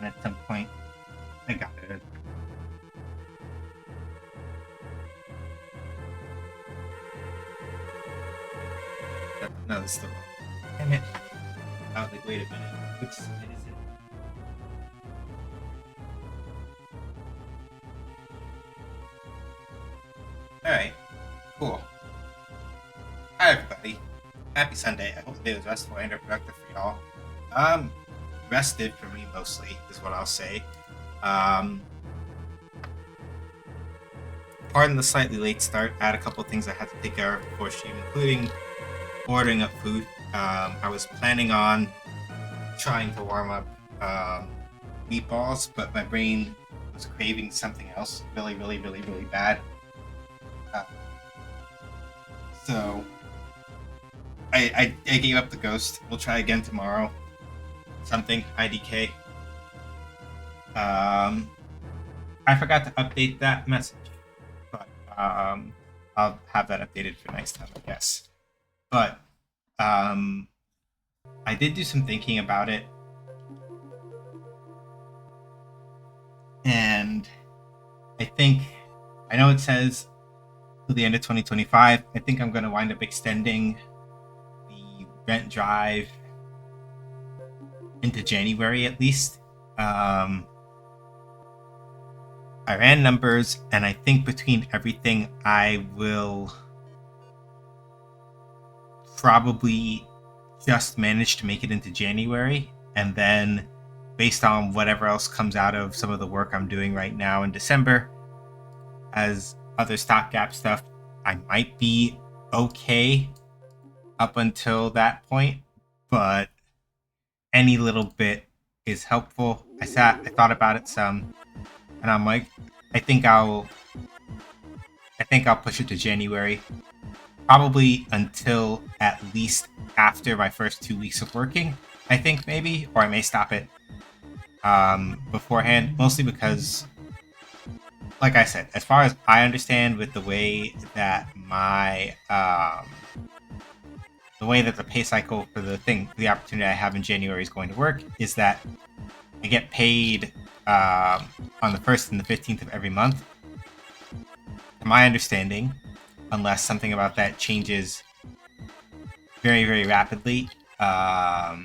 and at some point, I got it. No, it's still wrong. Damn it. I was like, wait a minute. Which side is it? Alright. Cool. Hi, everybody. Happy Sunday. I hope the day was restful and productive for y'all. Rested for me mostly, is what I'll say. Pardon the slightly late start. I had a couple things I had to take care of before stream, including ordering up food. I was planning on trying to warm up meatballs, but my brain was craving something else really bad. So I gave up the ghost. We'll try again tomorrow. Something IDK. I forgot to update that message, but I'll have that updated for next time, I guess. But I did do some thinking about it, and I know it says to the end of 2025. I think I'm going to wind up extending the rent drive into January at least. I ran numbers, and I think between everything, I will probably just manage to make it into January, and then based on whatever else comes out of some of the work I'm doing right now in December as other stopgap stuff, I might be okay up until that point, but any little bit is helpful. I thought about it some, and I'm like, I think I'll push it to January, probably until at least after my first 2 weeks of working, I think, maybe, or I may stop it beforehand, mostly because, like I said, as far as I understand with the way that the pay cycle for the opportunity I have in January is going to work, is that I get paid on the 1st and the 15th of every month. To my understanding, unless something about that changes very rapidly, I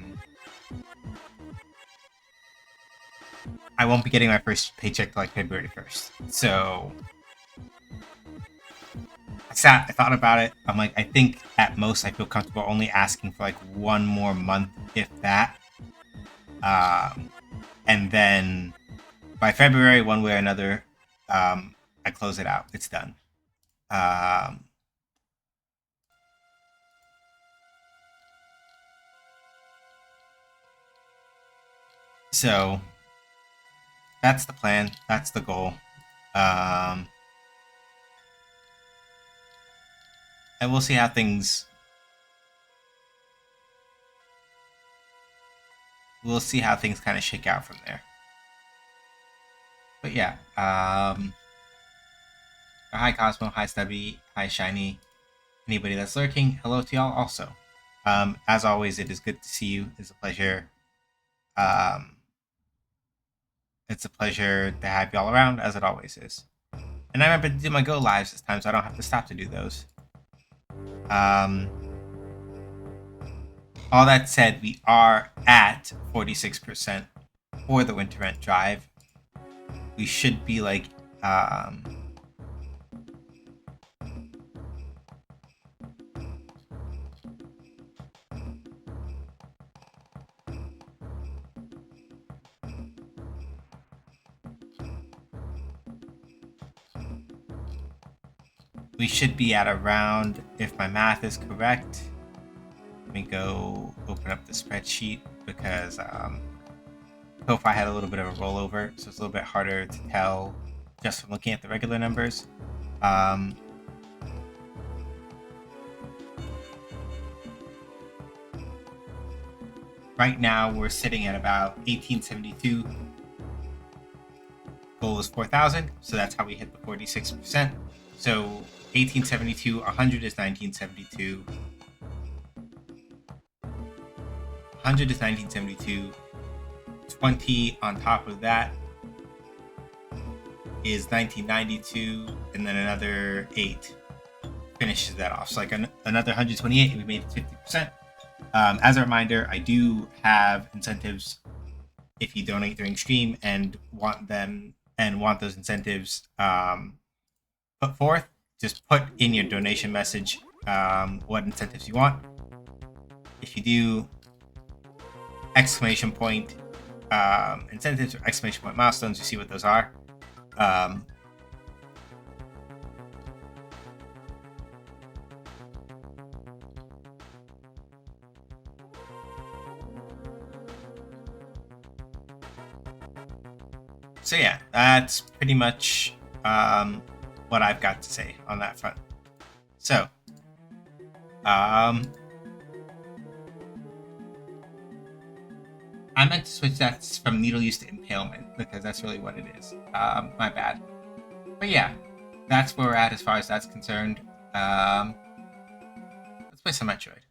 won't be getting my first paycheck till like February 1st. So I thought about it. I'm like, I think at most I feel comfortable only asking for like one more month, if that. And then by February, one way or another, I close it out. It's done. So that's the plan. That's the goal. And we'll see how things. We'll see how things kind of shake out from there. But yeah, hi Cosmo, hi Stubby, hi Shiny, anybody that's lurking, hello to y'all also. As always, it is good to see you. It's a pleasure. It's a pleasure to have y'all around, as it always is. And I remember to do my go lives this time, so I don't have to stop to do those. All that said, we are at 46% for the winter rent drive. We should be like we should be at around, if my math is correct, let me go open up the spreadsheet, because Ko-Fi had a little bit of a rollover, so it's a little bit harder to tell just from looking at the regular numbers. Right now, we're sitting at about 1872. Goal is 4,000, so that's how we hit the 46%. So 1872, 100 is 1972. 100 is 1972. 20 on top of that is 1992, and then another 8 finishes that off. So like another 128, we made it 50%. As a reminder, I do have incentives if you donate during stream and want those incentives put forth. Just put in your donation message what incentives you want. If you do exclamation point incentives or exclamation point milestones, you see what those are. So yeah, that's pretty much what I've got to say on that front. So, I meant to switch that from needle use to impalement because that's really what it is. My bad. But yeah, that's where we're at as far as that's concerned. Let's play some Metroid.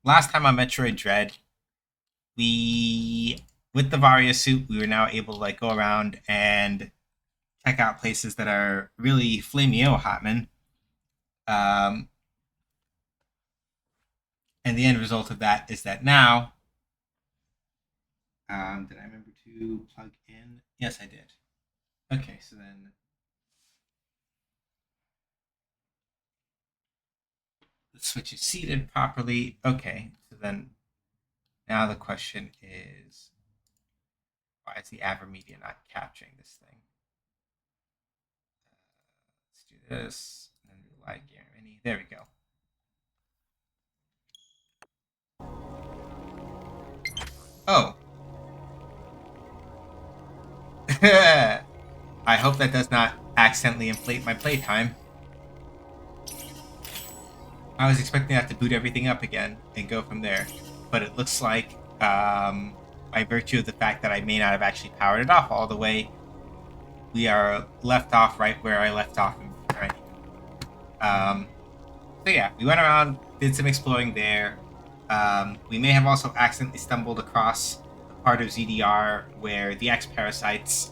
Last time on Metroid Dread, with the Varia suit, we were now able to like go around and check out places that are really flameo hotman. And the end result of that is that now, did I remember to plug in? Yes, I did. Okay, so then the switch is seated properly. Okay, so then now the question is, why is the Avermedia not capturing this thing? Let's do this, and then do live guarantee. There we go. Oh. I hope that does not accidentally inflate my playtime. I was expecting that to boot everything up again and go from there, but it looks like by virtue of the fact that I may not have actually powered it off all the way, we are left off right where I left off in Right. So yeah, we went around, did some exploring there. We may have also accidentally stumbled across the part of ZDR where the X-Parasites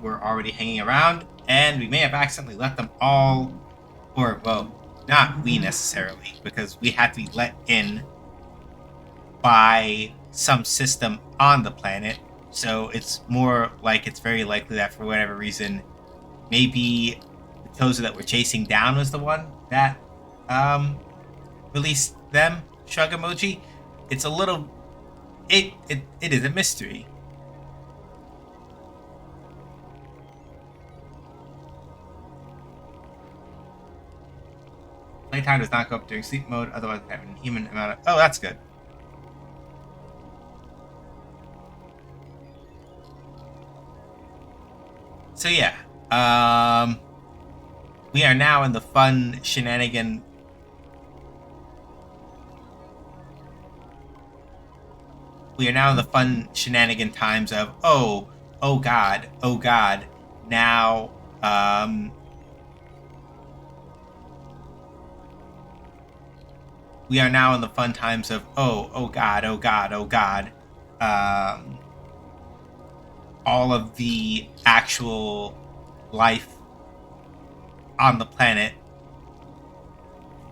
were already hanging around, and we may have accidentally let them all, or, well, not we necessarily, because we had to be let in by some system on the planet, so it's more like it's very likely that for whatever reason, maybe the Toza that we're chasing down was the one that released them. Shrug emoji. It's a little, it is a mystery. Playtime does not go up during sleep mode, otherwise we have an human amount of... Oh, that's good. So yeah, we are now in the fun shenanigan... We are now in the fun shenanigan times of, oh god, now, we are now in the fun times of, oh god, all of the actual life on the planet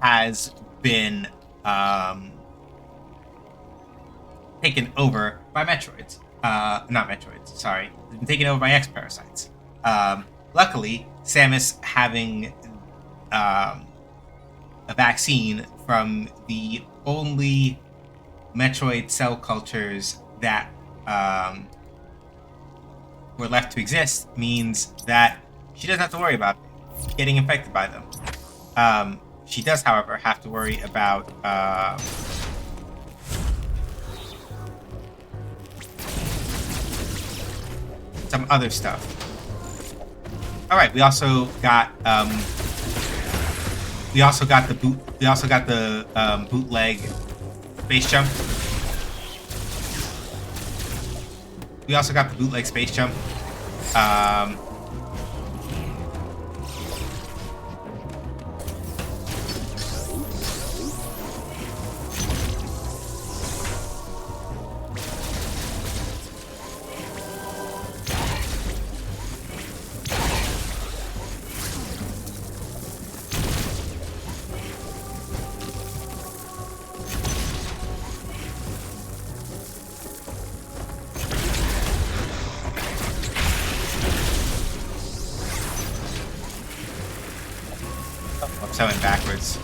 has been, taken over by Metroids. Not Metroids, sorry. It's been taken over by X-Parasites. Luckily, Samus having a vaccine from the only Metroid cell cultures that were left to exist means that she doesn't have to worry about getting infected by them. She does, however, have to worry about some other stuff. All right, we also got the bootleg space jump. We also got the bootleg space jump. Oops, I went backwards.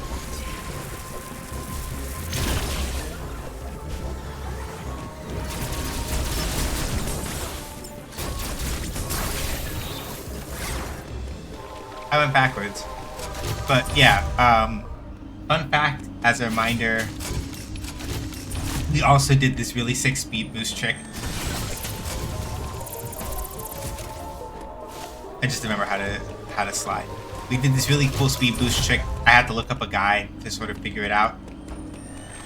I went backwards. But yeah, fun fact, as a reminder, we also did this really sick speed boost trick. I just remember how to slide. We did this really cool speed boost trick. I had to look up a guide to sort of figure it out.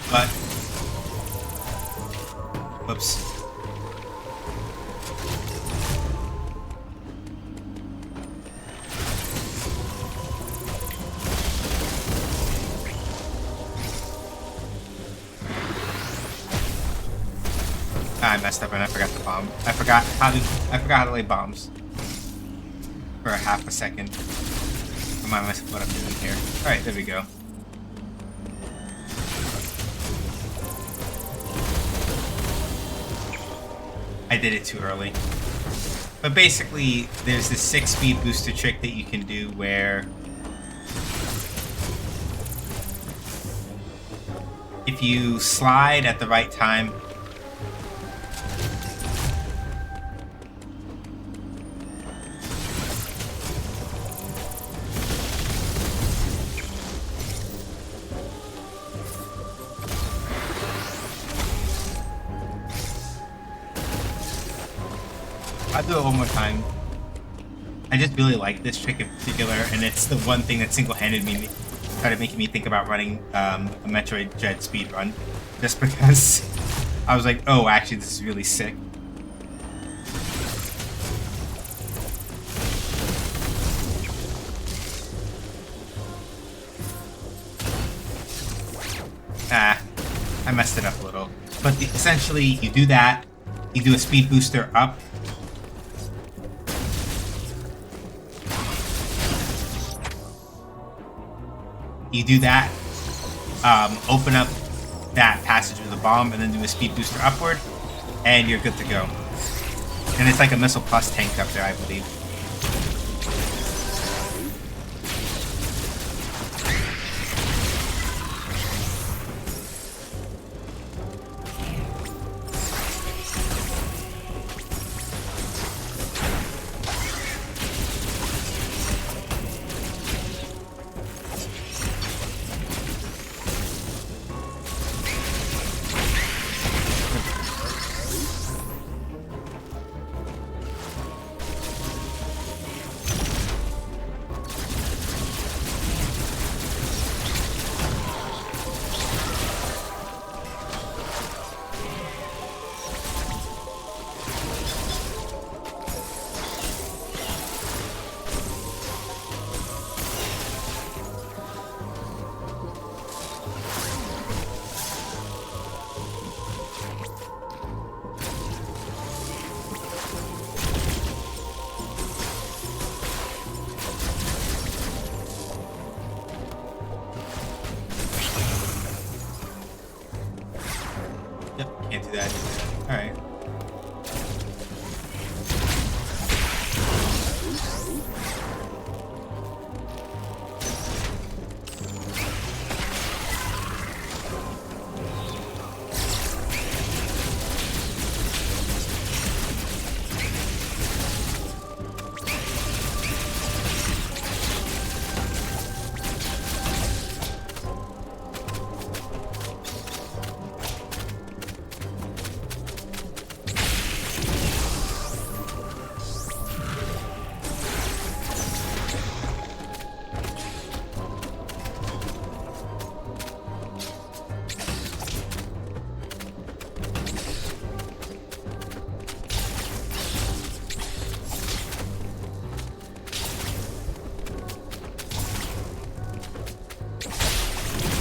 But whoops. I messed up and I forgot the bomb. I forgot how to lay bombs for a half a second. Remind myself what I'm doing here. All right, there we go. I did it too early. But basically, there's this 6-speed booster trick that you can do where if you slide at the right time, I'll do it one more time. I just really like this trick in particular, and it's the one thing that single-handed me started making me think about running a Metroid Dread speedrun. Just because I was like, oh, actually, this is really sick. I messed it up a little. But essentially, you do that, you do a speed booster up, you do that, open up that passage with a bomb, and then do a speed booster upward, and you're good to go. And it's like a Missile Plus tank up there, I believe. Yep, can't do that. Alright.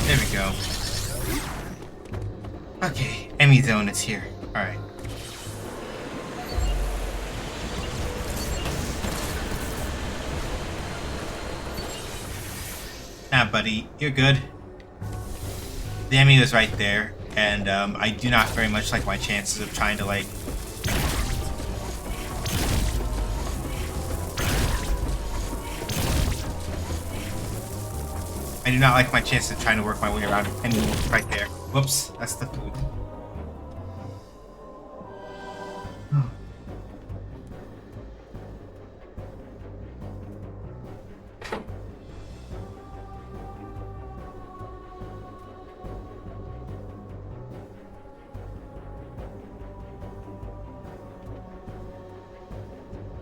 There we go. Okay, Emmy Zone is here. Alright. Nah, buddy, you're good. The Emmy was right there, and I do not very much like my chances of trying to, like, I do not like my chance of trying to work my way around anymore right there. Whoops, that's the food.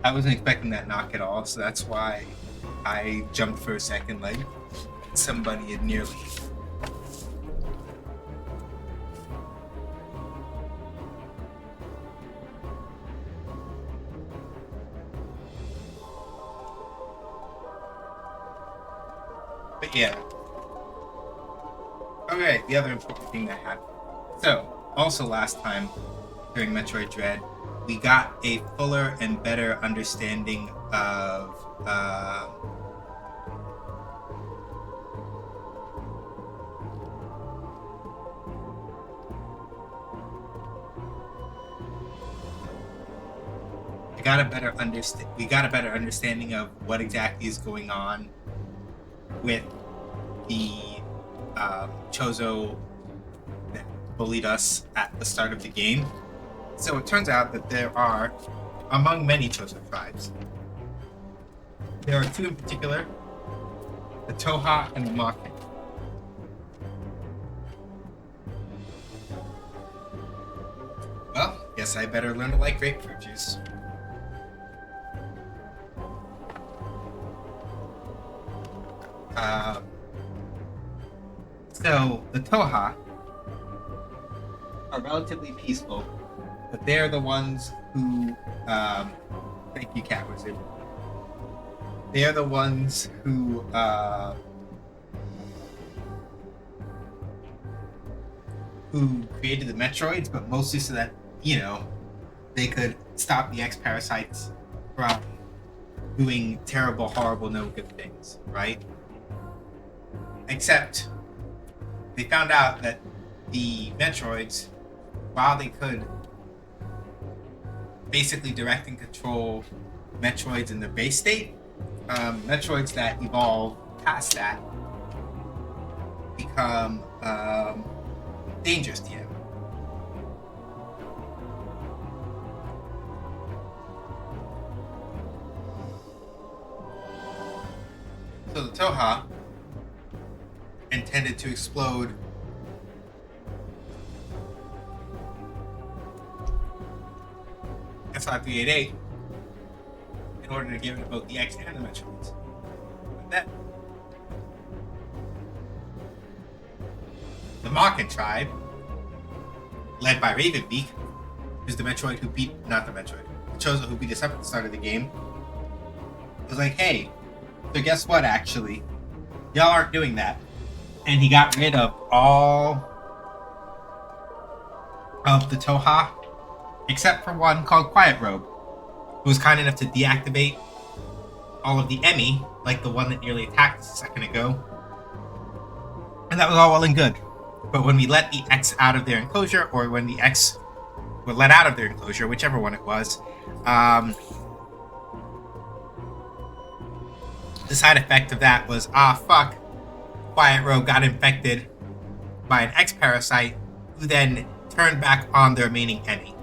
I wasn't expecting that knock at all, so that's why I jumped for a second like somebody had nearly. But yeah. Okay, the other important thing that happened. So, also last time during Metroid Dread, we got a fuller and better understanding of we got a better understanding of what exactly is going on with the Chozo that bullied us at the start of the game. So it turns out that there are, among many Chozo tribes, there are two in particular, the Toha and the Makin. Well, guess I better learn to like grapefruit juice. So the Toha are relatively peaceful, but they're the ones who, thank you, Cat Wizard. They're the ones who created the Metroids, but mostly so that, you know, they could stop the X-Parasites from doing terrible, horrible, no good things, right? Except they found out that the Metroids, while they could basically direct and control Metroids in their base state, Metroids that evolve past that become dangerous to you. So the Toha intended to explode SR-388 in order to give it both the X and the Metroids. But then the Makin tribe, led by Ravenbeak, who's the Metroid who beat, not the Metroid, the Chozo who beat us up at the start of the game, was like, hey, so guess what, actually? Y'all aren't doing that. And he got rid of all of the Toha, except for one called Quiet Robe, who was kind enough to deactivate all of the Emmy, like the one that nearly attacked us a second ago. And that was all well and good. But when we let the X out of their enclosure, or when the X were let out of their enclosure, whichever one it was, the side effect of that was, fuck, Quiet Rogue got infected by an X-Parasite, who then turned back on the remaining Emmy.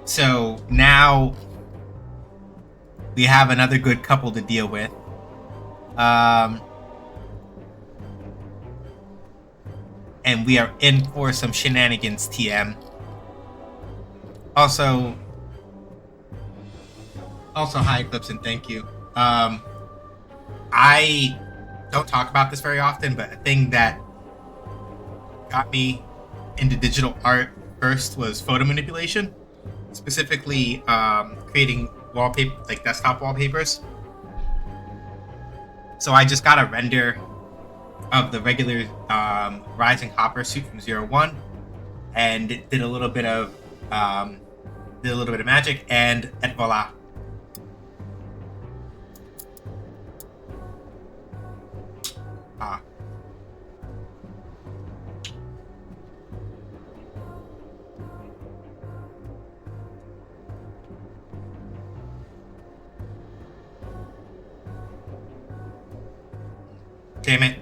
So now we have another good couple to deal with. And we are in for some shenanigans, TM. Also, hi Eclipse, and thank you. I don't talk about this very often, but a thing that got me into digital art first was photo manipulation, specifically creating wallpaper, like desktop wallpapers. So I just got a render of the regular Rising Hopper suit from 01, and it did a little bit of magic, and voila. Damn it.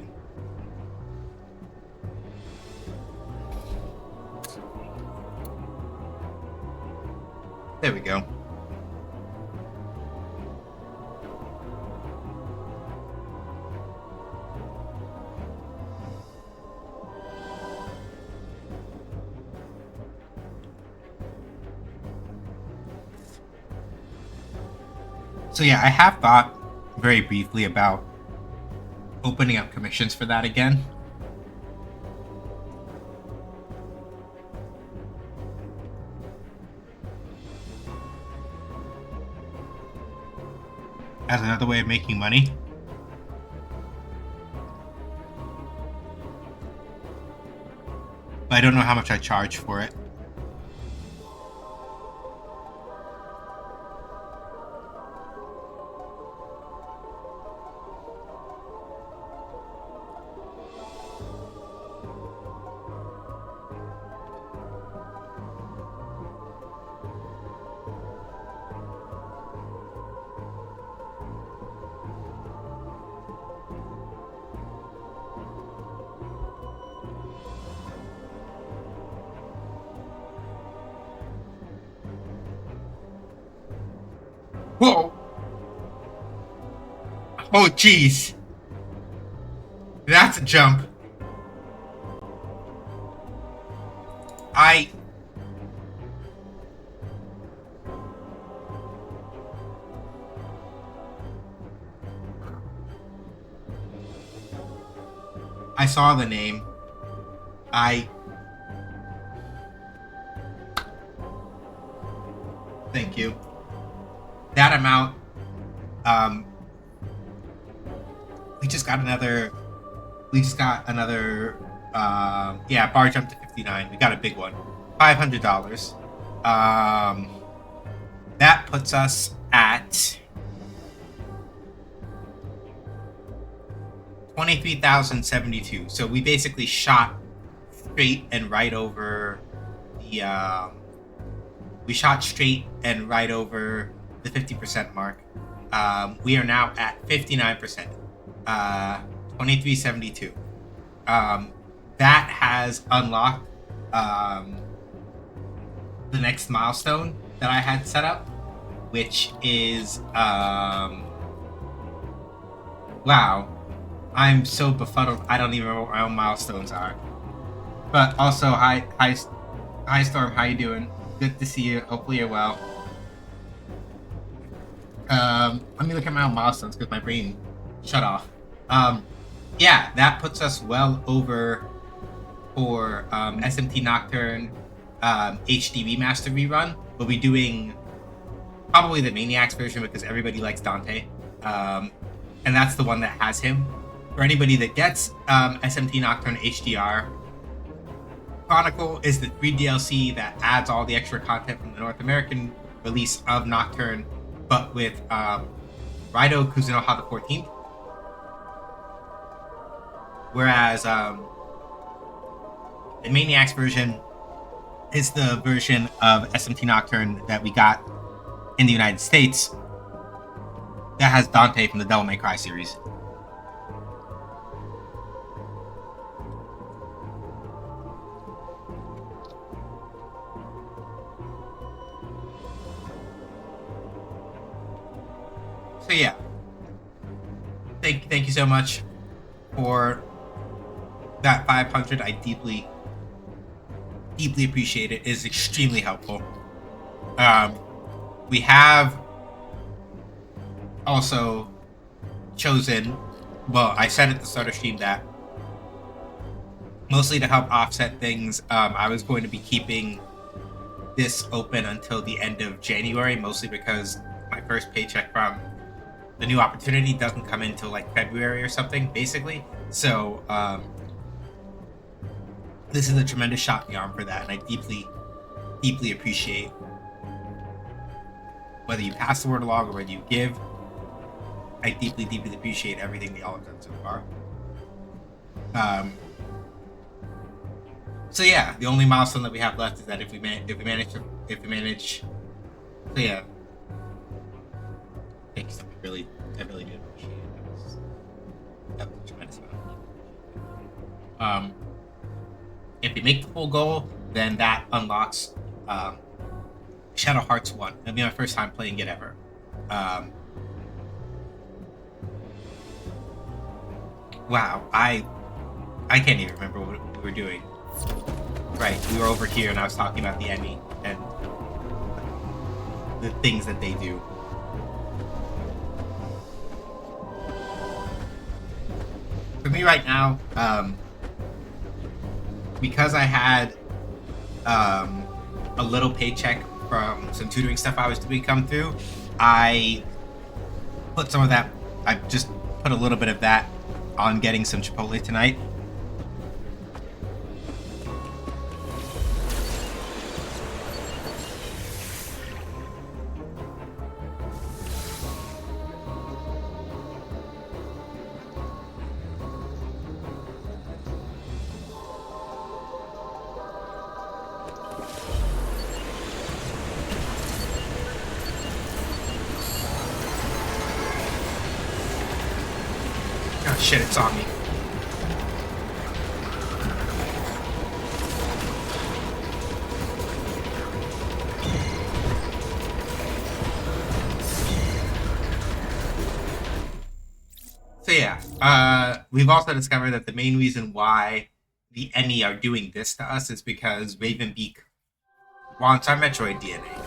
So yeah, I have thought very briefly about opening up commissions for that again. As another way of making money. But I don't know how much I charge for it. Whoa! Oh, jeez. That's a jump. I saw the name. Thank you. That amount, we just got another, yeah, bar jump to 59. We got a big one. $500. That puts us at 23,072. So we basically shot straight and right over the, we shot straight and right over the 50% mark. We are now at 59%, 2372. That has unlocked the next milestone that I had set up, which is wow, I'm so befuddled. I don't even know what my own milestones are. But also, hi Storm, how you doing? Good to see you. Hopefully you're well. Let me look at my own milestones because my brain shut off. Yeah, that puts us well over for SMT Nocturne HDB Master Rerun. We'll be doing probably the Maniacs version because everybody likes Dante. And that's the one that has him. For anybody that gets SMT Nocturne HDR, Chronicle is the free DLC that adds all the extra content from the North American release of Nocturne, but with Raido Kuzunoha the 14th. Whereas the Maniacs version is the version of SMT Nocturne that we got in the United States that has Dante from the Devil May Cry series. So yeah, thank you so much for that 500. I deeply appreciate it. It is extremely helpful. We have also chosen, well, I said at the start of stream that mostly to help offset things, I was going to be keeping this open until the end of January, mostly because my first paycheck from the new opportunity doesn't come in until like February or something, basically. So this is a tremendous shot in the arm for that, and I deeply appreciate whether you pass the word along or whether you give. I deeply appreciate everything they all have done so far. So yeah, the only milestone that we have left is that if we manage, so yeah. Thank you so much. I really do appreciate it. That was a tremendous amount. If we make the full goal, then that unlocks Shadow Hearts 1. It'll be my first time playing it ever. Wow, I can't even remember what we were doing. Right, we were over here and I was talking about the Emmy and the things that they do. for me right now, because I had a little paycheck from some tutoring stuff I was doing come through, I put some of that. I just put a little bit of that on getting some Chipotle tonight. Oh shit, it's on me. So yeah, we've also discovered that the main reason why the Emmy are doing this to us is because Ravenbeak wants our Metroid DNA.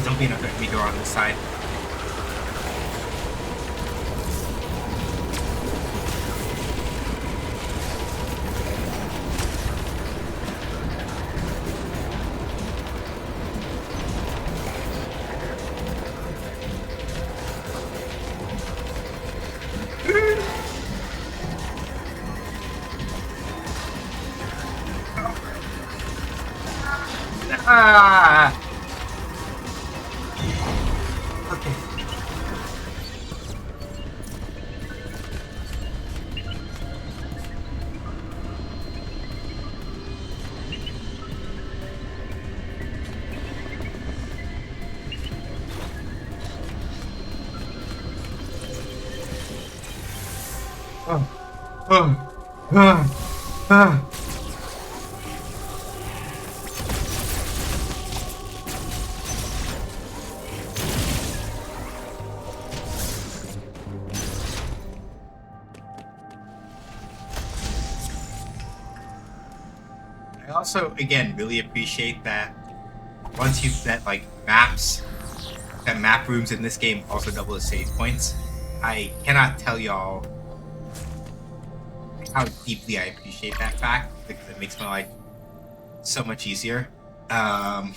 Don't be enough me door on this side. Ah! Okay. Oh. Oh. Ah. Ah. I also, again, really appreciate that once you've set like maps, that map rooms in this game also double as save points. I cannot tell y'all how deeply I appreciate that fact because it makes my life so much easier. And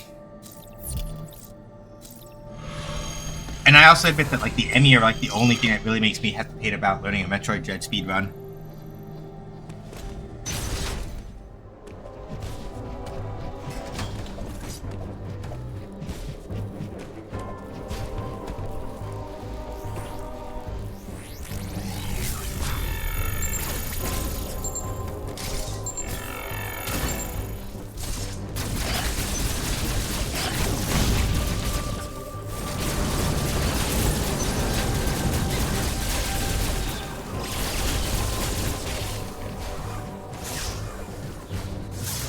I also admit that like the Emmy are like the only thing that really makes me hesitate about learning a Metroid Dread speedrun.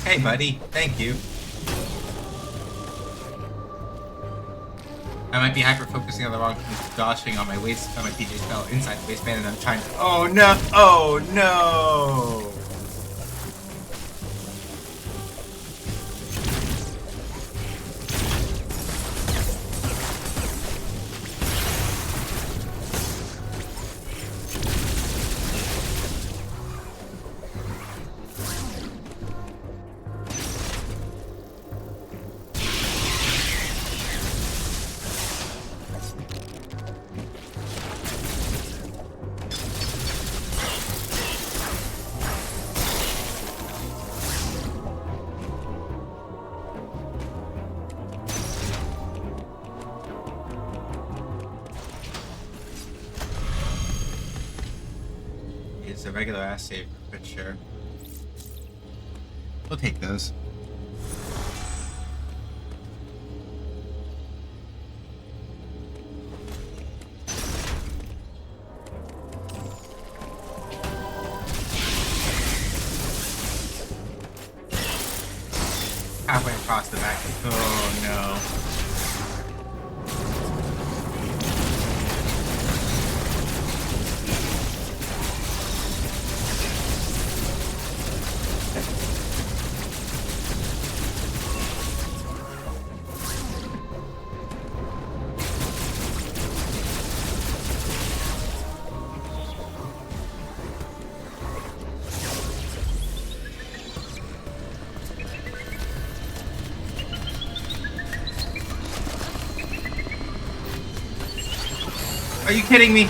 Hey, buddy. Thank you. I might be hyper-focusing on the wrong thing, dodging on my waist, on my PJs belt inside the waistband, and I'm trying to... Oh, no! Oh, no! It's a regular ass save, but sure. We'll take those. Halfway across the back. Oh no. Are you kidding me?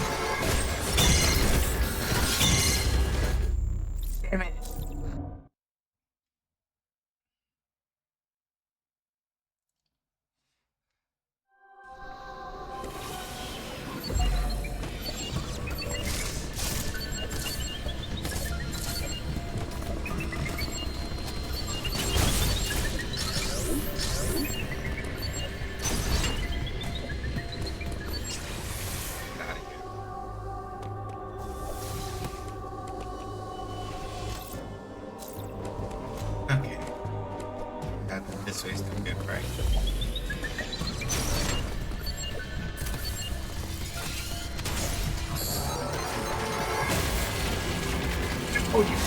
Damn it. Get out of here. Okay. This way's still good, right? Oh, yeah.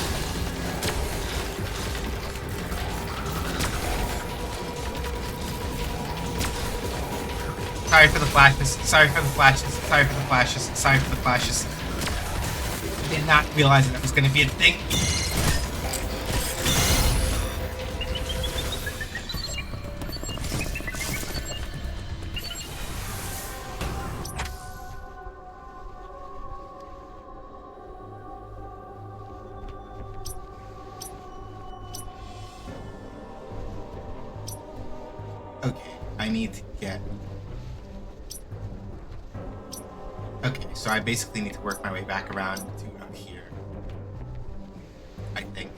Sorry for the flashes. Sorry for the flashes. Sorry for the flashes. Sorry for the flashes. I did not realize that was going to be a thing. Okay, I need to get... Okay, so I basically need to work my way back around to up here. I think.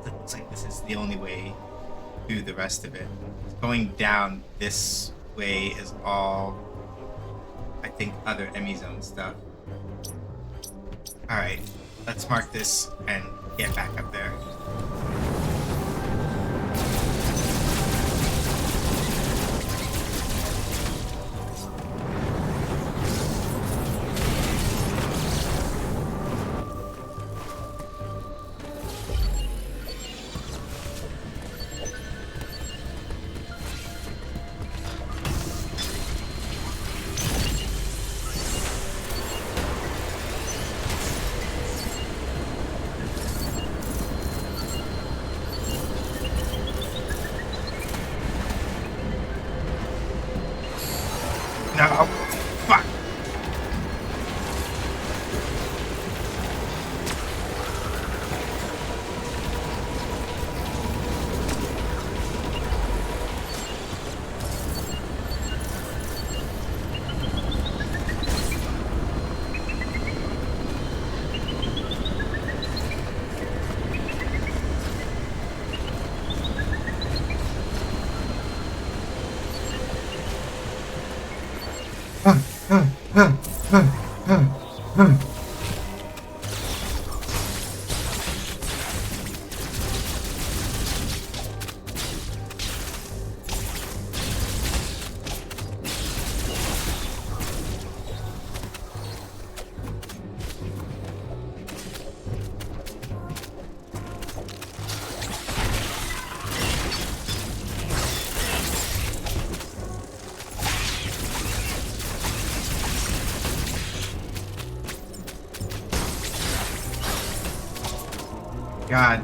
It looks like this is the only way to do the rest of it. Going down this way is all, I think, other Emmy Zone stuff. Alright, let's mark this and get back up there. No, fuck. God.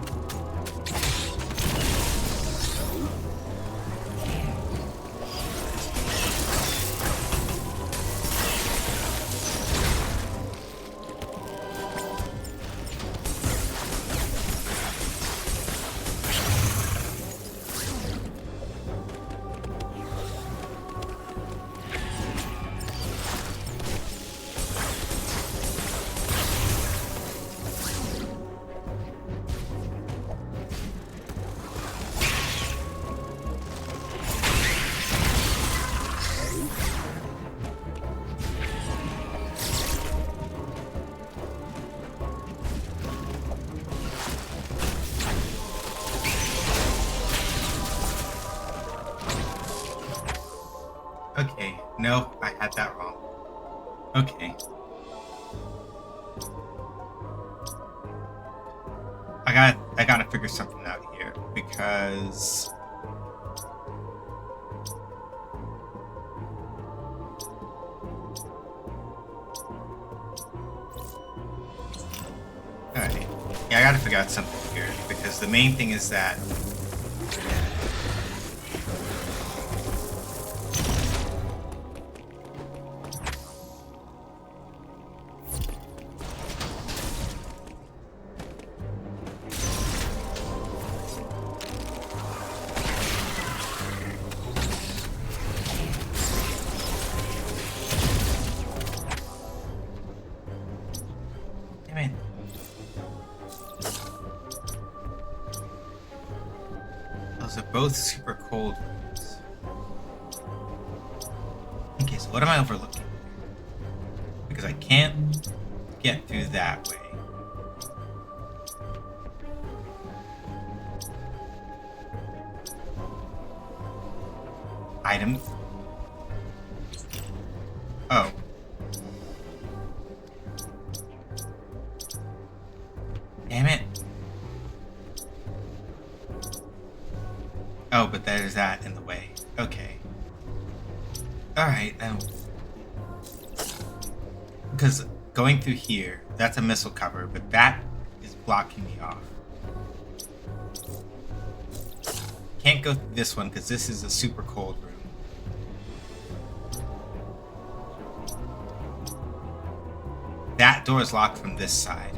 Okay, no, I had that wrong. Okay. I gotta figure something out here because alright. Yeah, I gotta figure out something here because the main thing is that both super cold rooms. Okay, so what am I overlooking? Because I can't get through that way. Items. Oh. Damn it. Oh, but there's that in the way. Okay. Alright, because going through here, that's a missile cover, but that is blocking me off. Can't go through this one because this is a super cold room. That door is locked from this side.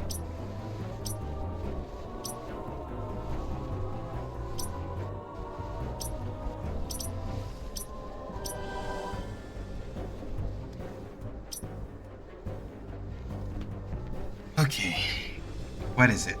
Okay, what is it?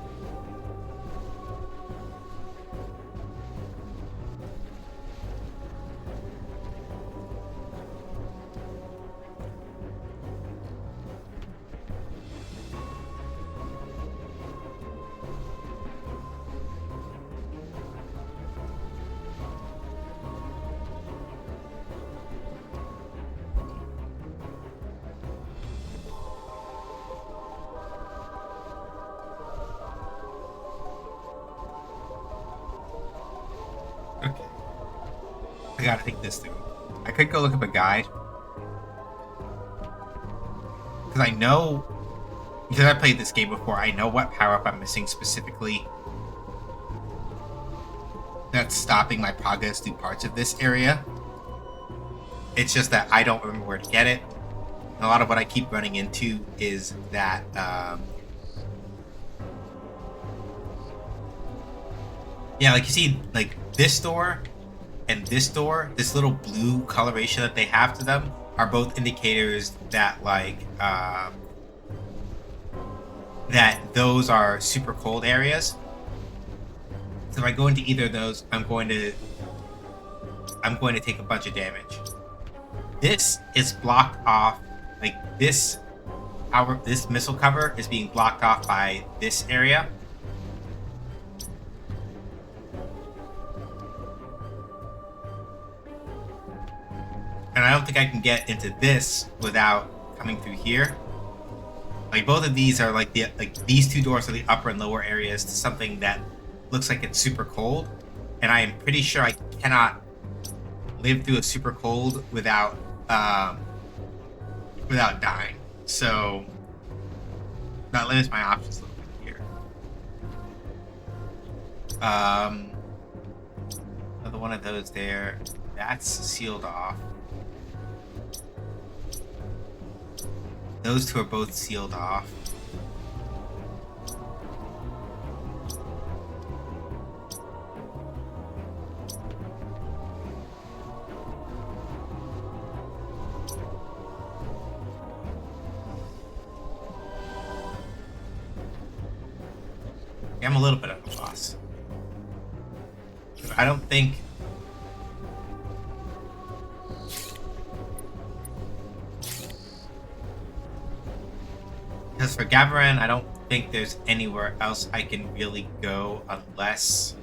Okay. I gotta think this through. I could go look up a guide. Because I know... Because I played this game before, I know what power-up I'm missing specifically. That's stopping my progress through parts of this area. It's just that I don't remember where to get it. And a lot of what I keep running into is that... Yeah, like you see, like this door and this door, this little blue coloration that they have to them are both indicators that like that those are super cold areas. So if I go into either of those, I'm going to take a bunch of damage. This is blocked off, like this missile cover is being blocked off by this area. And I don't think I can get into this without coming through here. Like both of these are like these two doors are the upper and lower areas to something that looks like it's super cold. And I am pretty sure I cannot live through a super cold without dying. So that limits my options a little bit here. Another one of those there. That's sealed off. Those two are both sealed off. Yeah, I'm a little bit of a loss. I don't think... Because for Gaviran, I don't think there's anywhere else I can really go unless...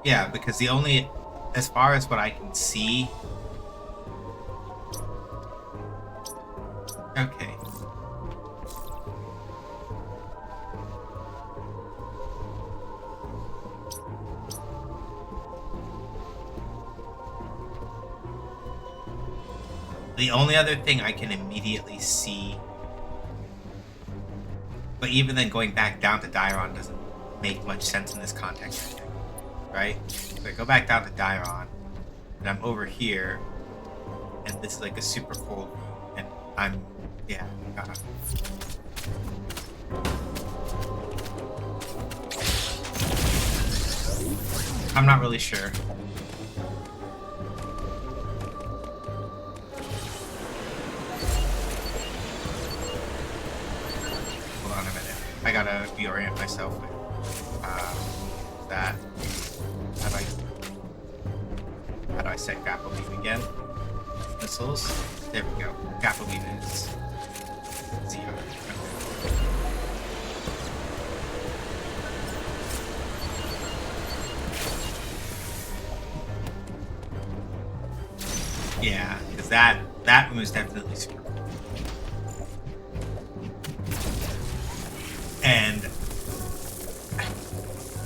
Yeah, because the only... As far as what I can see... Okay. The only other thing I can immediately see, but even then going back down to Dairon doesn't make much sense in this context, I think, right? So I go back down to Dairon, and I'm over here, and this is like a super cold room, and I'm... Yeah. I'm not really sure. Hold on a minute. I gotta reorient myself with that. How do I set grapple beam again? Missiles. There we go. Grapple beam is 0. Yeah, because that one was definitely screwed. And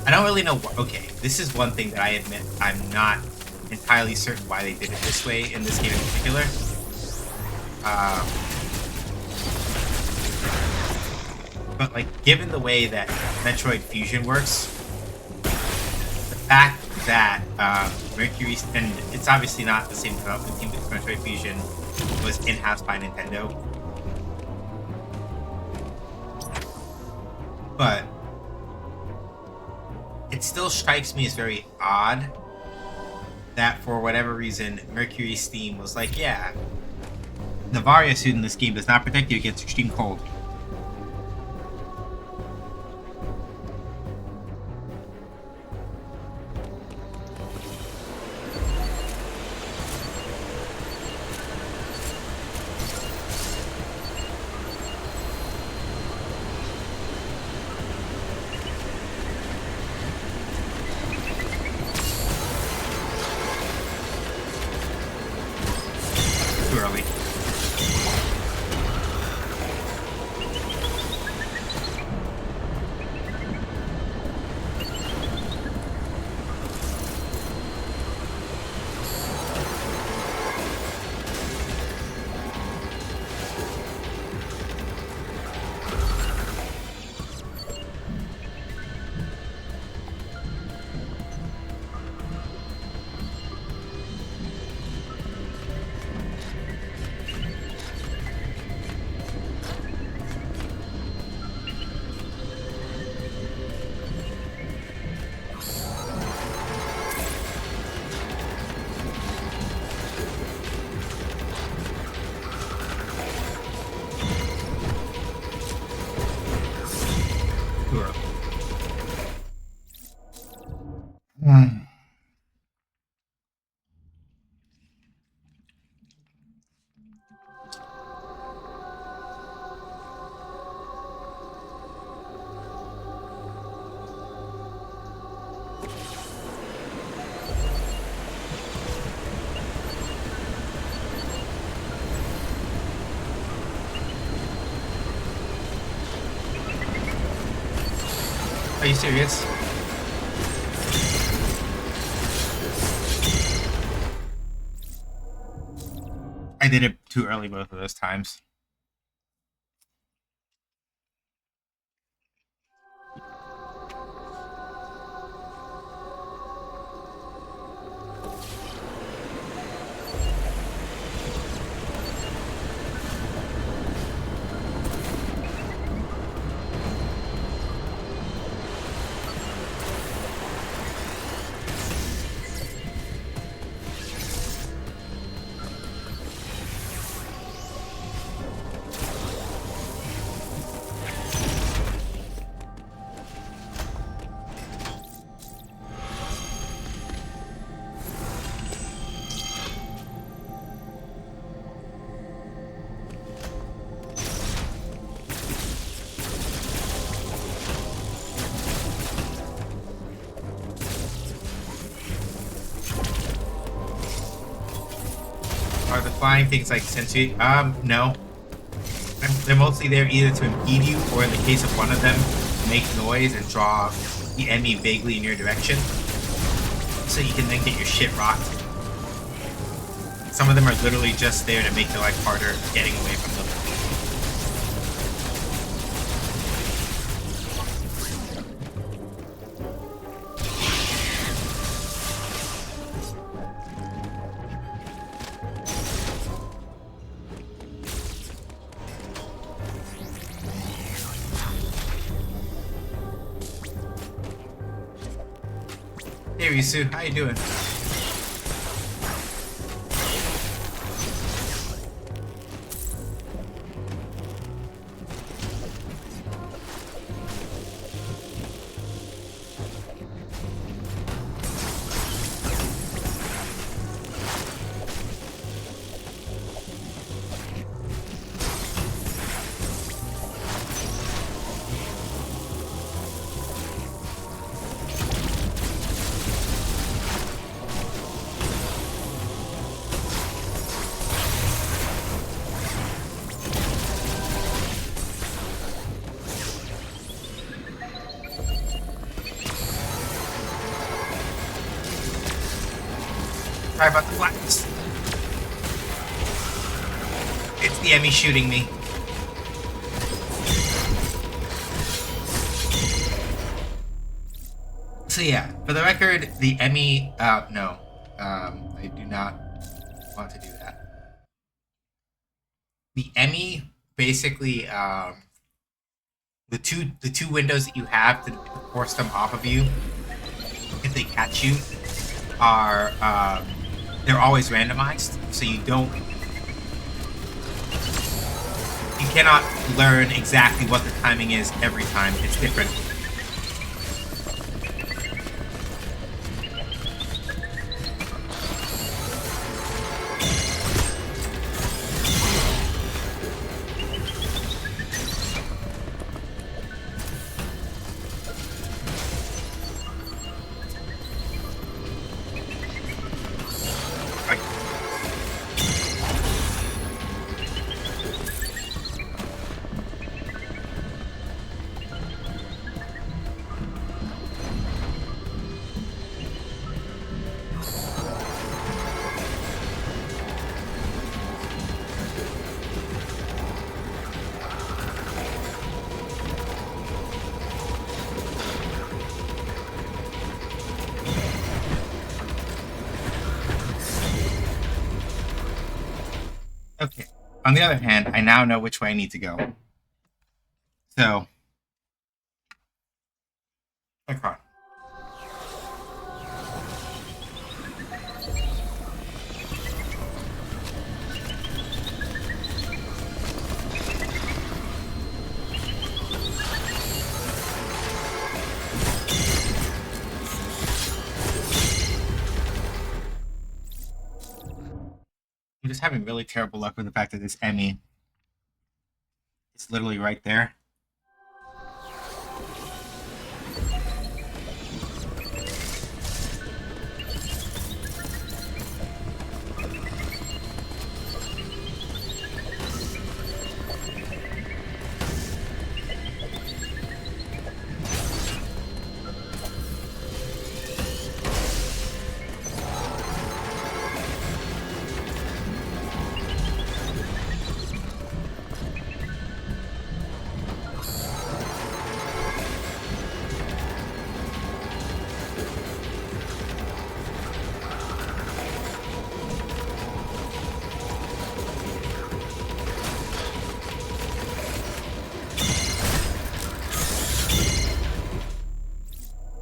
I don't really know what. Okay, this is one thing that I admit I'm not entirely certain why they did it this way in this game in particular. But like, given the way that Metroid Fusion works, the fact that Mercury, and it's obviously not the same development team as Metroid Fusion, was in-house by Nintendo. But it still strikes me as very odd that for whatever reason, Mercury Steam was like, yeah, the Varia suit in this game does not protect you against extreme cold. Too early. Are you serious? I did it too early both of those times. Are the flying things like sentient? No. They're mostly there either to impede you, or in the case of one of them, make noise and draw the enemy vaguely in your direction, so you can then get your shit rocked. Some of them are literally just there to make their life harder getting away from them. There Risu. How you doing? Sorry about the flags. It's the Emmy shooting me. So yeah, for the record, the Emmy, no. I do not want to do that. The Emmy, basically, the two windows that you have to force them off of you, if they catch you, are, they're always randomized, so you cannot learn exactly what the timing is every time. It's different. Okay. On the other hand, I now know which way I need to go. So, okay. I'm just having really terrible luck with the fact that this Emmy is literally right there.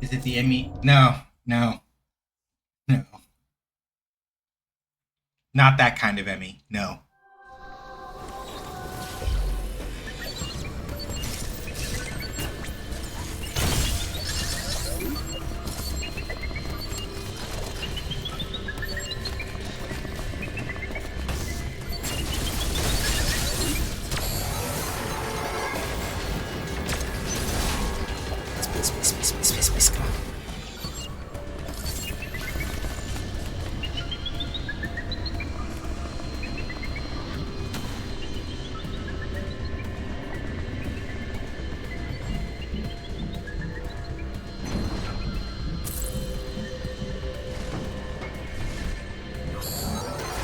Is it the Emmy? No, no, no. Not that kind of Emmy. No. Space, come on.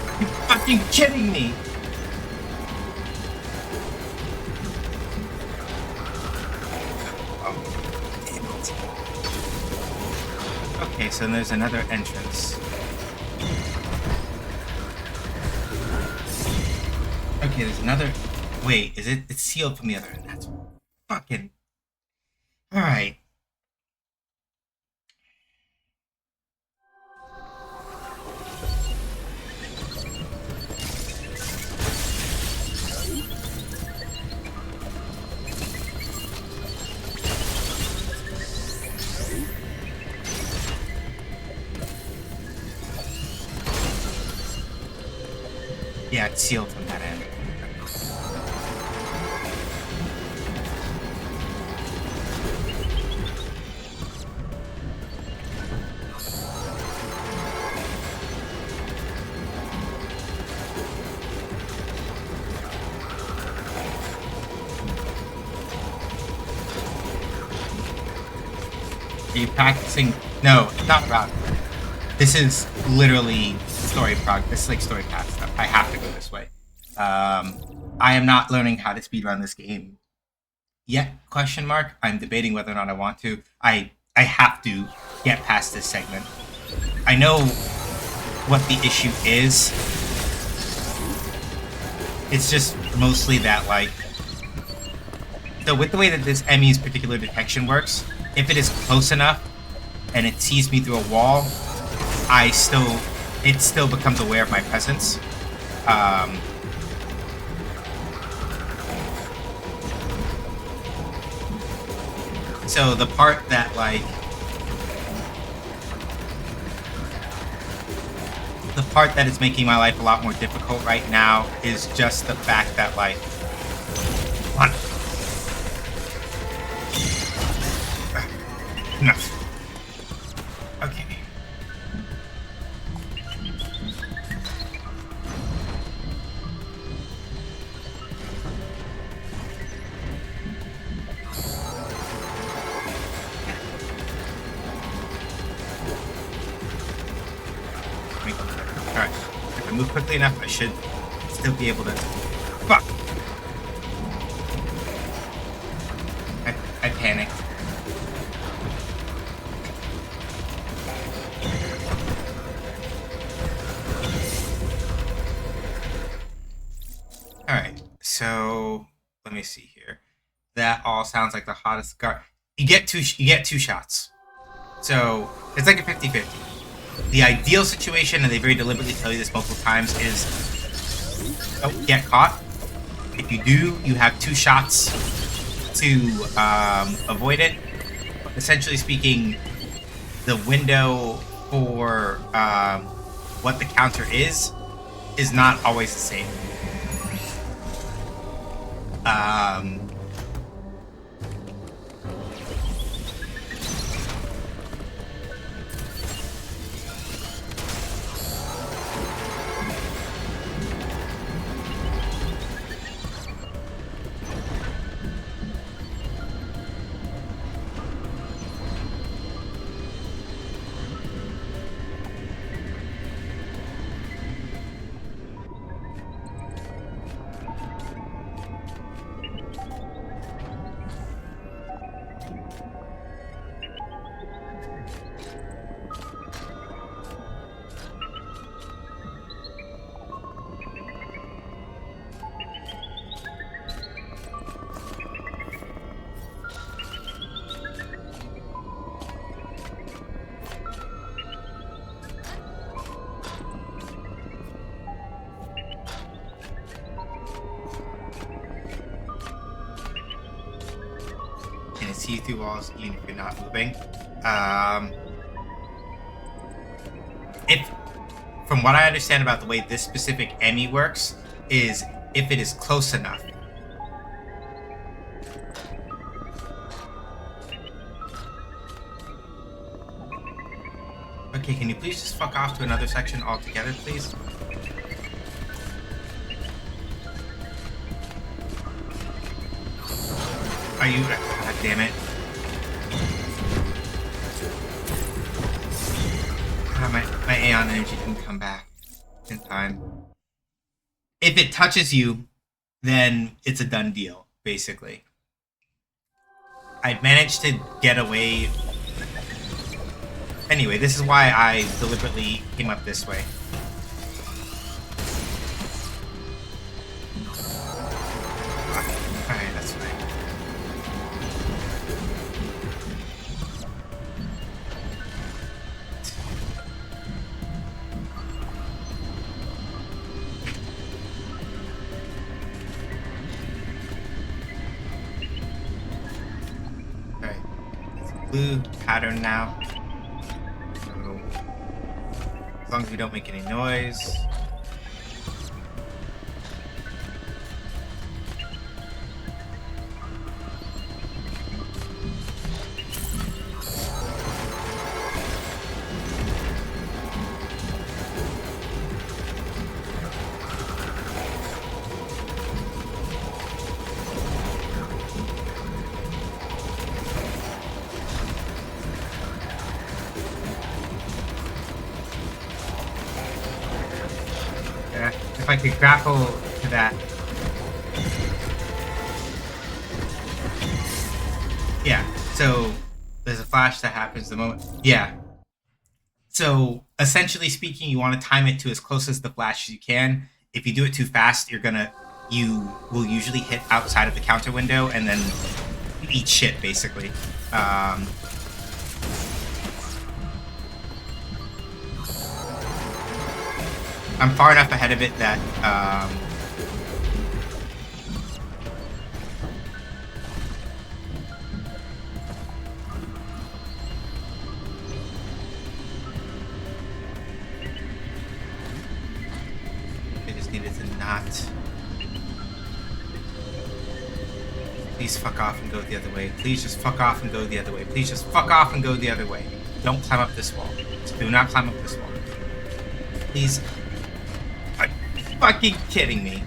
Are you fucking kidding me? Okay, so there's another entrance. Okay, there's another. Wait, is it? It's sealed from the other end. That's fucking. Alright. Yeah, it's sealed from that end. Are you practicing? No, it's not about. This is literally story prog. This is like story path stuff. I have to go this way. I am not learning how to speedrun this game yet? Question mark. I'm debating whether or not I want to. I have to get past this segment. I know what the issue is. It's just mostly that, like, so with the way that this Emmy's particular detection works, if it is close enough and it sees me through a wall, it still becomes aware of my presence. So the part that, like, the part that is making my life a lot more difficult right now is just the fact that, like, come on. Enough. Okay. Alright. If I move quickly enough, I should still be able to. Fuck! I panicked. Alright, so let me see here. That all sounds like the hottest guard. You get two shots. So it's like a 50-50. The ideal situation, and they very deliberately tell you this multiple times, is don't get caught. If you do, you have 2 shots to avoid it. But essentially speaking, the window for what the counter is not always the same. See through walls even if you're not moving. If, from what I understand about the way this specific Emmy works, is if it is close enough. Okay, can you please just fuck off to another section altogether, please? Are you? God damn it. My Aeon energy didn't come back in time. If it touches you, then it's a done deal, basically. I managed to get away. Anyway, this is why I deliberately came up this way. Alright, that's fine. Alright, it's a blue pattern now. So, as long as we don't make any noise. I could grapple to that. Yeah, so there's a flash that happens the moment. Yeah. So essentially speaking, you want to time it to as close as the flash as you can. If you do it too fast, you will usually hit outside of the counter window and then you eat shit basically. I'm far enough ahead of it that I just needed to not. Please fuck off and go the other way. Please just fuck off and go the other way. Please just fuck off and go the other way. Don't climb up this wall. Just do not climb up this wall. Please. Are you fucking kidding me?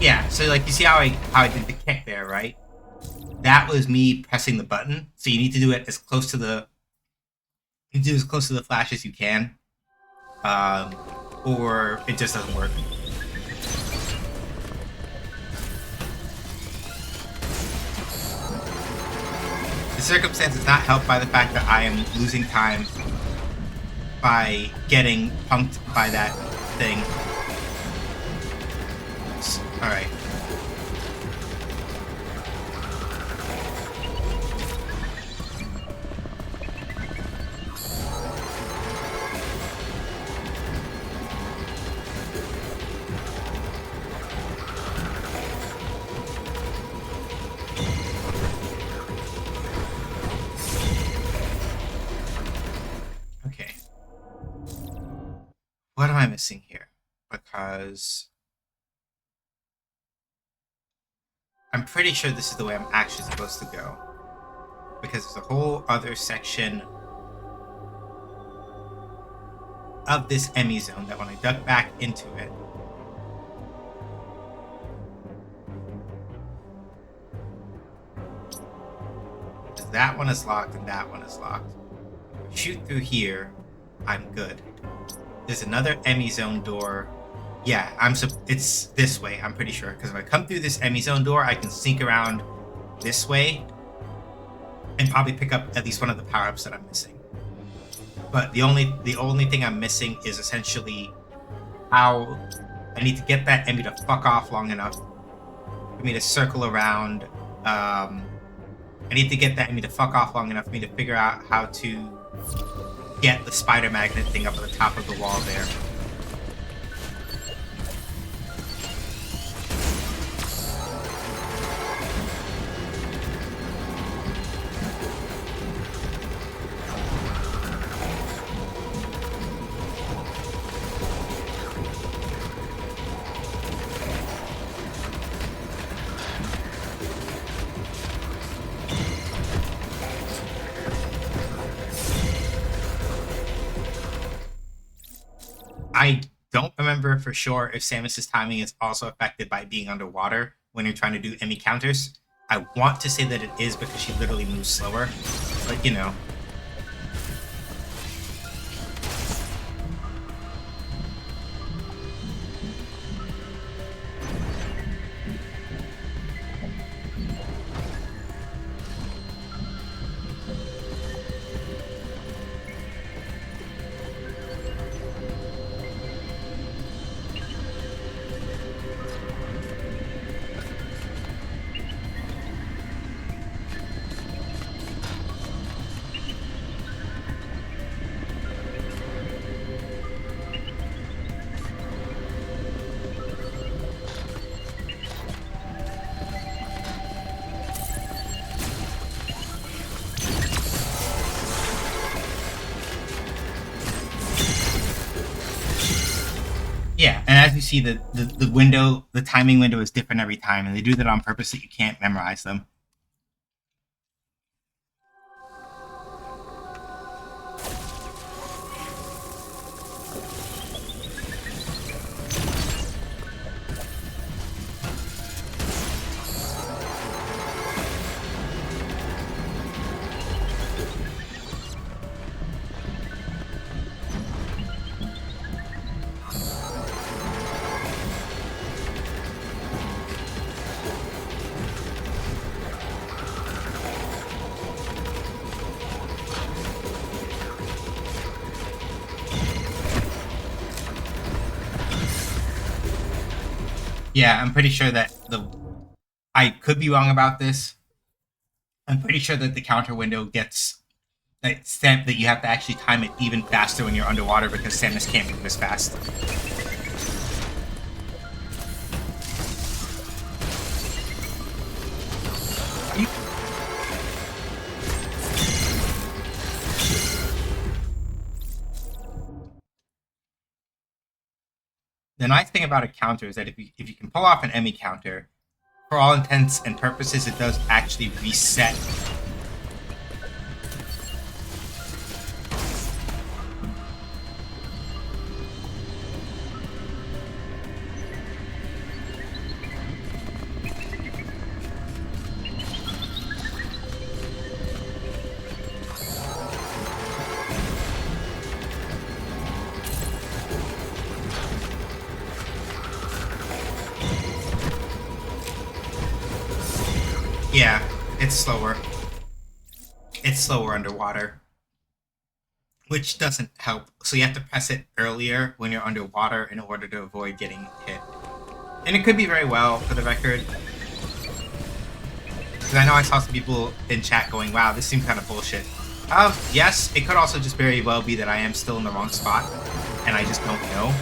Yeah, so like you see how I did the kick there, right? That was me pressing the button. So you need to do it as close to the flash as you can, or it just doesn't work. The circumstance is not helped by the fact that I am losing time by getting punked by that thing. Alright. Okay. What am I missing here? Because I'm pretty sure this is the way I'm actually supposed to go. Because there's a whole other section of this Emmy zone that when I dug back into it, that one is locked and that one is locked. Shoot through here, I'm good. There's another Emmy zone door. Yeah, it's this way, I'm pretty sure. Because if I come through this Emmy zone door, I can sneak around this way and probably pick up at least one of the power-ups that I'm missing. But the only thing I'm missing is essentially how I need to get that Emmy to fuck off long enough for me to circle around. I need to get that Emmy to fuck off long enough for me to figure out how to get the spider magnet thing up at the top of the wall there. I don't remember for sure if Samus's timing is also affected by being underwater when you're trying to do Emmy counters. I want to say that it is because she literally moves slower, but you know. Yeah, and as you see, the window, the timing window is different every time, and they do that on purpose so you can't memorize them. Yeah, I'm pretty sure that I could be wrong about this. I'm pretty sure that the counter window gets sent that you have to actually time it even faster when you're underwater because Samus can't move as fast. The nice thing about a counter is that if you can pull off an Emmy counter, for all intents and purposes, it does actually reset. Yeah, it's slower. It's slower underwater, which doesn't help. So you have to press it earlier when you're underwater in order to avoid getting hit. And it could be very well, for the record. Because I know I saw some people in chat going, wow, this seems kind of bullshit. Yes, it could also just very well be that I am still in the wrong spot, and I just don't know.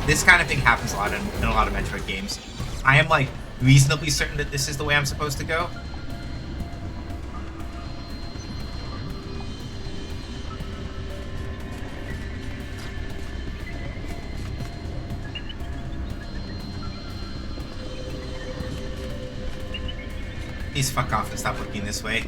This kind of thing happens a lot in a lot of Metroid games. I am, like, reasonably certain that this is the way I'm supposed to go. Please fuck off and stop looking this way.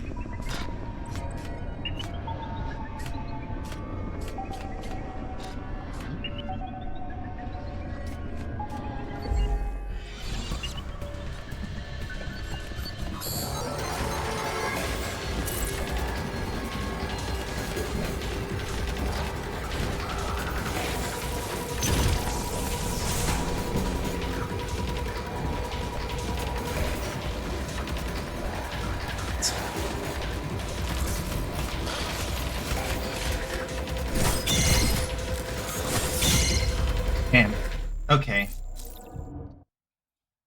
Okay.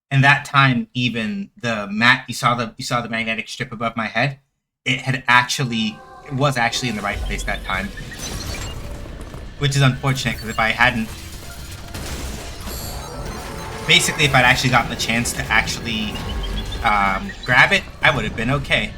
And that time, even the you saw the magnetic strip above my head. It was actually in the right place that time, which is unfortunate because if I hadn't, basically, if I'd actually gotten the chance to actually grab it, I would have been okay.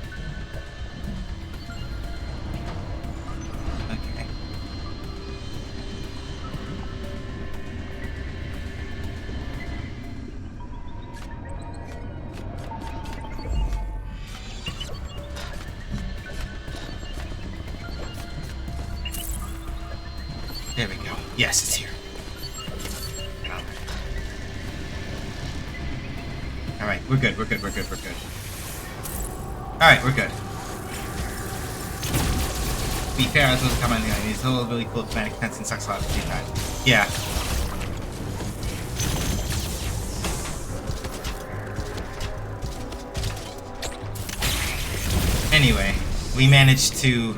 There we go. Yes, it's here. Alright, we're good. Alright, we're good. To be fair, I was supposed to come on the line. He's a little really cool thematic sense and sucks a lot at the same time. Yeah. Anyway, we managed to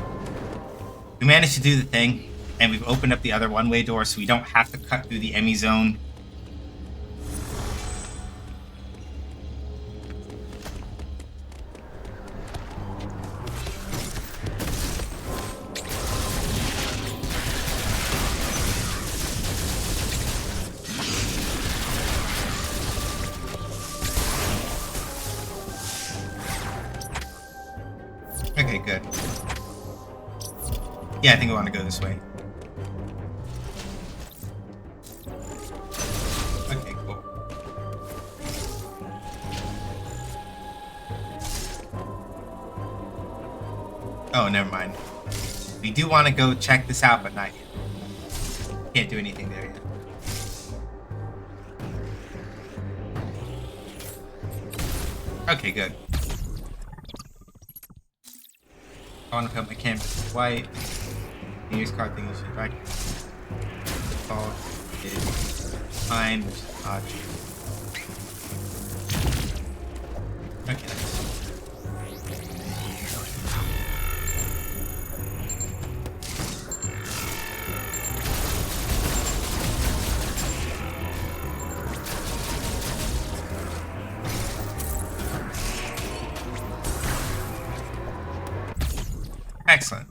do the thing. And we've opened up the other one-way door so we don't have to cut through the Emmy zone. Okay, good. Yeah, I think we want to go this way. Oh, never mind. We do want to go check this out, but not yet. Can't do anything there yet. Okay, good. I want to put my canvas white. The use card thing is right. Default is fine, which is object. Okay, nice. Excellent.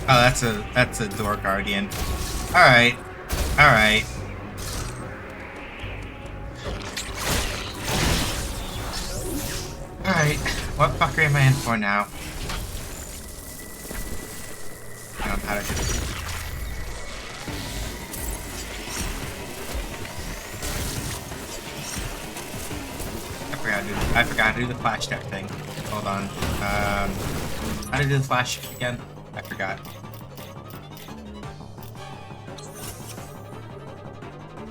Oh, that's a door guardian. Alright. Alright. Alright. What fucker am I in for now? I don't know how to do it. I forgot how to do the flash step thing. Hold on. How to do the flash again? I forgot.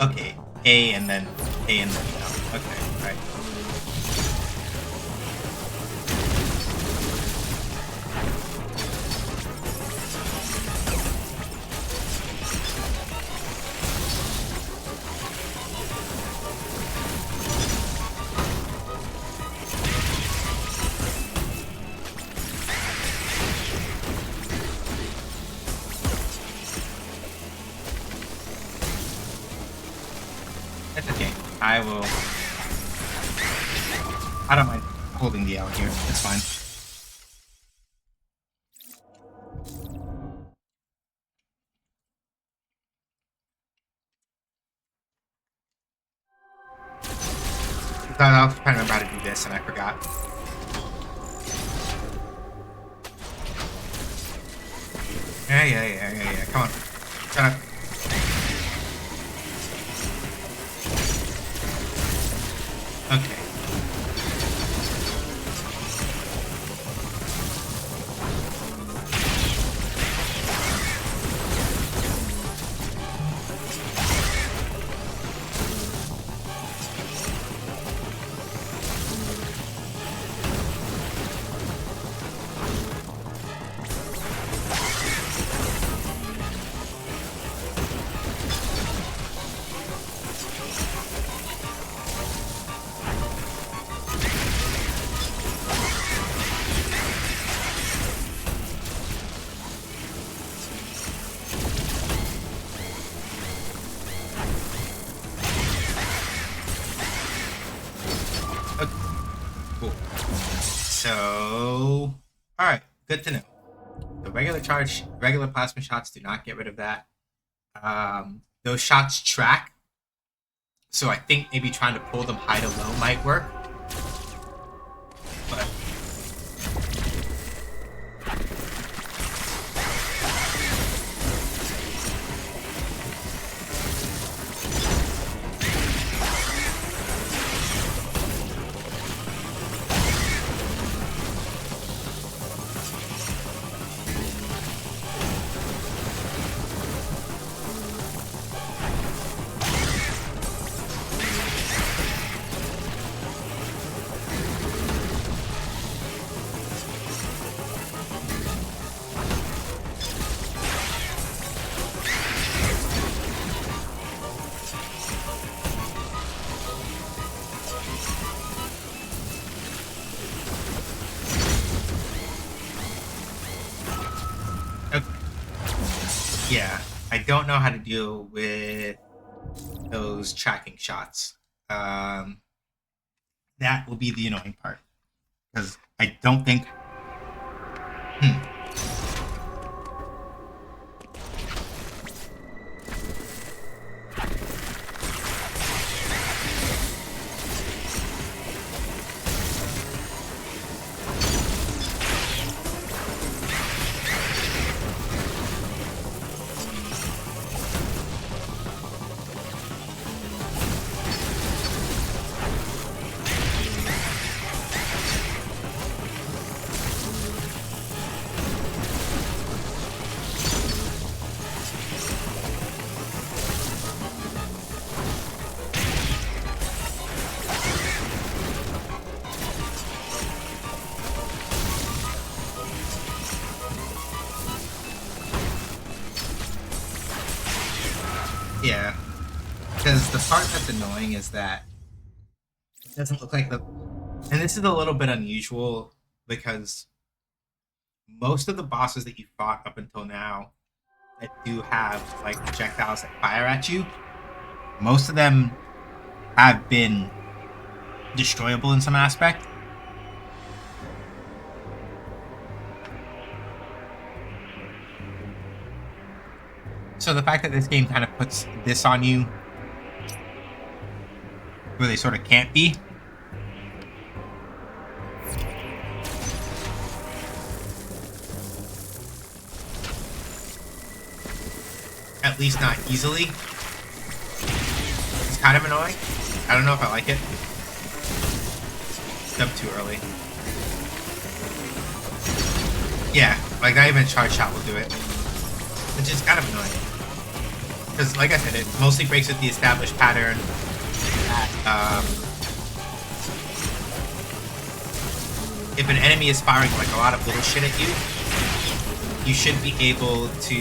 Okay, A and then no. Okay, right. That's okay. I don't mind holding the L here. It's fine. I was trying to remember how to do this and I forgot. Yeah. Come on. Shut up. Okay. Cool. So, alright, good to know. The regular plasma shots do not get rid of that. Those shots track, so I think maybe trying to pull them high to low might work. But yeah, I don't know how to deal with those tracking shots. That will be the annoying part because I don't think. Yeah, because the part that's annoying is that it doesn't look like the. And this is a little bit unusual because most of the bosses that you fought up until now that do have like projectiles that fire at you, most of them have been destroyable in some aspect. So the fact that this game kind of puts this on you where they sort of can't be. At least not easily. It's kind of annoying. I don't know if I like it. It's up too early. Yeah, like not even a charge shot will do it. Which is kind of annoying. Because, like I said, it mostly breaks with the established pattern that, if an enemy is firing like a lot of little shit at you, you should be able to,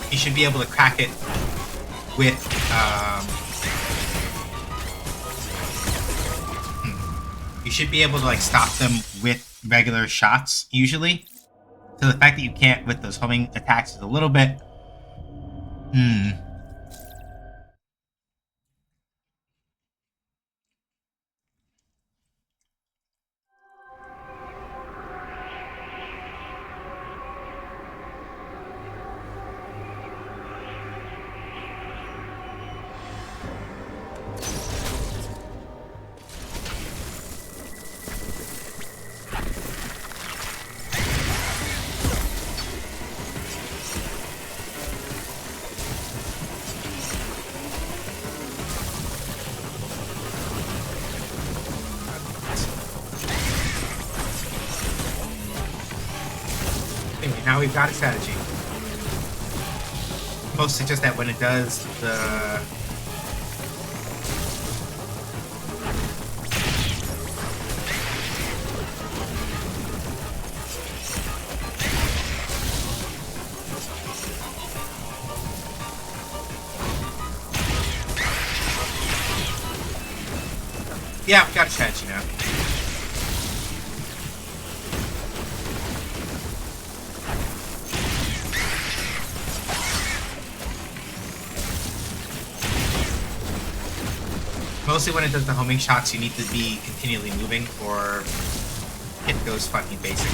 you should be able to crack it with, you should be able to, like, stop them with regular shots, usually. So the fact that you can't with those homing attacks is a little bit... Anyway, now we've got a strategy. Mostly just that when it does the... Yeah, we've got a strategy now. Mostly when it does the homing shots, you need to be continually moving or it goes fucking basic.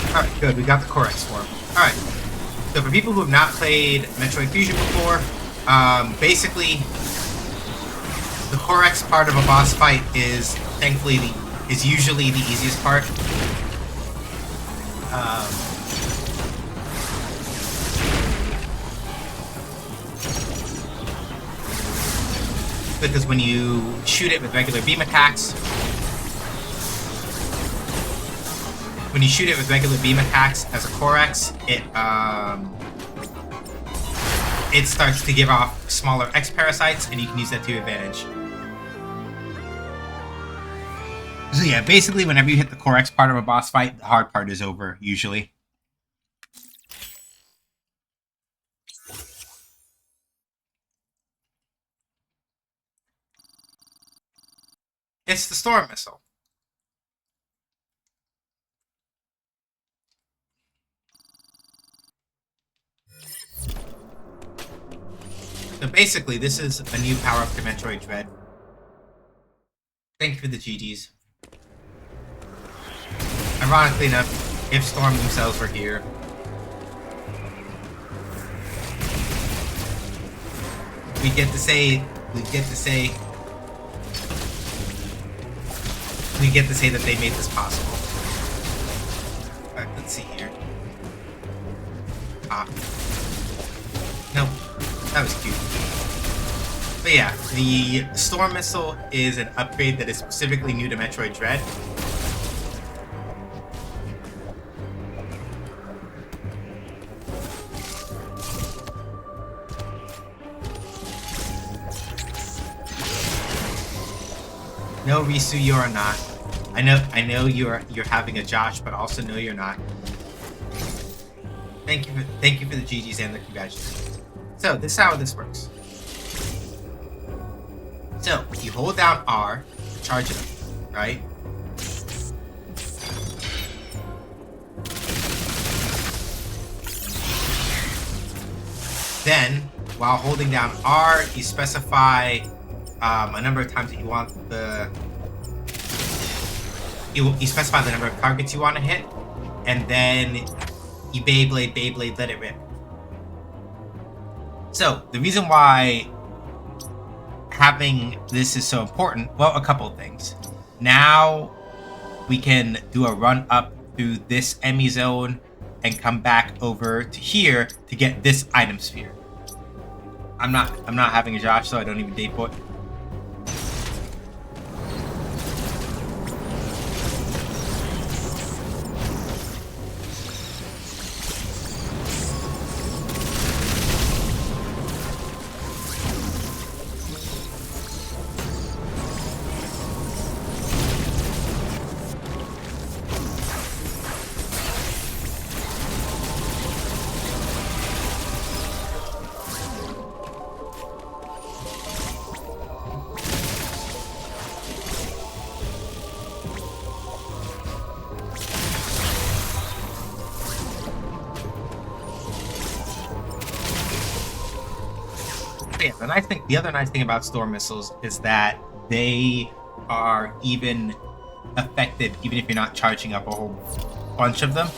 Alright, good. We got the Corex form. Alright. So for people who have not played Metroid Fusion before, basically, the Corex part of a boss fight is thankfully is usually the easiest part. Because when you shoot it with regular beam attacks, as a Corex, it starts to give off smaller X parasites, and you can use that to your advantage. So yeah, basically whenever you hit the Corex part of a boss fight, the hard part is over, usually. It's the storm missile. So basically, this is a new power-up to Metroid Dread. Thank you for the GGs. Ironically enough, if Storm themselves were here, we get to say that they made this possible. Alright, let's see here. Nope. That was cute. But yeah, the Storm Missile is an upgrade that is specifically new to Metroid Dread. No, Risu, you are not. I know you're having a Josh, but also know you're not. Thank you for the GGs and the congratulations. So this is how this works. So you hold down R, charge it up, right? Then, while holding down R, you specify a number of times that you want you specify the number of targets you want to hit, and then you Beyblade, let it rip. So the reason why having this is so important, well, a couple of things. Now we can do a run up through this Emmy zone and come back over to here to get this item sphere. I'm not having a Josh, so I don't even date for it. Yeah, the other nice thing about storm missiles is that they are even effective even if you're not charging up a whole bunch of them.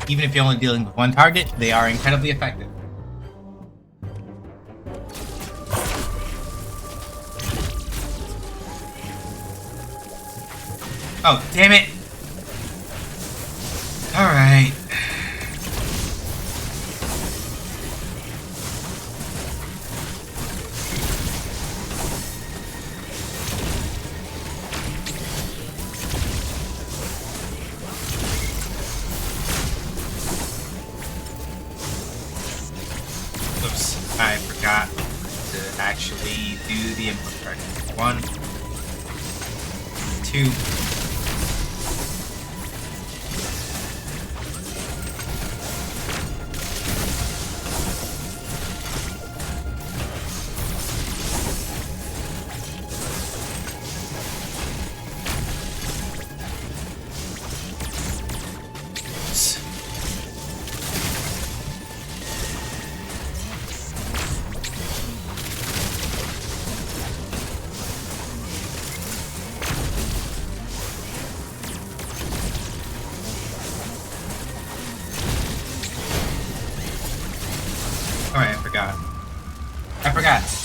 Even if you're only dealing with one target, they are incredibly effective. Oh, damn it! Alright. Oops, I forgot to actually do the input card. 1, 2. Alright, I forgot.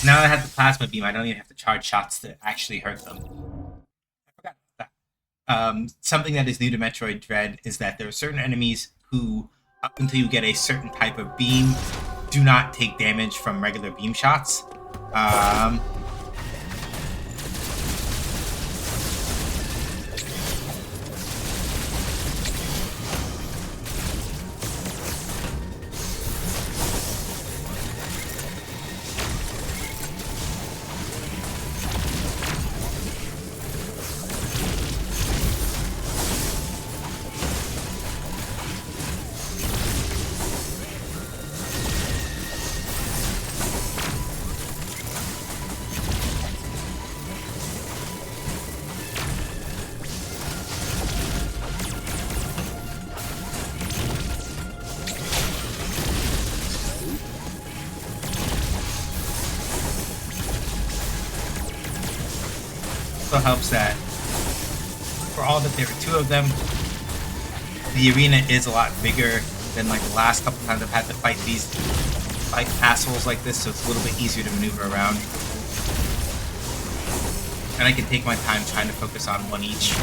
Now that I have the plasma beam, I don't even have to charge shots to actually hurt them. I forgot that. Something that is new to Metroid Dread is that there are certain enemies who, up until you get a certain type of beam, do not take damage from regular beam shots. Also helps that for all that there are 2 of them, the arena is a lot bigger than like the last couple times I've had to fight assholes like this, so it's a little bit easier to maneuver around. And I can take my time trying to focus on one each.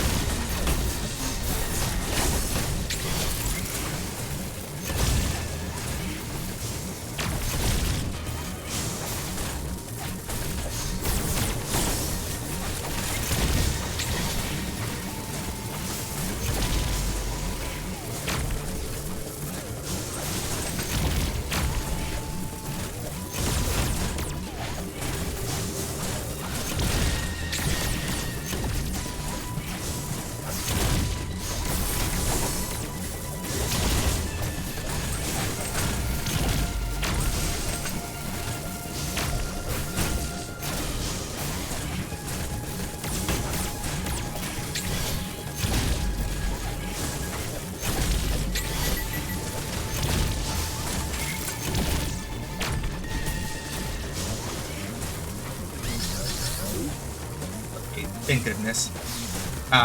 Thank goodness.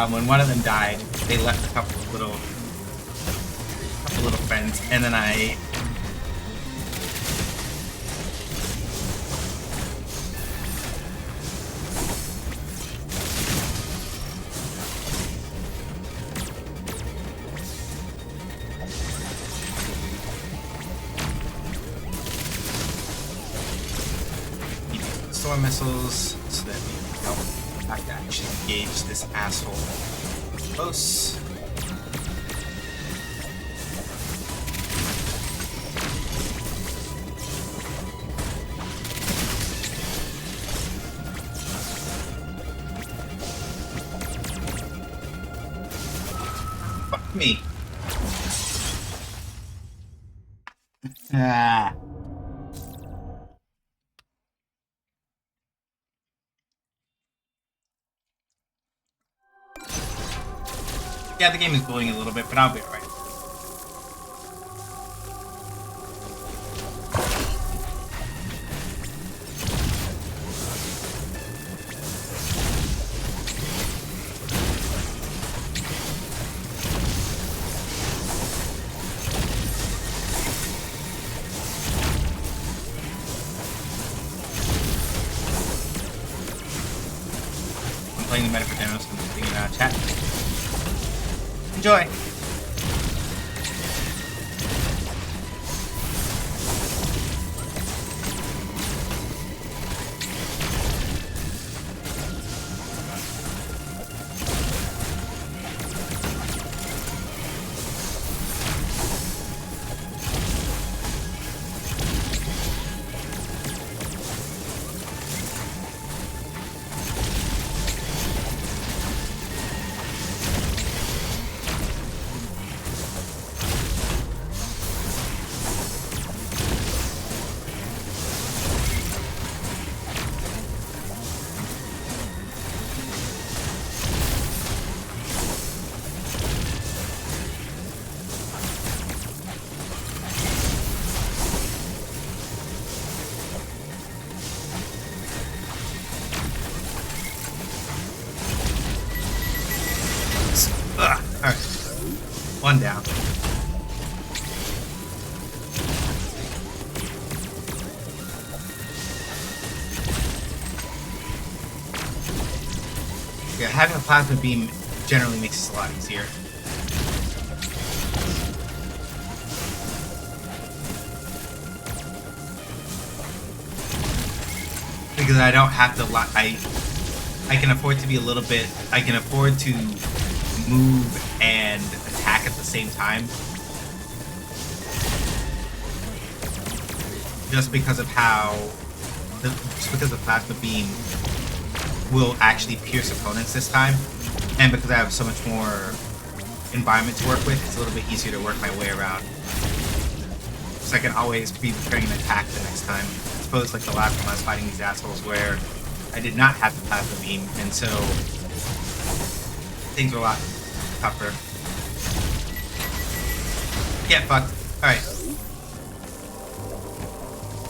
When one of them died, they left a couple little friends, and then I storm missiles so that we don't have to actually engage this asshole close. Fuck me. Ah. Yeah, the game is bullying a little bit, but I'll be alright. I'm playing the meta for demos, so I'm just thinking about chat. Enjoy! Alright. One down. Yeah, having a plasma beam generally makes this a lot easier. Because I don't have to I can afford to be a little bit, I can afford to move and attack at the same time. Just because of the plasma beam will actually pierce opponents this time. And because I have so much more environment to work with, it's a little bit easier to work my way around. So I can always be preparing an attack the next time. I suppose like the last time I was fighting these assholes where I did not have the plasma beam, and so things were a lot tougher. Get fucked. Alright.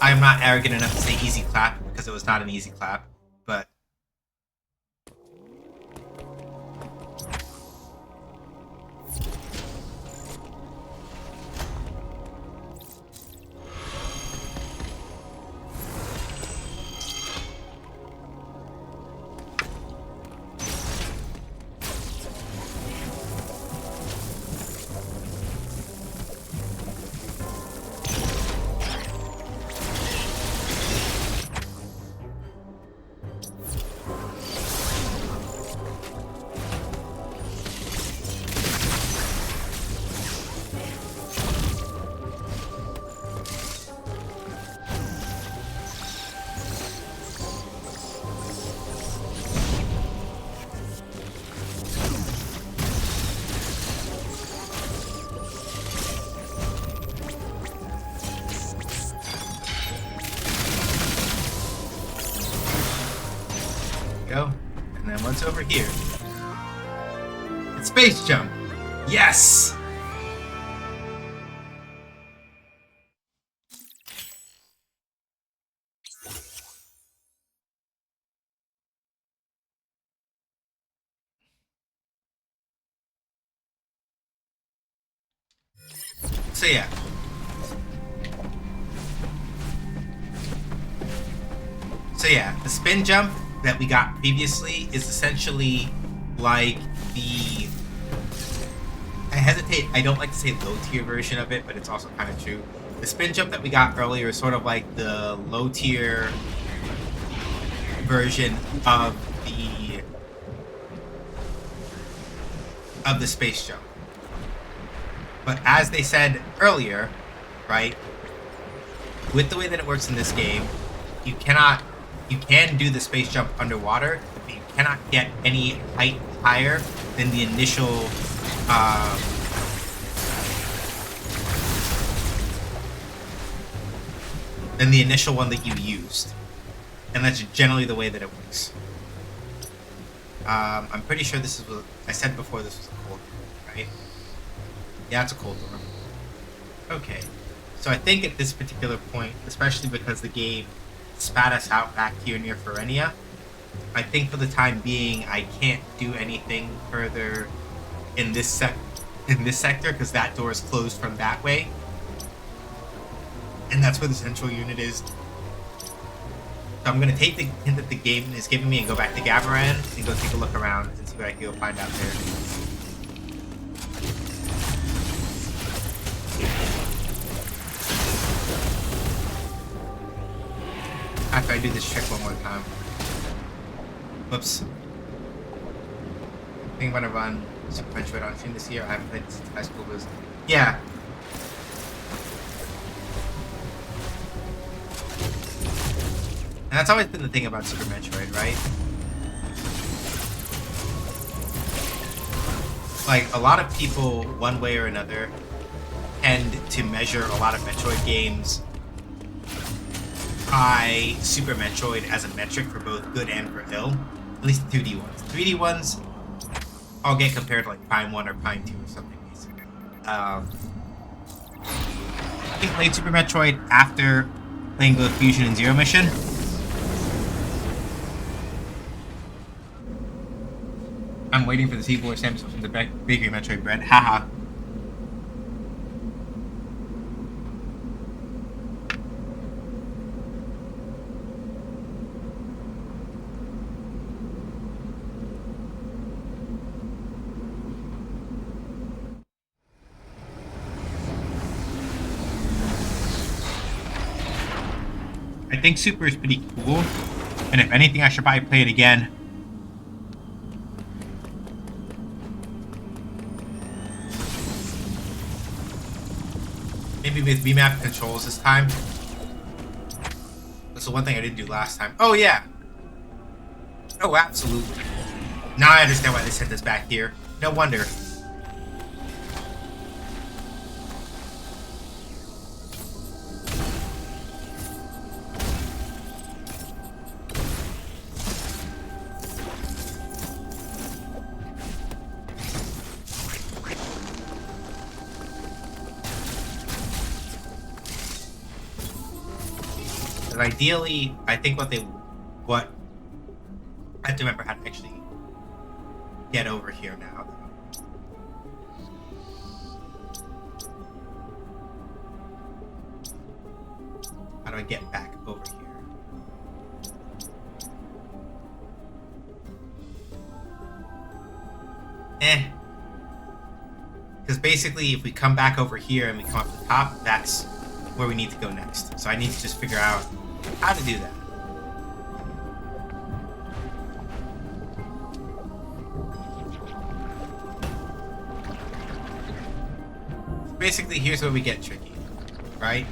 I am not arrogant enough to say easy clap, because it was not an easy clap, but... go. And then what's over here? It's space jump. Yes! So yeah. The spin jump that we got previously is essentially like the... I don't like to say low tier version of it, but it's also kind of true. The spin jump that we got earlier is sort of like the low tier version of the space jump. But as they said earlier, right, with the way that it works in this game, you can do the space jump underwater, but you cannot get any height higher than the initial one that you used. And that's generally the way that it works. I'm pretty sure this is what I said before. This was a cold door, right? Yeah, it's a cold door. Okay. So I think at this particular point, especially because the game spat us out back here near Ferenia, I think for the time being, I can't do anything further in this sector because that door is closed from that way. And that's where the central unit is. So I'm going to take the hint that the game is giving me and go back to Gabaran and go take a look around and see what I can go find out there. After I do this trick one more time. Whoops. I think I'm going to run Super Metroid on stream this year. I haven't played this since high school was... Yeah. And that's always been the thing about Super Metroid, right? Like, a lot of people, one way or another, tend to measure a lot of Metroid games by Super Metroid as a metric for both good and for ill. At least the 2D ones. 3D ones all get compared to like Prime 1 or Prime 2 or something, basically. I played Super Metroid after playing both Fusion and Zero Mission. I'm waiting for the Seaboard Sam's from the bakery Metroid bread. Haha. I think Super is pretty cool, and if anything, I should probably play it again. Maybe with VMAP controls this time. That's the one thing I didn't do last time. Oh, yeah. Oh, absolutely. Now I understand why they sent us back here. No wonder. Ideally, I think I have to remember how to actually get over here now. How do I get back over here? Because basically, if we come back over here and we come up to the top, that's where we need to go next. So I need to just figure out how to do that. Basically, here's where we get tricky, right?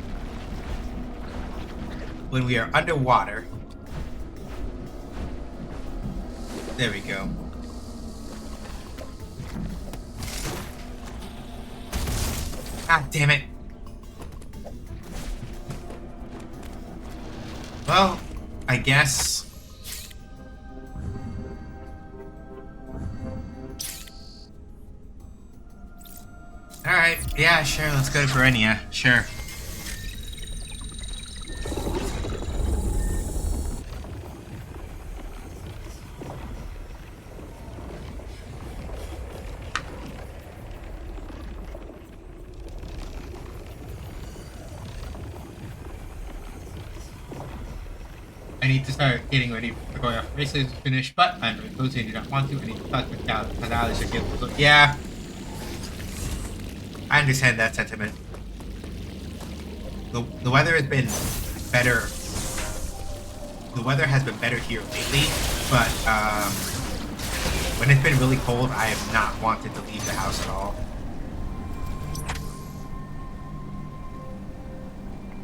When we are underwater. There we go. Ah, damn it. Well, I guess Yeah, sure, let's go to Berenia. Sure. I need to start getting ready for going off. Races is finished, but I'm very cozy and do not want to. I need to touch my fatalities or get. Yeah, I understand that sentiment. The weather has been better. The weather has been better here lately, but when it's been really cold, I have not wanted to leave the house at all.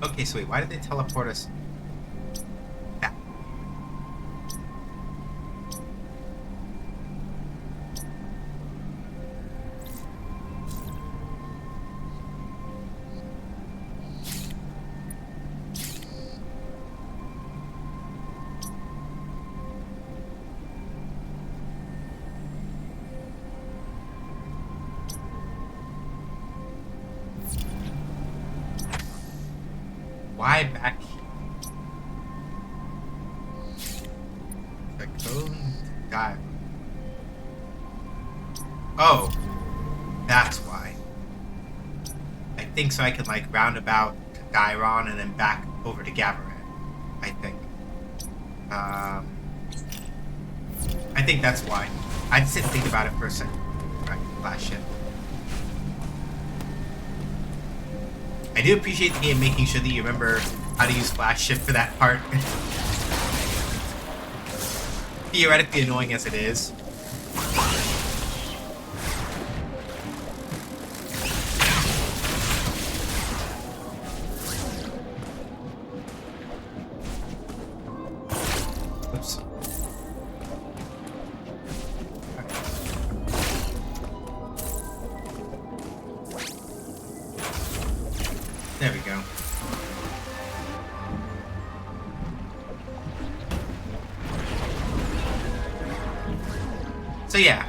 Okay, so wait, why did they teleport us back? Why back here? The code dive. Oh, that's why. I think so I can like roundabout to Dairon and then back over to Gaviran. I think. I think that's why. I just didn't think about it for a second. Right, last ship. I do appreciate the game making sure that you remember how to use flash shift for that part. Theoretically annoying as it is. Oops. There we go. So yeah,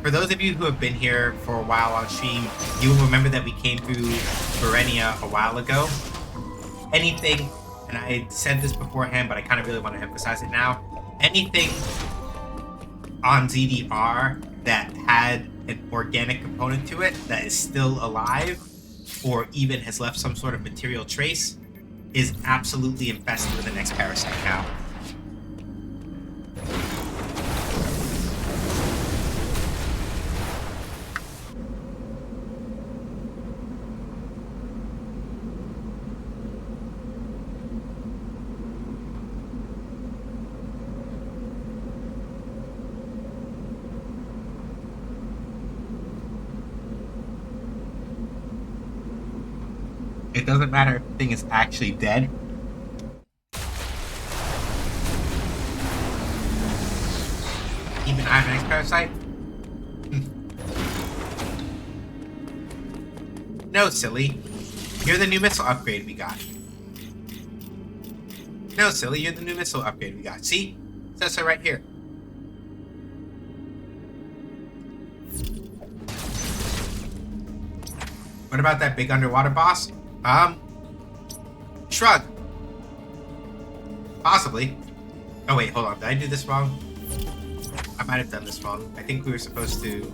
for those of you who have been here for a while on stream, you will remember that we came through Berenia a while ago. Anything, and I said this beforehand, but I kind of really want to emphasize it now, anything on ZDR that had an organic component to it that is still alive, or even has left some sort of material trace, is absolutely infested with the next parasite now. It doesn't matter if the thing is actually dead. Even I'm an ex-parasite? No, silly. You're the new missile upgrade we got. No, silly, you're the new missile upgrade we got. See? It says so right here. What about that big underwater boss? Shrug. Possibly. Oh wait, hold on. Did I do this wrong? I might have done this wrong. I think we were supposed to...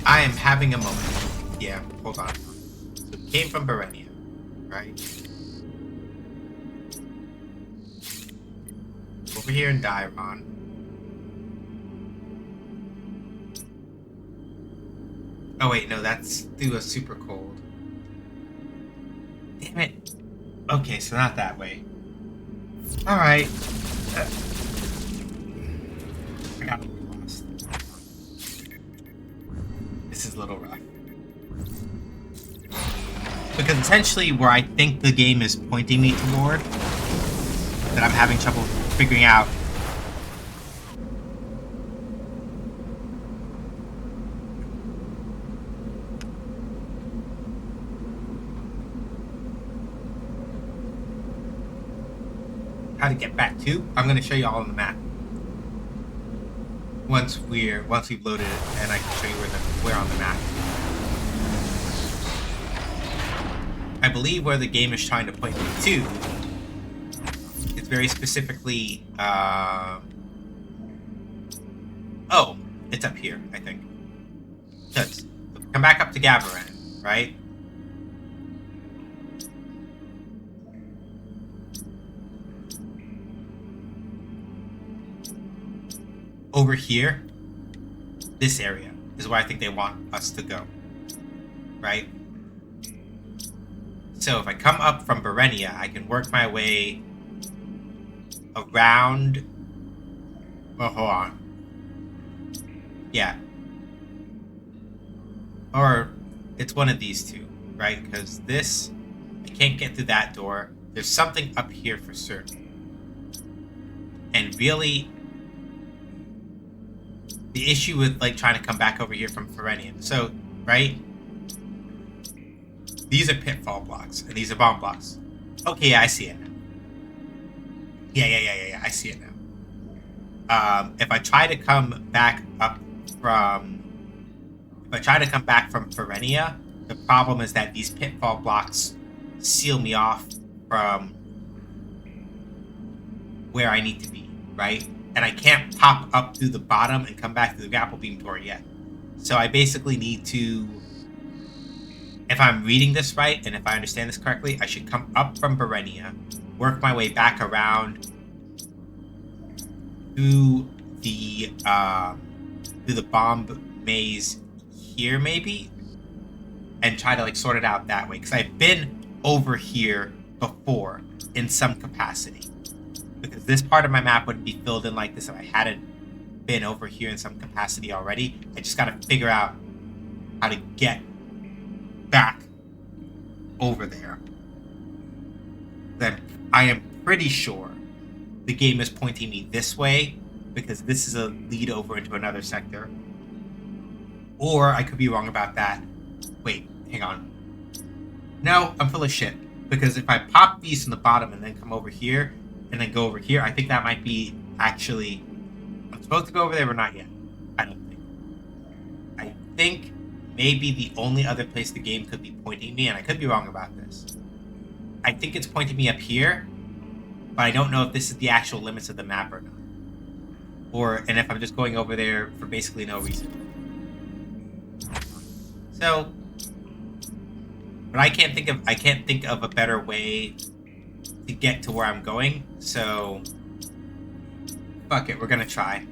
I am having a moment. Yeah, hold on. So it came from Berenia, right? Over here in Dairon. Oh wait, no, that's through a super cold. Damn it. Okay, so not that way. Alright. I got lost. This is a little rough. Because essentially where I think the game is pointing me toward, that I'm having trouble figuring out, how to get back to, I'm going to show you all on the map. once we've loaded it, and I can show you where on the map. I believe where the game is trying to point me to is very specifically. Oh, it's up here, I think. Because come back up to Gabaran, right? Over here, this area is where I think they want us to go, right? So if I come up from Berenia, I can work my way around. Oh, hold on. Yeah. Or it's one of these two, right? Because this, I can't get through that door. There's something up here for certain. And really, the issue with like trying to come back over here from Ferenian. So, right? These are pitfall blocks, and these are bomb blocks. Okay, yeah, I see it now. Yeah, I see it now. If I try to come back up from... If I try to come back from Ferenia, the problem is that these pitfall blocks seal me off from where I need to be, right? And I can't pop up through the bottom and come back through the grapple beam door yet. So I basically need to... If I'm reading this right, and if I understand this correctly, I should come up from Berenia, work my way back around through the bomb maze here, maybe, and try to like sort it out that way. Because I've been over here before in some capacity. Because this part of my map wouldn't be filled in like this if I hadn't been over here in some capacity already. I just gotta figure out how to get back over there. Then I am pretty sure the game is pointing me this way because this is a lead over into another sector. Or I could be wrong about that. Wait, hang on. No, I'm full of shit. Because if I pop these from the bottom and then come over here and then go over here, I think that might be actually... I'm supposed to go over there, but not yet. I don't think. I think maybe the only other place the game could be pointing me, and I could be wrong about this. I think it's pointing me up here, but I don't know if this is the actual limits of the map or not. And if I'm just going over there for basically no reason. So, but I can't think of a better way to get to where I'm going, so fuck it, we're gonna try.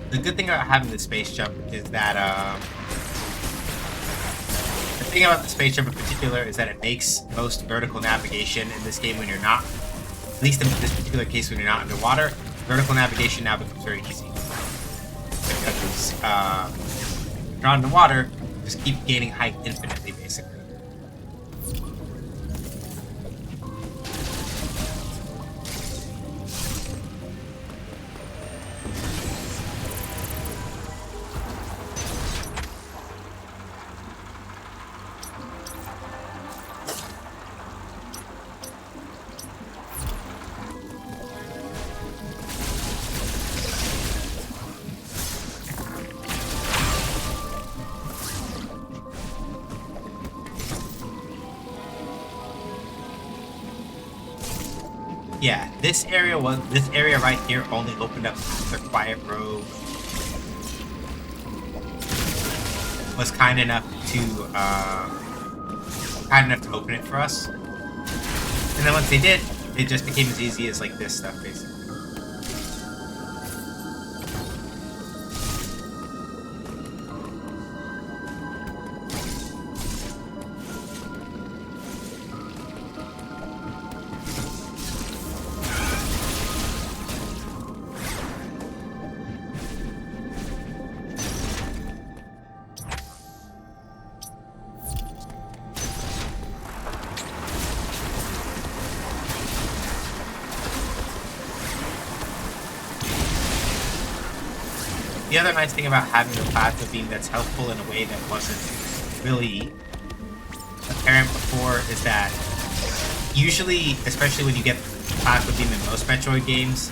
The good thing about having the space jump is that, the thing about the space jump in particular is that it makes most vertical navigation in this game when you're not, at least in this particular case when you're not underwater, vertical navigation now becomes very easy. Because, if you're underwater, you just keep gaining height infinitely, basically. Yeah, this area right here only opened up the Quiet Robe. Was kind enough to open it for us. And then once they did, it just became as easy as like this stuff, basically. The other nice thing about having the plasma beam that's helpful in a way that wasn't really apparent before is that usually, especially when you get plasma beam in most Metroid games,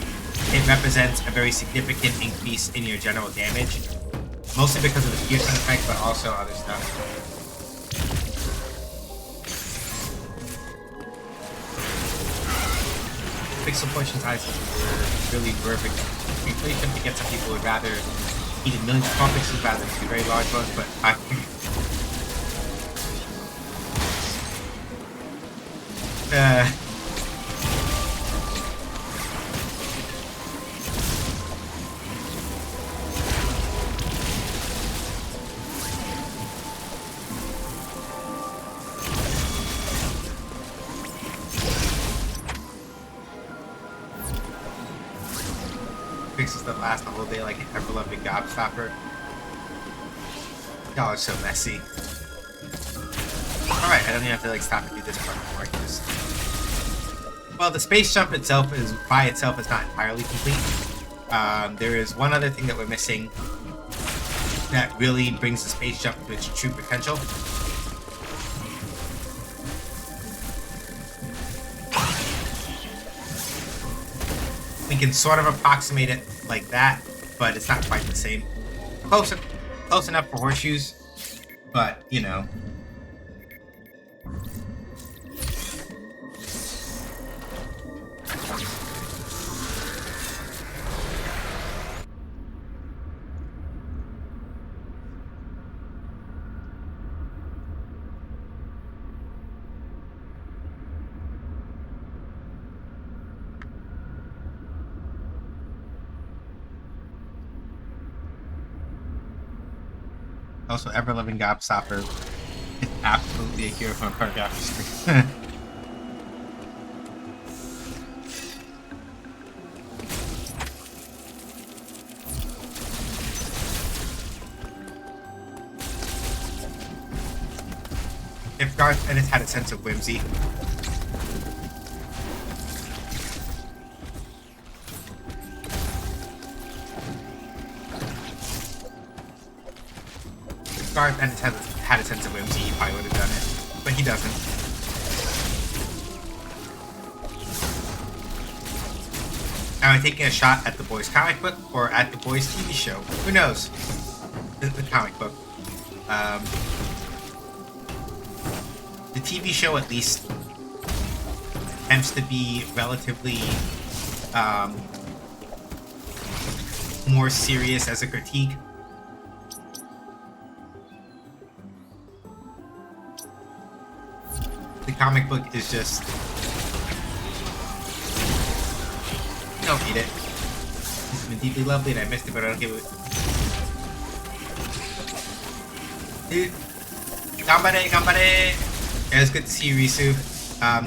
it represents a very significant increase in your general damage. Mostly because of the piercing effect, but also other stuff. Pixel portion sizes were really perfect. We played them to get some people who would rather eat a million small pixels rather than two very large ones, but I pixels that last the whole day like an ever-loving gobstopper. Y'all are so messy. Alright, I don't even have to like stop and do this part before I can just... Well, the space jump itself is by itself is not entirely complete. There is one other thing that we're missing that really brings the space jump to its true potential. We can sort of approximate it like that, but it's not quite the same. Close enough for horseshoes, but you know. Also, ever-loving gobstopper is absolutely a hero from a photograph screen. If Garth Ennis had a sense of whimsy, Garth Ennis had a sense of whimsy, he probably would have done it, but he doesn't. Am I taking a shot at the boys' comic book or at the boys' TV show? Who knows? The comic book. The TV show, at least, tends to be relatively more serious as a critique. The comic book is just... Don't eat it. This has been deeply lovely and I missed it, but I don't give it. Dude. Gambare, gambare! Yeah, it's good to see you, Risu.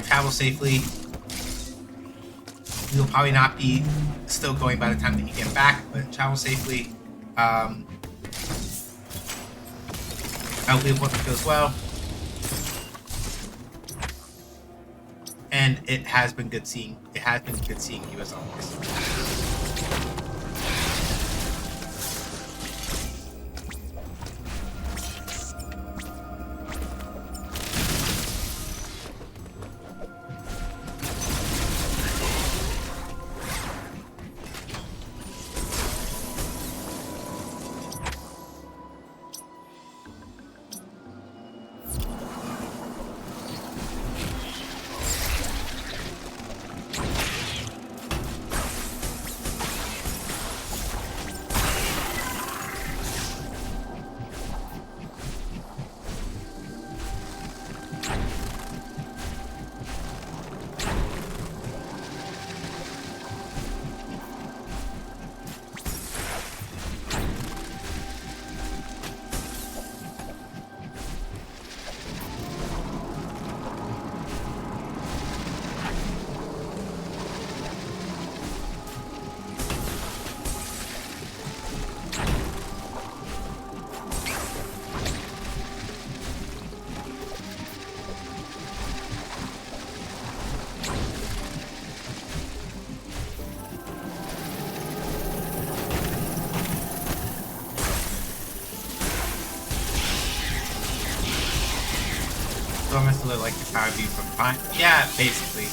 Travel safely. You'll probably not be still going by the time that you get back, but travel safely. I hope the appointment goes well. And it has been good seeing you as always. Storm Missile like the power beam from behind. Yeah, basically.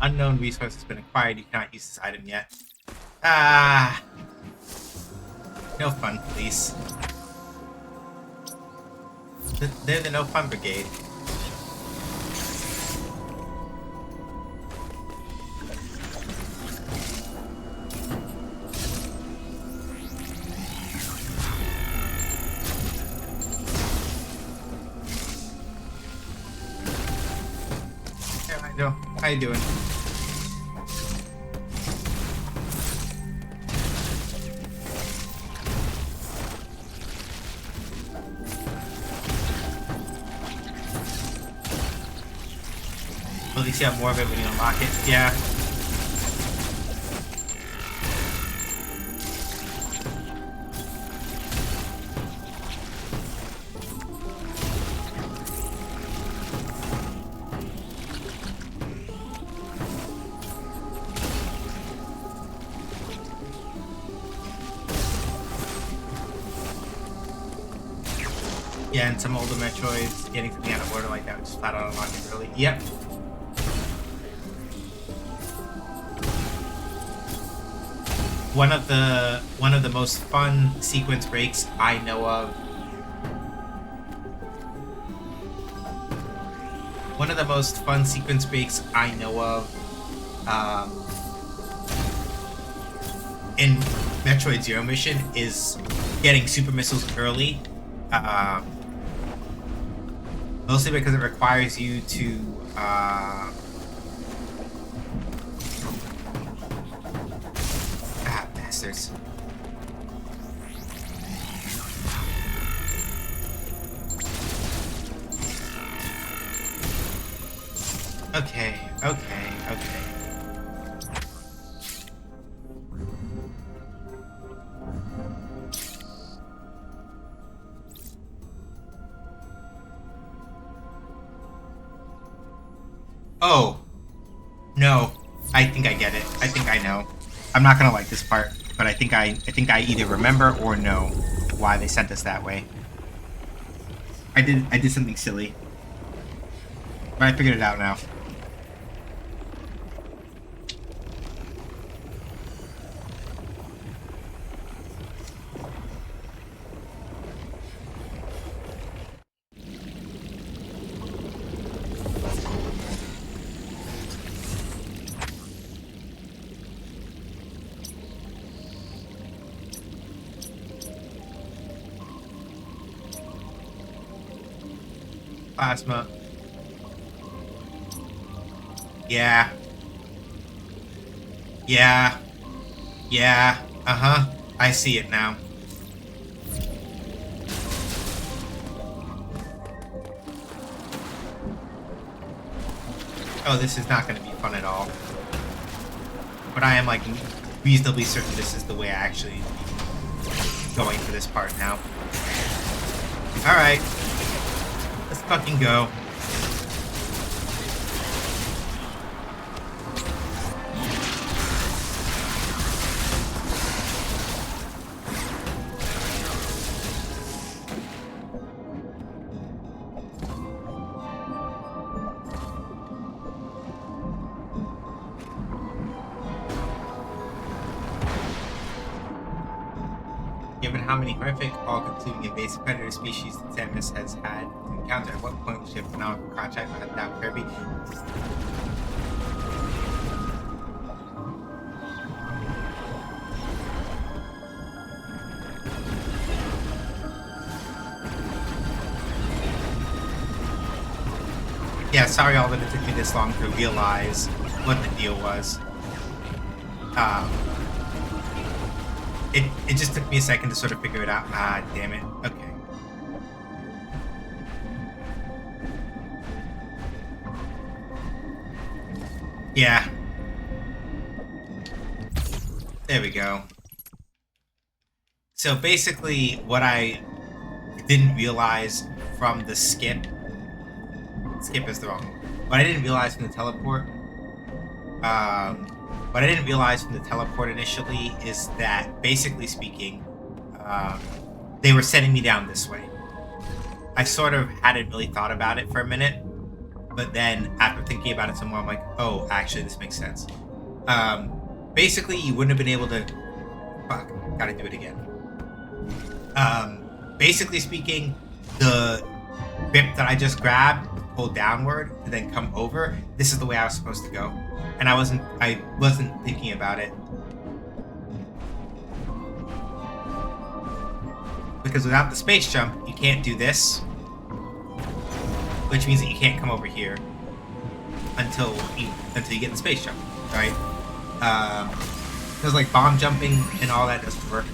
Unknown resource has been acquired. You cannot use this item yet. Ah, no fun, please. They're the no fun brigade. How you doing? Well, at least you have more of it when you unlock it. Yeah. Yeah, and some older Metroids getting something out of order like that, just flat out unlock it early. Yep. One of the most fun sequence breaks I know of. One of the most fun sequence breaks I know of in Metroid Zero Mission is getting super missiles early. Mostly because it requires you to bastards. Okay. Oh. No. I think I get it. I think I know. I'm not gonna like this part, but I think I either remember or know why they sent us that way. I did something silly. But I figured it out now. Plasma. Yeah. Uh-huh. I see it now. Oh, this is not going to be fun at all. But I am, like, reasonably certain this is the way I actually going for this part now. Alright. Let's fucking go. Given how many horrific, all-consuming invasive predator species that Samus has had to encounter, at what point will she have phenomenal contact with that Kirby? Yeah, sorry all that it took me this long to realize what the deal was. Um, it just took me a second to sort of figure it out. Ah, damn it. Okay. Yeah. There we go. So basically, what I didn't realize from the skip is the wrong one. What I didn't realize from the teleport, what I didn't realize from the teleport initially is that, basically speaking, they were sending me down this way. I sort of hadn't really thought about it for a minute, but then after thinking about it some more, I'm like, oh, actually, this makes sense. Basically, you wouldn't have been able to... Fuck, gotta do it again. Basically speaking, the bip that I just grabbed, pull downward, and then come over, this is the way I was supposed to go. And I wasn't thinking about it. Because without the space jump, you can't do this. Which means that you can't come over here until you get the space jump, right? Because like bomb jumping and all that doesn't work.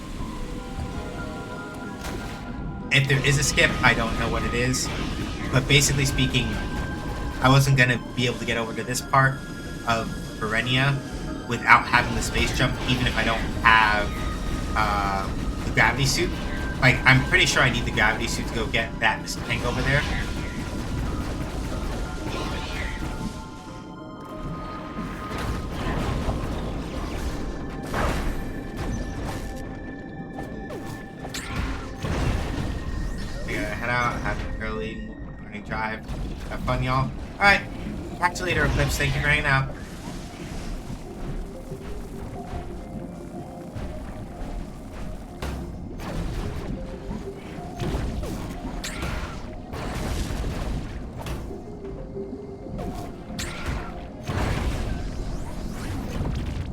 If there is a skip, I don't know what it is. But basically speaking, I wasn't going to be able to get over to this part of Verenia without having the space jump, even if I don't have the gravity suit. Like, I'm pretty sure I need the gravity suit to go get that tank over there. Head out, have an early morning drive. Have fun, y'all. Alright, catch you later, Eclipse. Thank you for hanging out.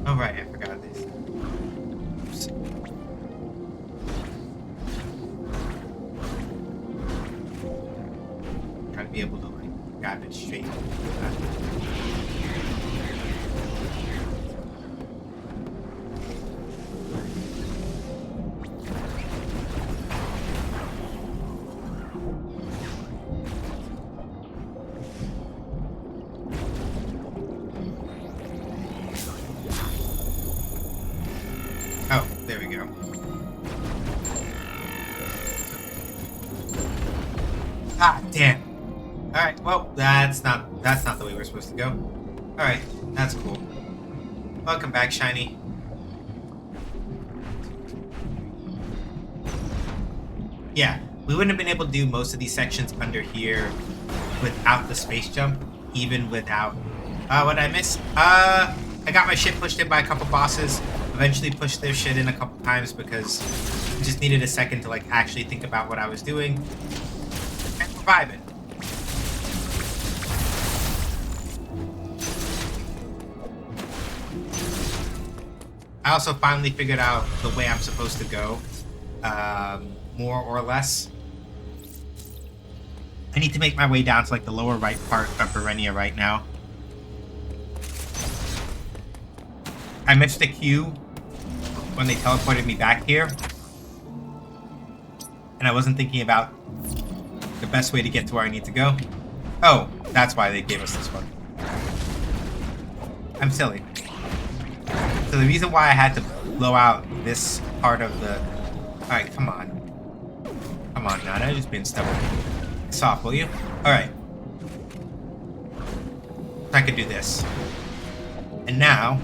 Alright, I forgot this. Oops. Gotta be able to like grab it straight. Oh, there we go. Ah, damn. Alright, well, that's not the way we're supposed to go. Alright, that's cool. Welcome back, Shiny. Yeah, we wouldn't have been able to do most of these sections under here without the space jump, even without... what did I miss? I got my shit pushed in by a couple bosses. Eventually pushed their shit in a couple times because I just needed a second to like actually think about what I was doing. And we're vibing. I also finally figured out the way I'm supposed to go, more or less. I need to make my way down to like the lower right part of Verenia right now. I missed a cue when they teleported me back here. And I wasn't thinking about the best way to get to where I need to go. Oh, that's why they gave us this one. I'm silly. So the reason why I had to blow out this part of the... Alright, come on. Come on now, I'm just being stubborn. Soft, will you? Alright. I could do this. And now...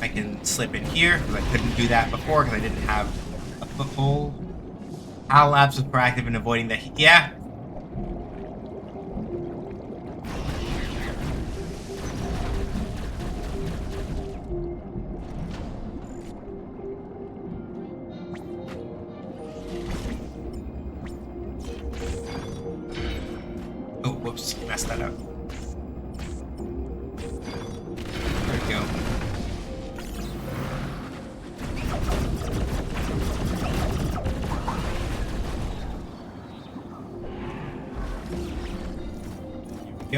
I can slip in here, because I couldn't do that before, because I didn't have a foothold. Owl Labs was proactive in avoiding the heat. Yeah. Oh, whoops, messed that up. There we go.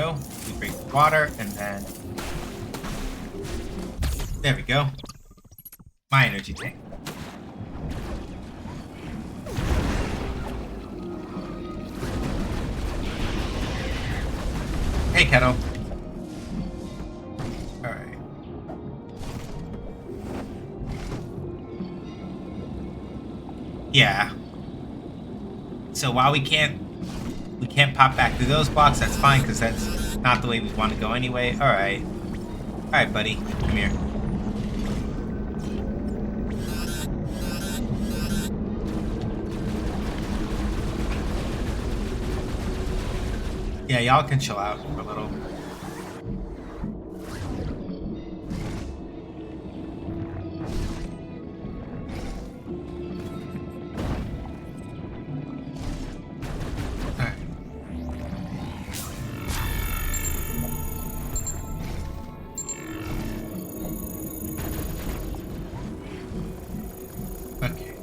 go. We break the water, and then... There we go. My energy tank. Hey, Kettle. Alright. Yeah. So while we can't pop back through those blocks, that's fine, because that's not the way we want to go anyway. Alright. Alright, buddy. Come here. Yeah, y'all can chill out for a little. Alright. Okay.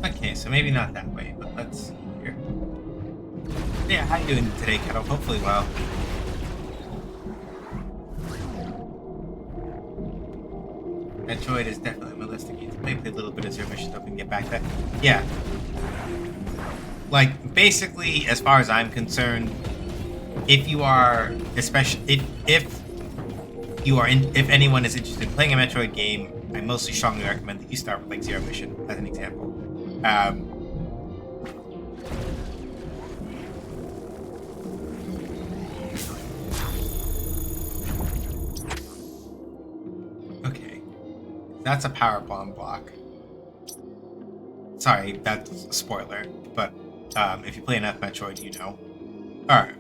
Okay, so maybe not that way, but let's see here. Yeah, how you doing today, Kettle? Hopefully well. Metroid is definitely on my list of games. Maybe play a little bit of Zero Mission stuff and get back to that. Yeah. Like, basically, as far as I'm concerned, if you are, especially, if anyone is interested in playing a Metroid game, I mostly strongly recommend that you start with, like, Zero Mission, as an example. Okay. That's a power bomb block. Sorry, that's a spoiler, but if you play enough Metroid, you know. Alright.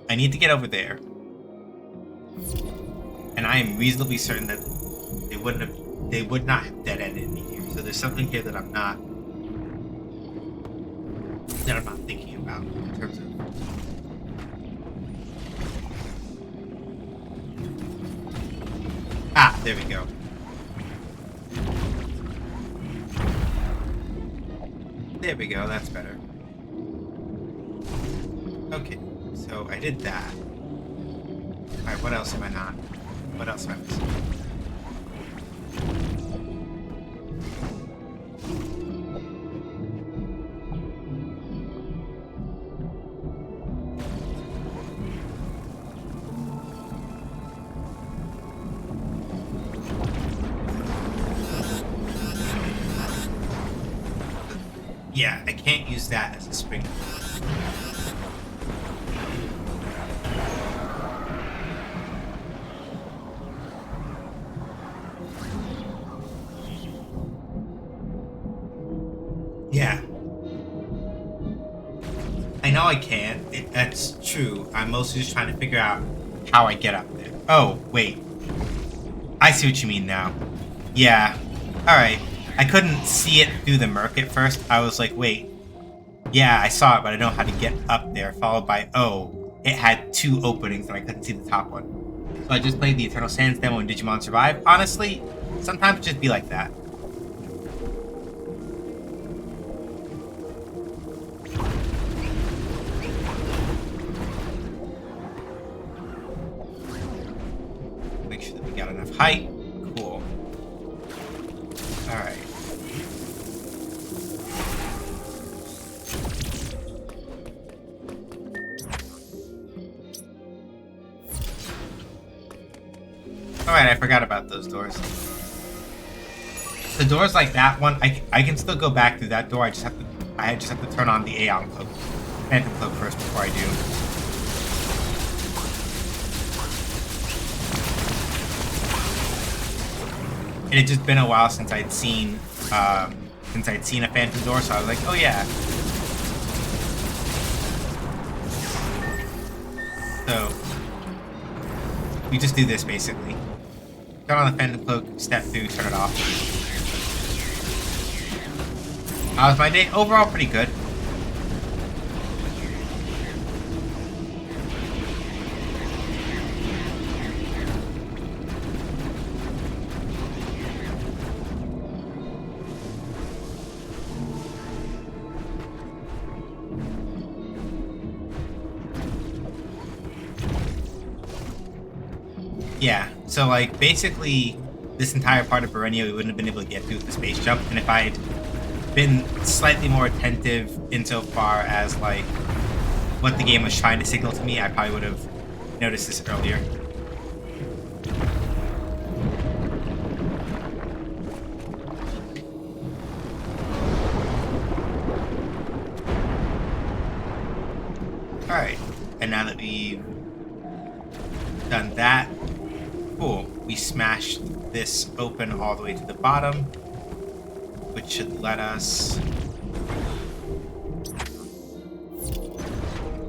I need to get over there. And I am reasonably certain that they would not have dead-ended me here. So there's something here that I'm not thinking about in terms of... Ah, there we go. There we go, that's better. Okay, so I did that. Alright, what else am I not? What else am I missing? Yeah, I can't use that as a springboard. Yeah. I know I can. That's true. I'm mostly just trying to figure out how I get up there. Oh, wait. I see what you mean now. Yeah. Alright. I couldn't see it through the murk at first. I was like, wait. Yeah, I saw it, but I don't know how to get up there. Followed by, oh, it had two openings and I couldn't see the top one. So I just played the Eternal Sands demo in Digimon Survive. Honestly, sometimes it just be like that. Make sure that we got enough height. Cool. Alright. Alright, I forgot about those doors. The doors like that one, I can still go back through that door. I just have to turn on the Aeon Cloak. Phantom Cloak first before I do. It had just been a while since I'd seen a Phantom door, so I was like, oh yeah. So we just do this basically. Turn on the Phantom Cloak, step through, turn it off. How was my day? Overall, pretty good. Yeah, so like basically this entire part of Berenia we wouldn't have been able to get through with the space jump, and if I'd been slightly more attentive insofar as like what the game was trying to signal to me, I probably would have noticed this earlier. Alright, and now that we've done that, cool. We smashed this open all the way to the bottom, which should let us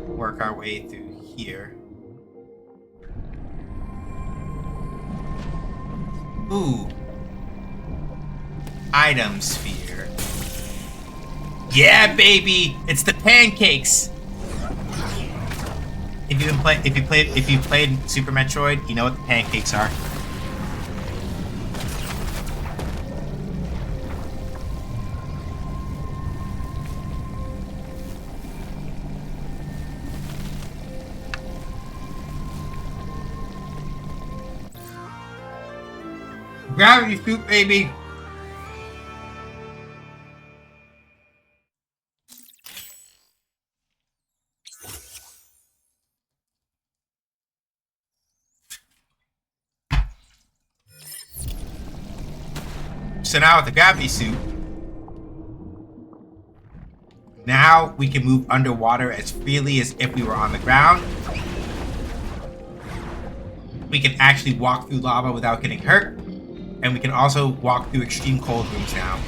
work our way through here. Ooh. Item sphere. Yeah, baby! It's the pancakes! If you played Super Metroid, you know what the pancakes are. Gravity suit, baby! So now with the gravity suit, now we can move underwater as freely as if we were on the ground. We can actually walk through lava without getting hurt. And we can also walk through extreme cold rooms now.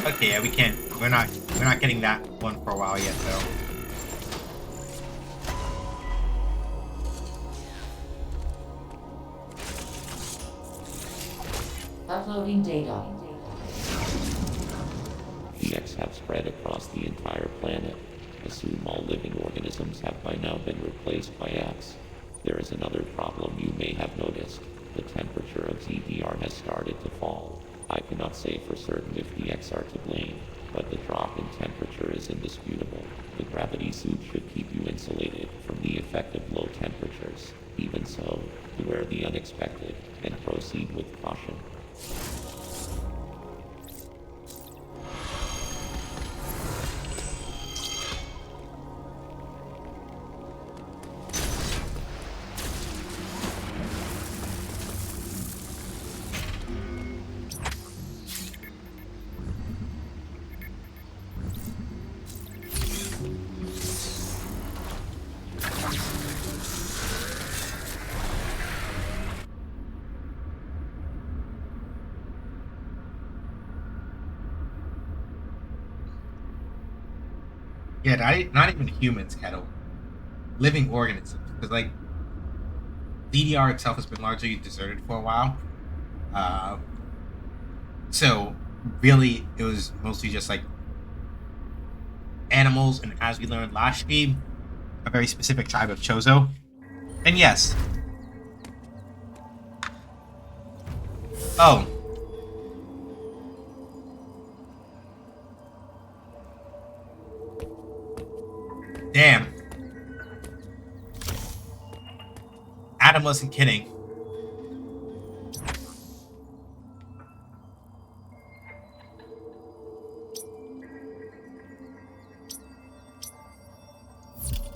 Okay, yeah, we can't. We're not getting that one for a while yet, though. Uploading data. The X have spread across the entire planet. Assume all living organisms have by now been replaced by X. There is another problem you may have noticed. The temperature of ZDR has started to fall. I cannot say for certain if the X are to blame, but the drop in temperature is indisputable. The gravity suit should keep you insulated from the effect of low temperatures. Even so, beware the unexpected and proceed with caution. Yeah, not even humans, Kettle. Living organisms. Because, like, DDR itself has been largely deserted for a while. So, really, it was mostly just, like, animals, and as we learned last stream, a very specific tribe of Chozo. And yes. Oh. Damn. Adam wasn't kidding.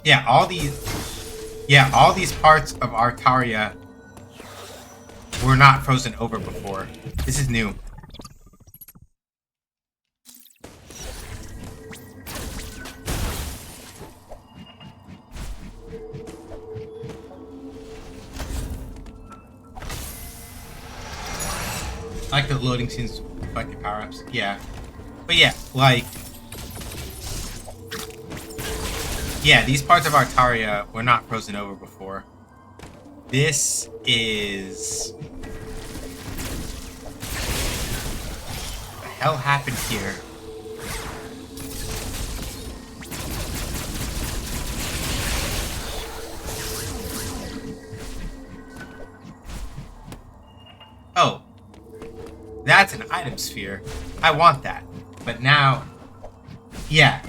Yeah, all these parts of Artaria were not frozen over before. This is new. I like the loading scenes reflect your power-ups. Yeah. But yeah, like... Yeah, these parts of Artaria were not frozen over before. This is... What the hell happened here? Oh. That's an item sphere. I want that. But now... Yeah.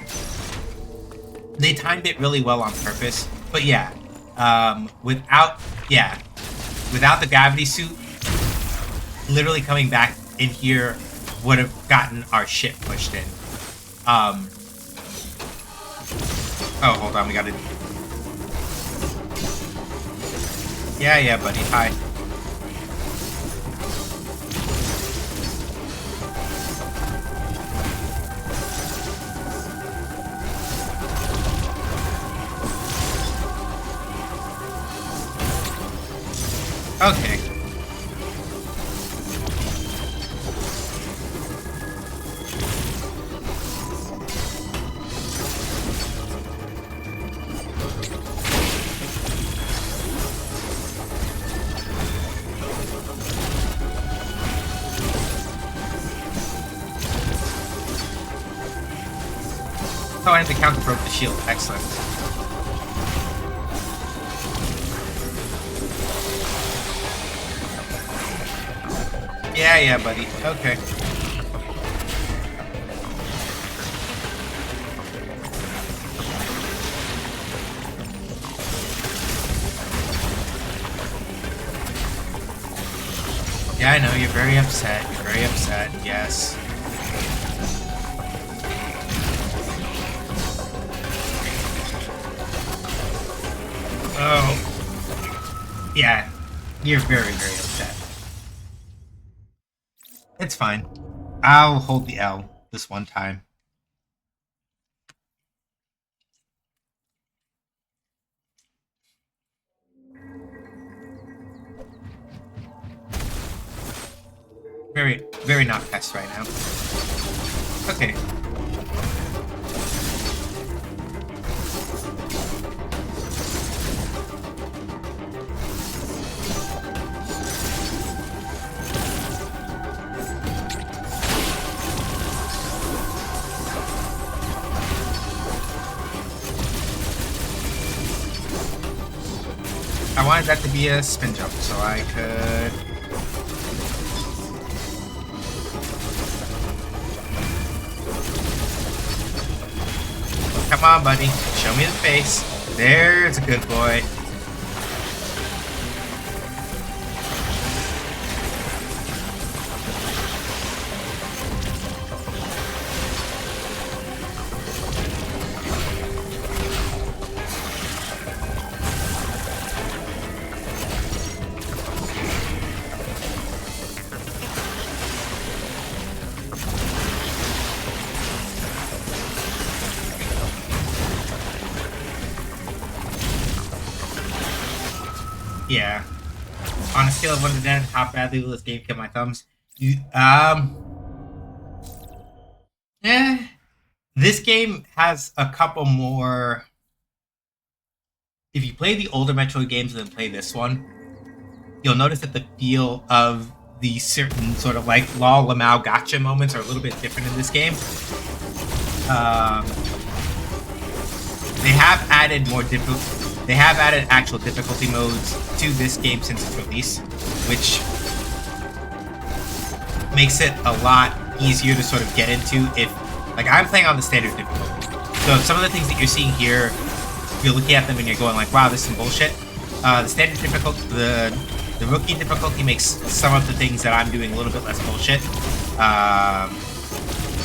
They timed it really well on purpose. But yeah. Without... Yeah. Without the gravity suit, literally coming back in here would have gotten our shit pushed in. Oh, hold on. We gotta... Yeah, buddy. Hi. Okay. Oh, and the counter broke the shield. Excellent. Yeah, buddy. Okay. Yeah, I know. You're very upset. You're very upset. Yes. Oh. Yeah. You're very, very upset. It's fine. I'll hold the L this one time. Very, very not pest right now. Okay. I wanted that to be a spin jump, so I could... Come on, buddy. Show me the face. There's a good boy. Yeah. On a scale of 1 to 10, how badly will this game kill my thumbs? This game has a couple more... If you play the older Metroid games and then play this one, you'll notice that the feel of the certain sort of like lol lamau gotcha moments are a little bit different in this game. They have added more They have added actual difficulty modes to this game since its release, which makes it a lot easier to sort of get into if, like, I'm playing on the standard difficulty. So some of the things that you're seeing here, you're looking at them and you're going like, wow, this is some bullshit. The standard difficulty, the rookie difficulty makes some of the things that I'm doing a little bit less bullshit.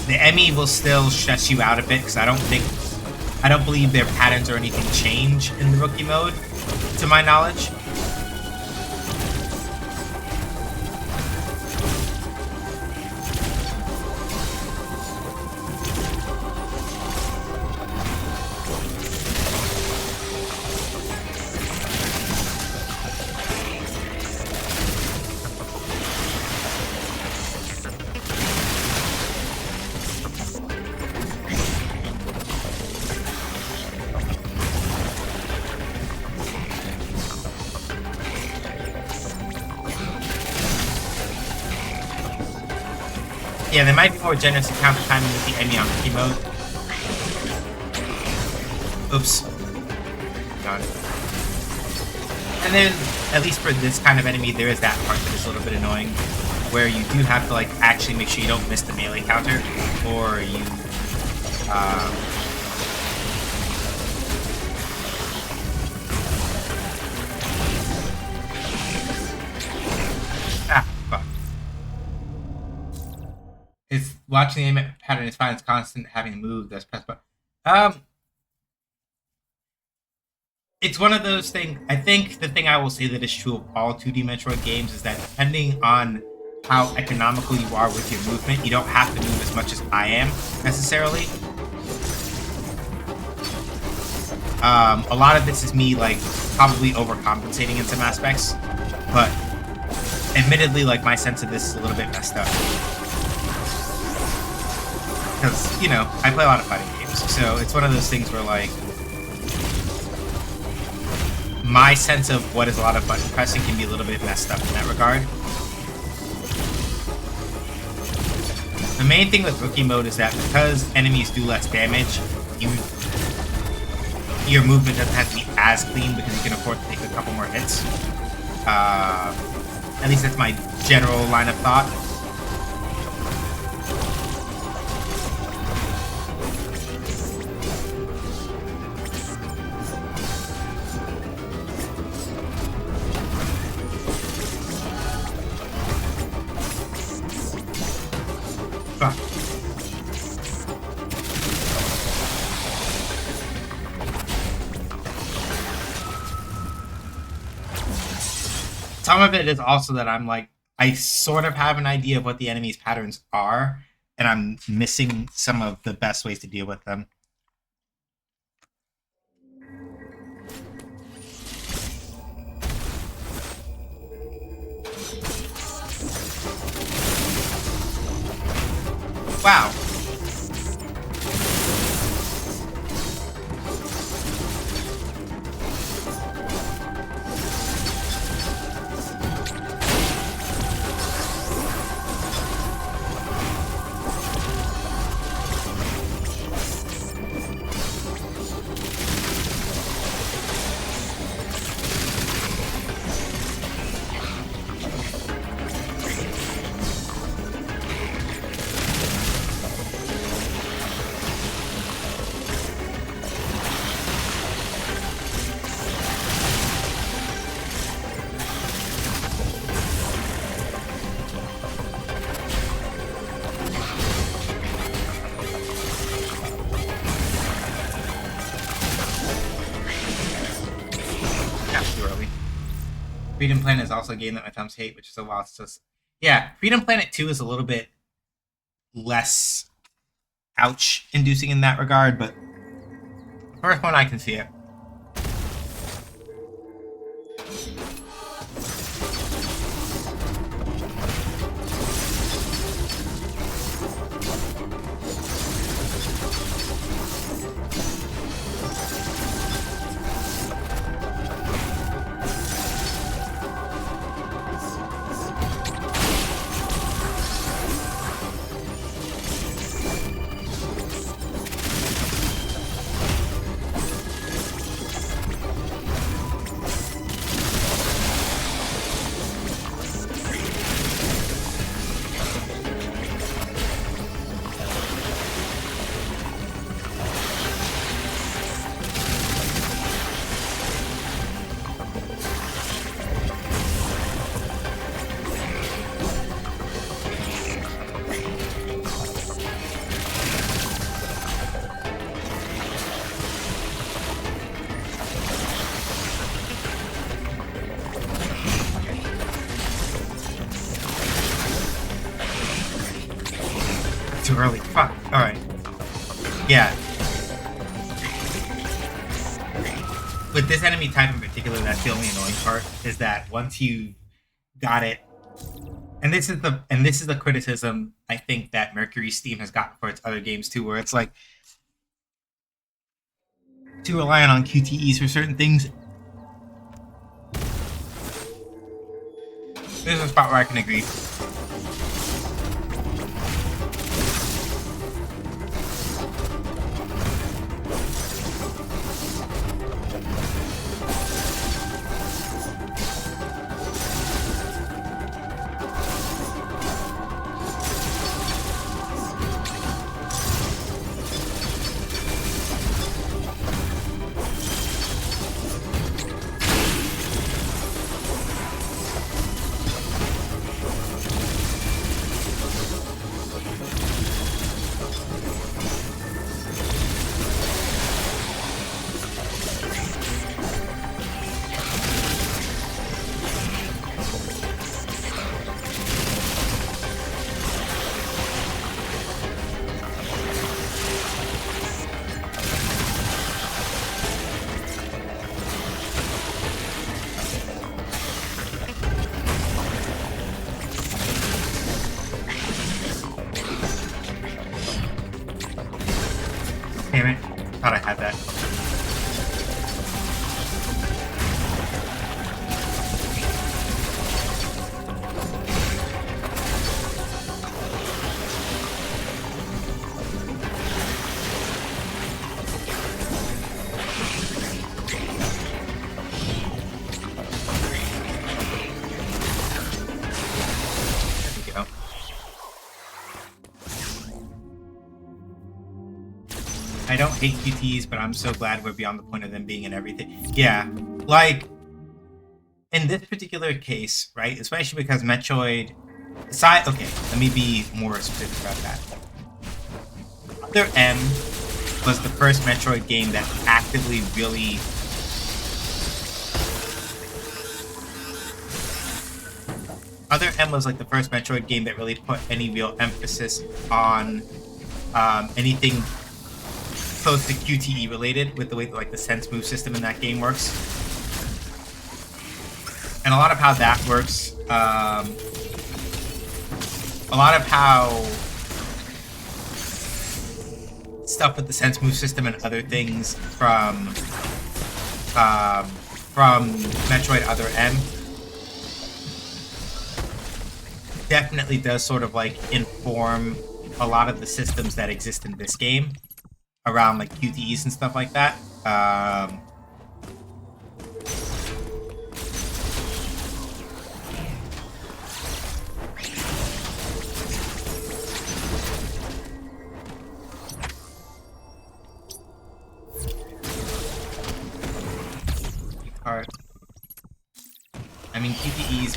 The Emmy will still stress you out a bit because I don't believe their patterns or anything change in the rookie mode, to my knowledge. Yeah, they might be more generous in counter timing with the enemy on rookie mode. Oops. Got it. And then, at least for this kind of enemy, there is that part that is a little bit annoying, where you do have to like actually make sure you don't miss the melee counter, or you fuck. It's watching the aim pattern is fine. It's constant having to move. That's press button. It's one of those things. I think the thing I will say that is true of all 2D Metroid games is that depending on how economical you are with your movement, you don't have to move as much as I am necessarily. A lot of this is me like probably overcompensating in some aspects, but admittedly, like my sense of this is a little bit messed up because I play a lot of fighting games, so it's one of those things where like my sense of what is a lot of button pressing can be a little bit messed up in that regard. The main thing with rookie mode is that because enemies do less damage, your movement doesn't have to be as clean because you can afford to take a couple more hits. At least that's my general line of thought. Some of it is also that I'm like, I sort of have an idea of what the enemy's patterns are, and I'm missing some of the best ways to deal with them. Wow. Freedom Planet is also a game that my thumbs hate, which is a while. So yeah, Freedom Planet 2 is a little bit less ouch-inducing in that regard, but the first one I can see it. Too early. Fuck. Alright. Yeah. With this enemy type in particular, that's the only annoying part, is that once you got it, and this is the criticism I think that Mercury Steam has gotten for its other games too, where it's like too reliant on QTEs for certain things. This is a spot where I can agree. don't hate QTEs, but I'm so glad we're beyond the point of them being in everything. Yeah, like in this particular case, right? Especially because Metroid. Okay, let me be more specific about that. Other M was the first Metroid game that actively really. Other M was like the first Metroid game that really put any real emphasis on anything close to QTE related, with the way that, like, the sense move system in that game works, and a lot of how that works. A lot of how stuff with the sense move system and other things from Metroid Other M definitely does sort of like inform a lot of the systems that exist in this game around like QTEs and stuff like that. I mean, QTEs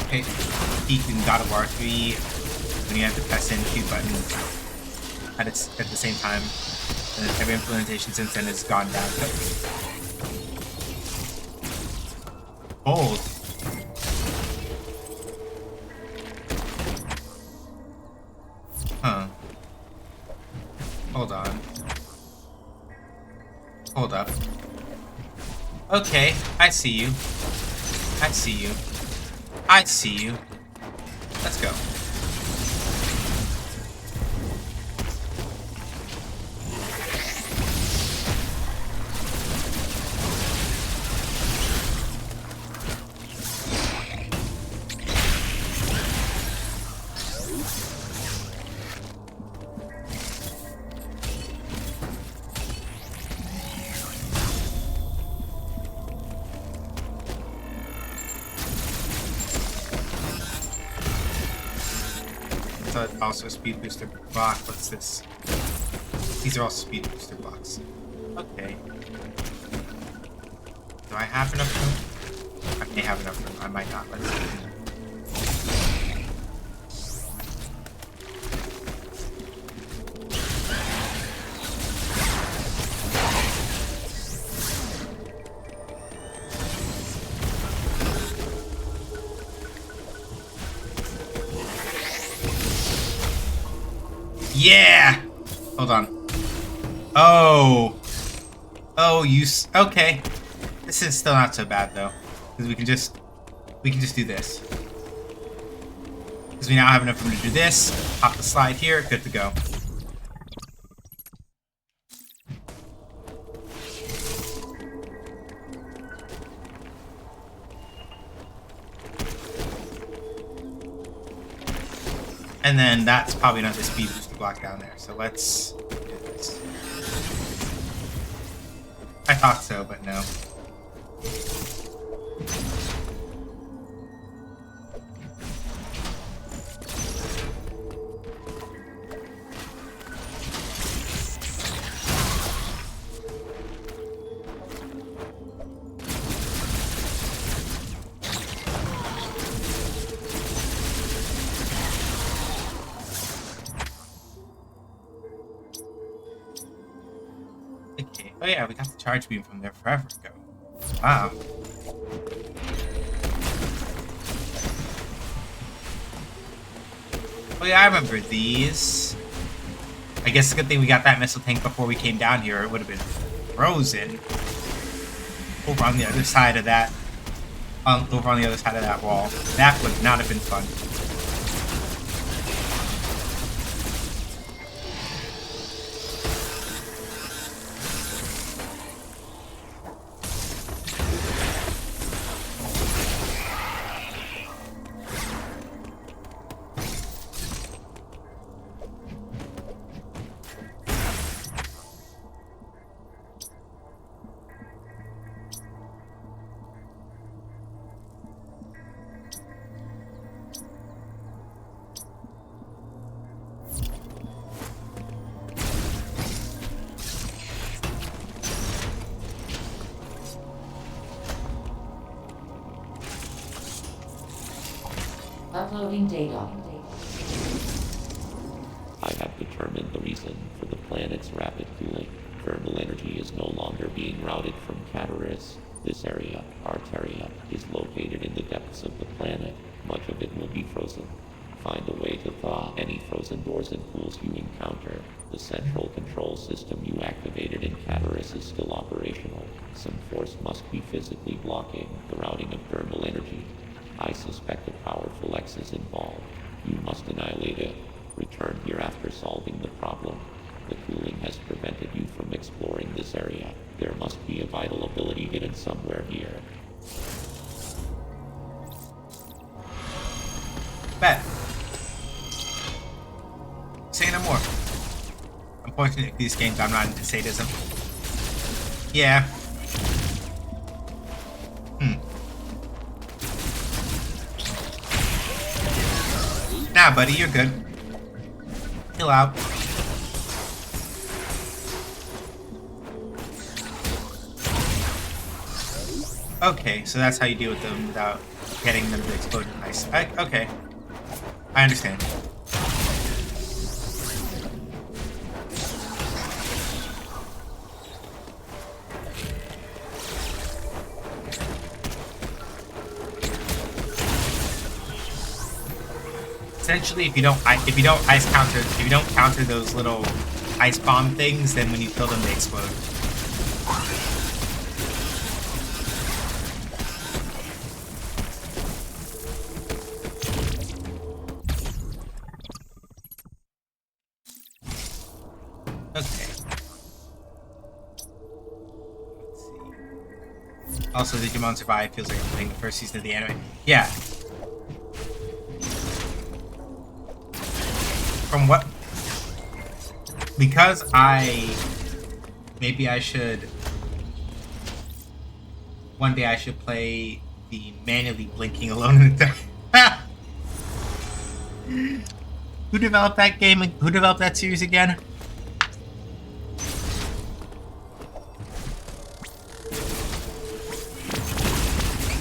peaked in God of War 3 when you have to press in Q buttons at the same time. And every implementation since then has gone down. Hold. Huh. Hold on. Hold up. Okay, I see you. I see you. I see you. Let's go. Also a speed booster block. What's this? These are all speed booster blocks. Okay. Do I have enough room? I may have enough room. I might not. Let's see. Yeah! Hold on. Oh. Oh, okay. This is still not so bad though, because we can just do this. Because we now have enough room to do this. Pop the slide here. Good to go. And then that's probably not the speed booster block down there. So let's do this. I thought so, but no. Okay. Oh yeah, we got the charge beam from there forever ago. Wow. Oh yeah, I remember these. I guess it's a good thing we got that missile tank before we came down here. It would have been frozen over on the other side of that. Over on the other side of that wall. That would not have been fun. Uploading data. I have determined the reason for the planet's rapid cooling. Thermal energy is no longer being routed from Cataris. This area, Arteria, is located in the depths of the planet. Much of it will be frozen. Find a way to thaw any frozen doors and pools you encounter. The central control system you activated in Cataris is still operational. Some force must be physically blocking the routing of thermal energy. I suspect a powerful X is involved. You must annihilate it. Return here after solving the problem. The cooling has prevented you from exploring this area. There must be a vital ability hidden somewhere here. Bet. Say no more. Unfortunately, these games I'm not into sadism. Yeah. Nah, buddy, you're good. Chill out. Okay, so that's how you deal with them without getting them to explode in ice. Okay. I understand. Essentially, if you don't counter those little ice bomb things, then when you kill them, they explode. Okay. Let's see. Also, Digimon Survive feels like I'm playing the first season of the anime. Yeah. From what? Because maybe I should. One day I should play the manually blinking Alone in the Dark. Who developed that game? Who developed that series again?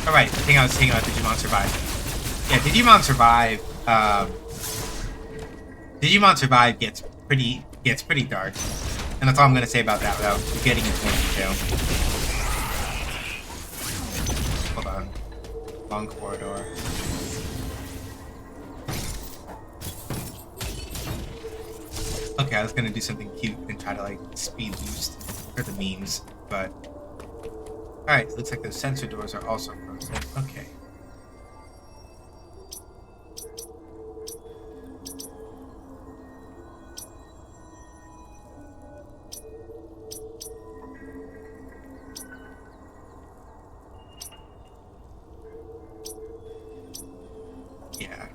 Alright, the thing I was saying about Digimon Survive. Yeah, Digimon Survive, Digimon Survive gets pretty dark. And that's all I'm gonna say about that without getting into more detail. Hold on. Long corridor. Okay, I was gonna do something cute and try to like speed boost for the memes, but alright, looks like those sensor doors are also frozen. Okay. Yeah.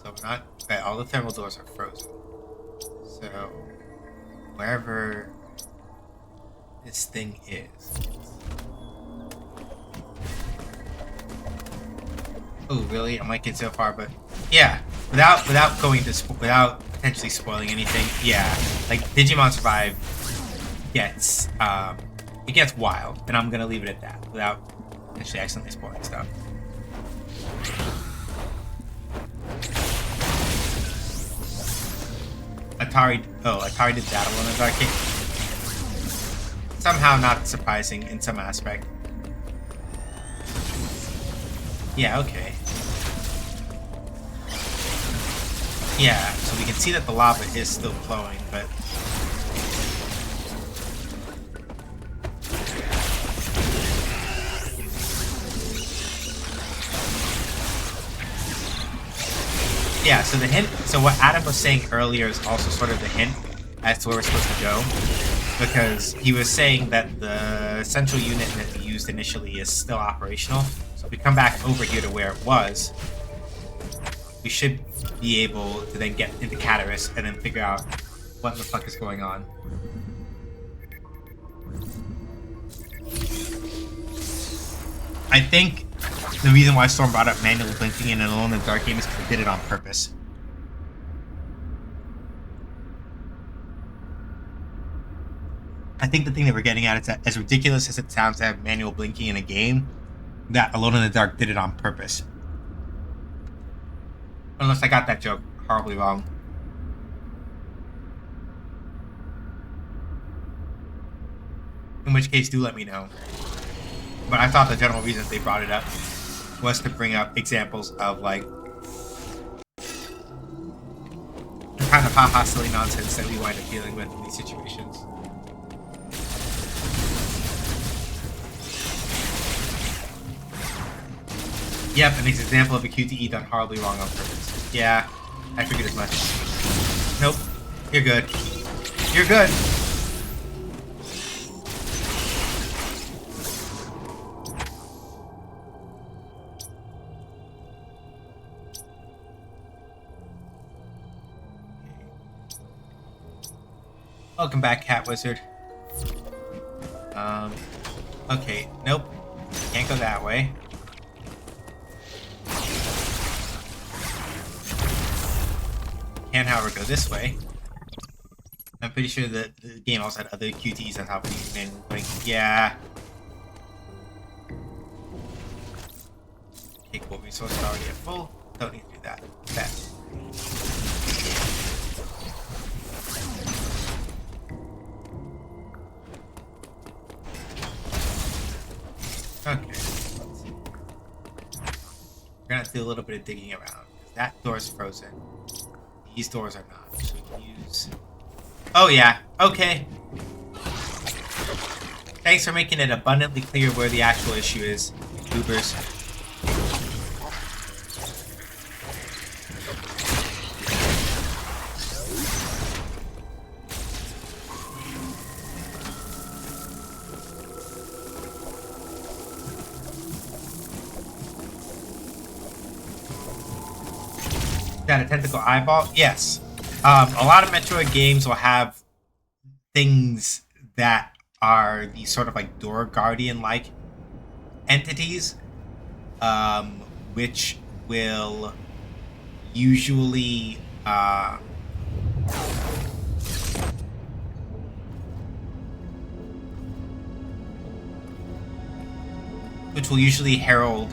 So we're not. Okay, all the thermal doors are frozen. So wherever this thing is. Oh, really? I might get so far, but yeah. Without potentially spoiling anything. Yeah, like Digimon Survive gets it gets wild, and I'm gonna leave it at that without potentially accidentally spoiling stuff. Atari did that Alone in the Dark game. Somehow not surprising in some aspect. Yeah, okay. Yeah, so we can see that the lava is still flowing, but yeah, so the hint, so what Adam was saying earlier is also sort of the hint as to where we're supposed to go, because he was saying that the central unit that we used initially is still operational. So if we come back over here to where it was, we should be able to then get into Cataris and then figure out what the fuck is going on. I think the reason why Storm brought up manually blinking in an Alone in the Dark game is because they did it on purpose. I think the thing that we're getting at is that, as ridiculous as it sounds to have manual blinking in a game, that Alone in the Dark did it on purpose. Unless I got that joke horribly wrong. In which case, do let me know. But I thought the general reason they brought it up was to bring up examples of, like, the kind of haha silly nonsense that we wind up dealing with in these situations. Yep, an example of a QTE done horribly wrong on purpose. Yeah, I figured as much. Nope. You're good. You're good! Welcome back, Cat Wizard. Okay, nope. Can't go that way. Can, however, go this way. I'm pretty sure that the game also had other QTs on top of these manually putting. Yeah. Okay, cool. Resources already at full. Don't need to do that. Bet. Okay. Let's see. We're gonna have to do a little bit of digging around. That door's frozen. These doors are not. So we can use. Oh yeah. Okay. Thanks for making it abundantly clear where the actual issue is, goobers. Got a tentacle eyeball? Yes. A lot of Metroid games will have things that are these sort of like door guardian-like entities, which will usually herald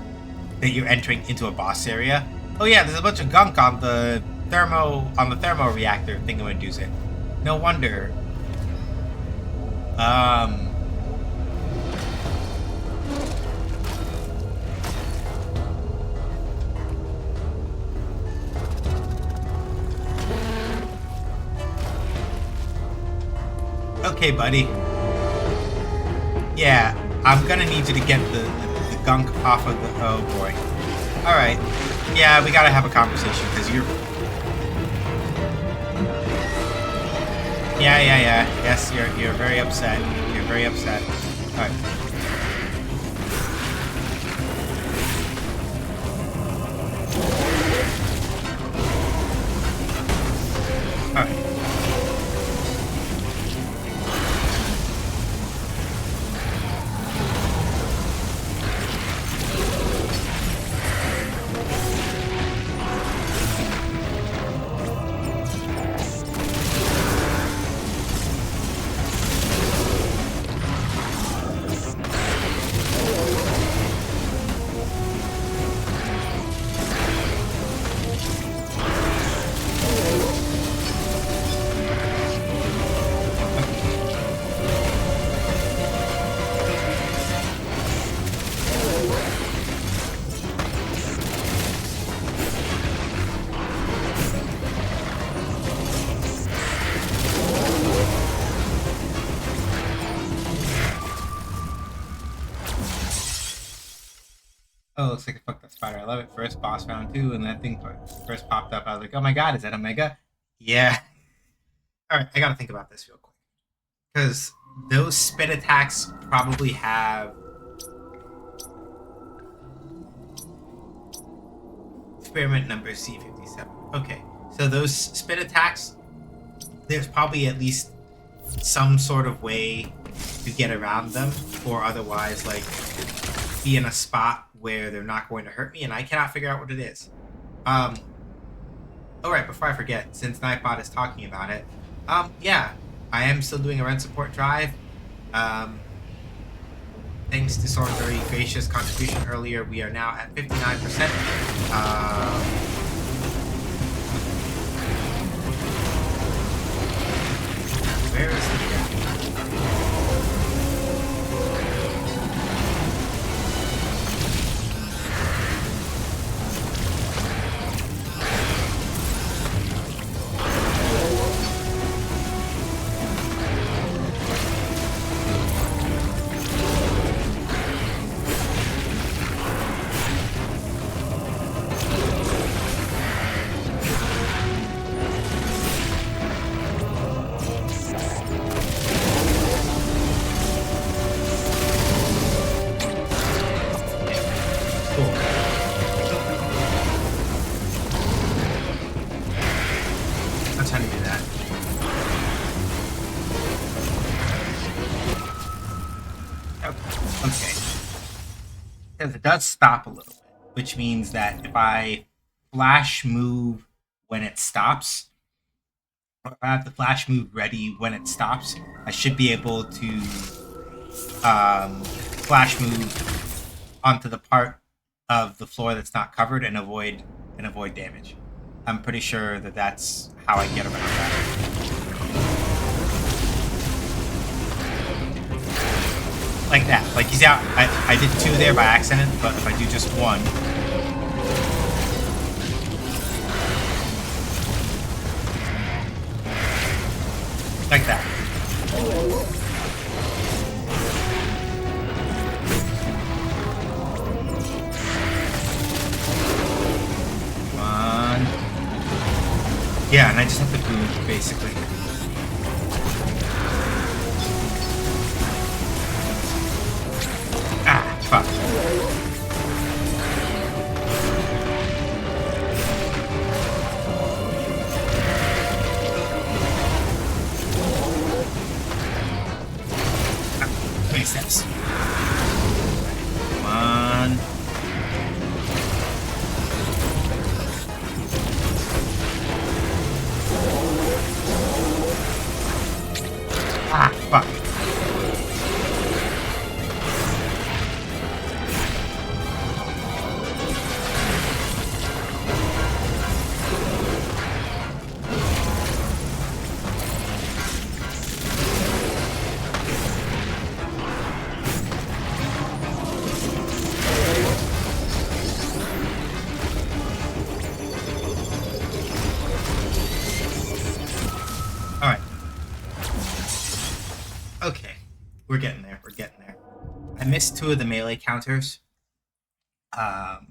that you're entering into a boss area. Oh yeah, there's a bunch of gunk on the thermo reactor thing that induce it. No wonder. Okay, buddy. Yeah, I'm gonna need you to get the gunk off of the. Oh boy. All right. Yeah, we gotta have a conversation because you're. Yeah. Yes, you're very upset. You're very upset. All right. All right. Oh, looks like I fucked that spider. I love it. First boss round 2, and that thing first popped up. I was like, oh my god, is that Omega? Yeah. Alright, I gotta think about this real quick. Because those spit attacks probably have. Experiment number C57. Okay, so those spit attacks, there's probably at least some sort of way to get around them, or otherwise, like, be in a spot where they're not going to hurt me, and I cannot figure out what it is. Alright, before I forget, since Nightbot is talking about it, yeah, I am still doing a rent support drive. Thanks to Soren's very gracious contribution earlier, we are now at 59%. Where is the gap? Cool. That's how to do that. Okay. Because it does stop a little bit, which means that if I flash move when it stops, or if I have the flash move ready when it stops, I should be able to flash move onto the part of the floor that's not covered and avoid damage. I'm pretty sure that that's how I get around that. Like that. Like, you see how I did 2 there by accident, but if I do just 1... Like that. Come on. Yeah, and I just have to move, basically. Ah, fuck. Steps. Come on. Ah, fuck. Okay, we're getting there. We're getting there. I missed 2 of the melee counters. I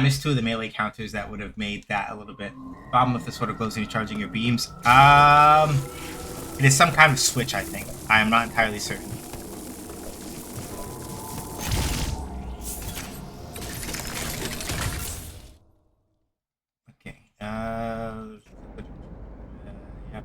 missed 2 of the melee counters that would have made that a little bit problem if the sword of glows and you're charging your beams. It is some kind of switch, I think. I am not entirely certain. Okay. Yep.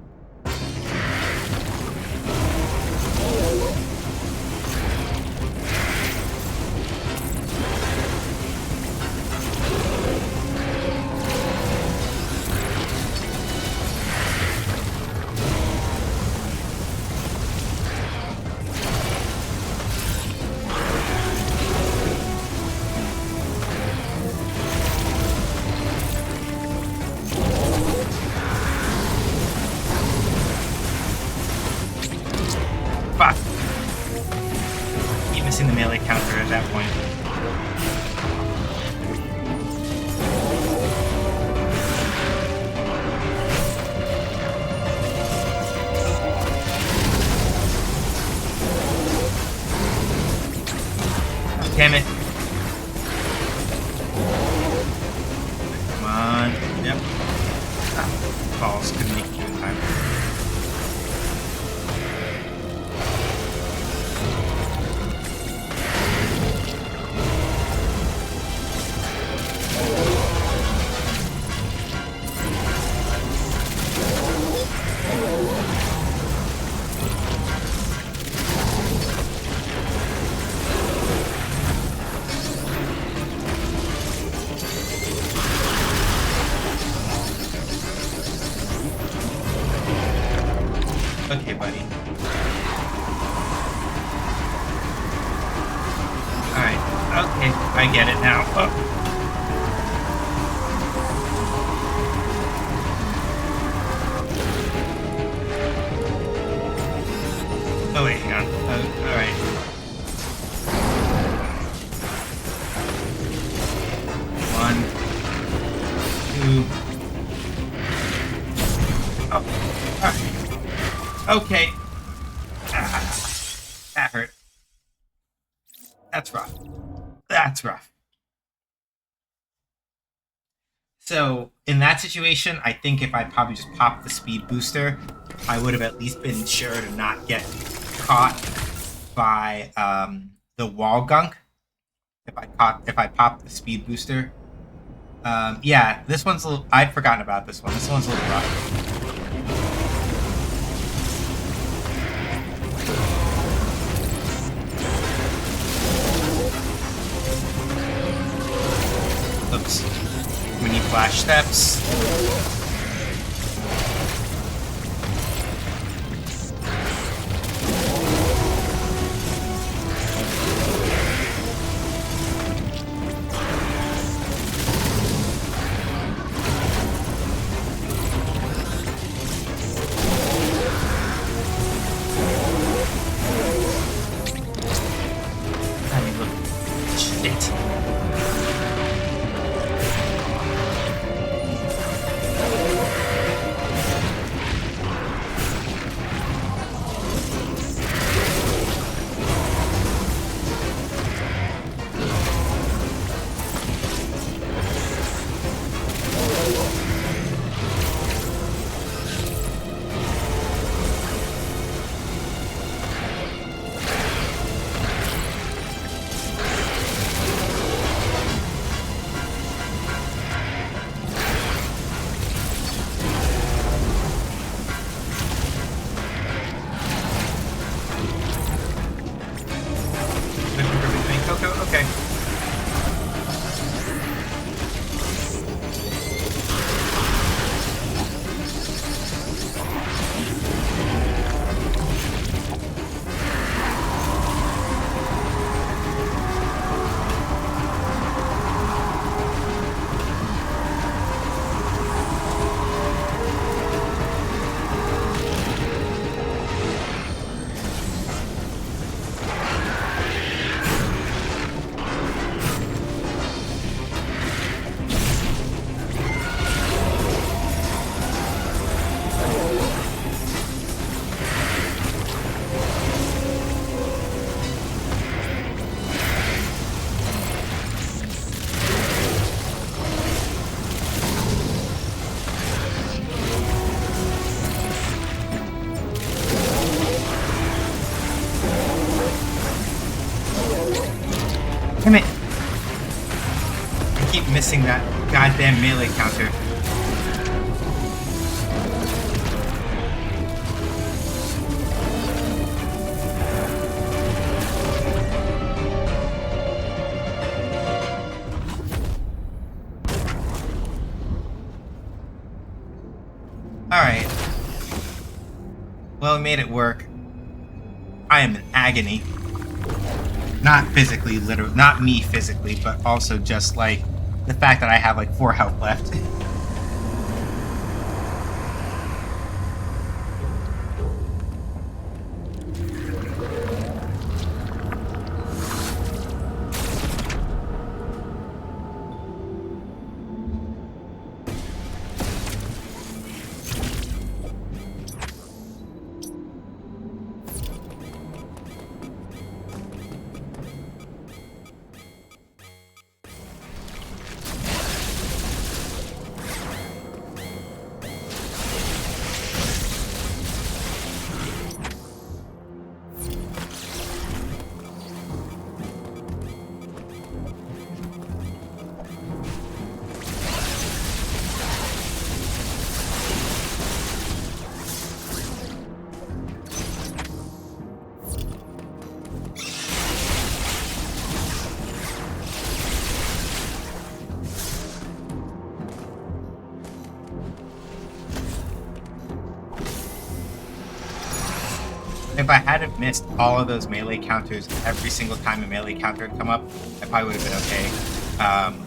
Fuck. Keep missing the melee counter at that point. Damn it. Come on. Yep. Ah, balls. Couldn't make it in time. Okay, buddy. Alright. Okay, I get it now. Oh. Move. Oh. Okay. That hurt. That's rough. That's rough. So, in that situation, I think if I'd probably just popped the speed booster, I would have at least been sure to not get caught by the wall gunk. If I popped the speed booster. Yeah, this one's a little... I'd forgotten about this one. This one's a little rough. Oops. We need flash steps. I mean, look. Shit. Okay. Damn it! I keep missing that goddamn melee counter. Alright. Well, we made it work. I am in agony. Not physically, literally. Not me physically, but also just, like, the fact that I have, like, 4 health left. If I hadn't missed all of those melee counters every single time a melee counter had come up, I probably would have been okay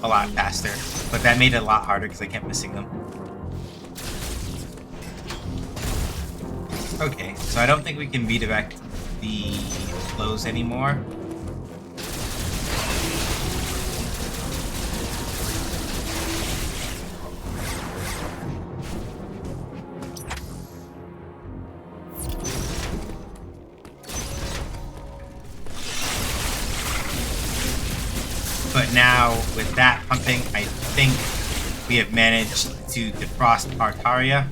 a lot faster. But that made it a lot harder because I kept missing them. Okay, so I don't think we can redirect the flows anymore. now, with that pumping, I think we have managed to defrost Tartaria.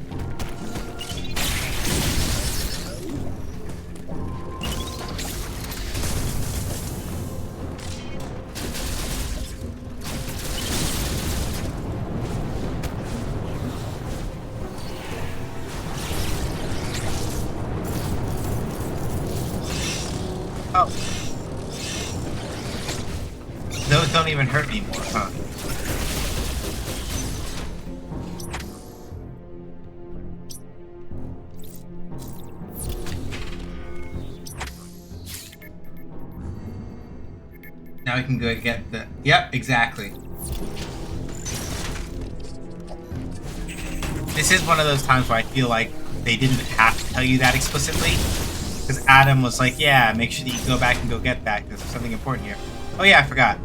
Oh. Those don't even hurt anymore, huh? Now we can go get the... Yep, exactly. This is one of those times where I feel like they didn't have to tell you that explicitly. Because Adam was like, yeah, make sure that you go back and go get that, because there's something important here. Oh yeah, I forgot.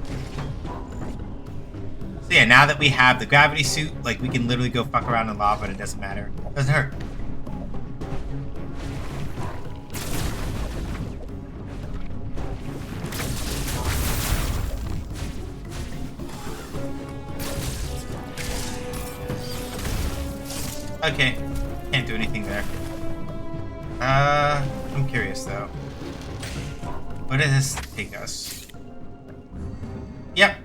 So yeah, now that we have the gravity suit, like, we can literally go fuck around in lava and it doesn't matter. It doesn't hurt. Okay, can't do anything there. I'm curious though. Where does this take us? Yep.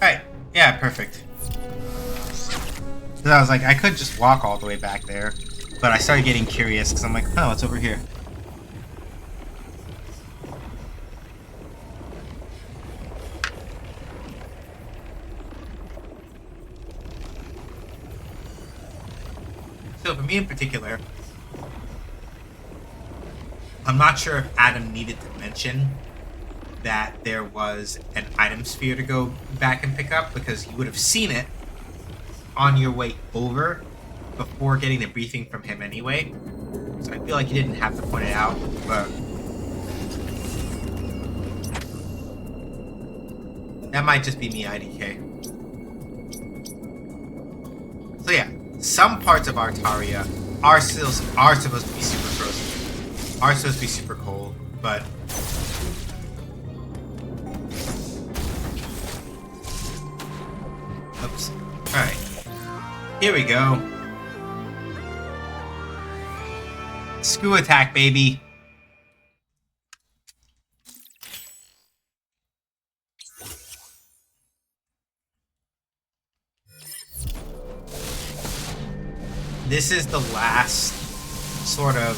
Right. Yeah, perfect. Because I was like, I could just walk all the way back there, but I started getting curious because I'm like, oh, it's over here. So for me in particular, I'm not sure if Adam needed to mention that there was an item sphere to go back and pick up, because you would have seen it on your way over before getting the briefing from him anyway. So I feel like he didn't have to point it out, but that might just be me IDK. So yeah, some parts of Artaria are supposed to be super frozen, are supposed to be super cold, but oops. Alright. Here we go. Screw attack, baby. This is the last sort of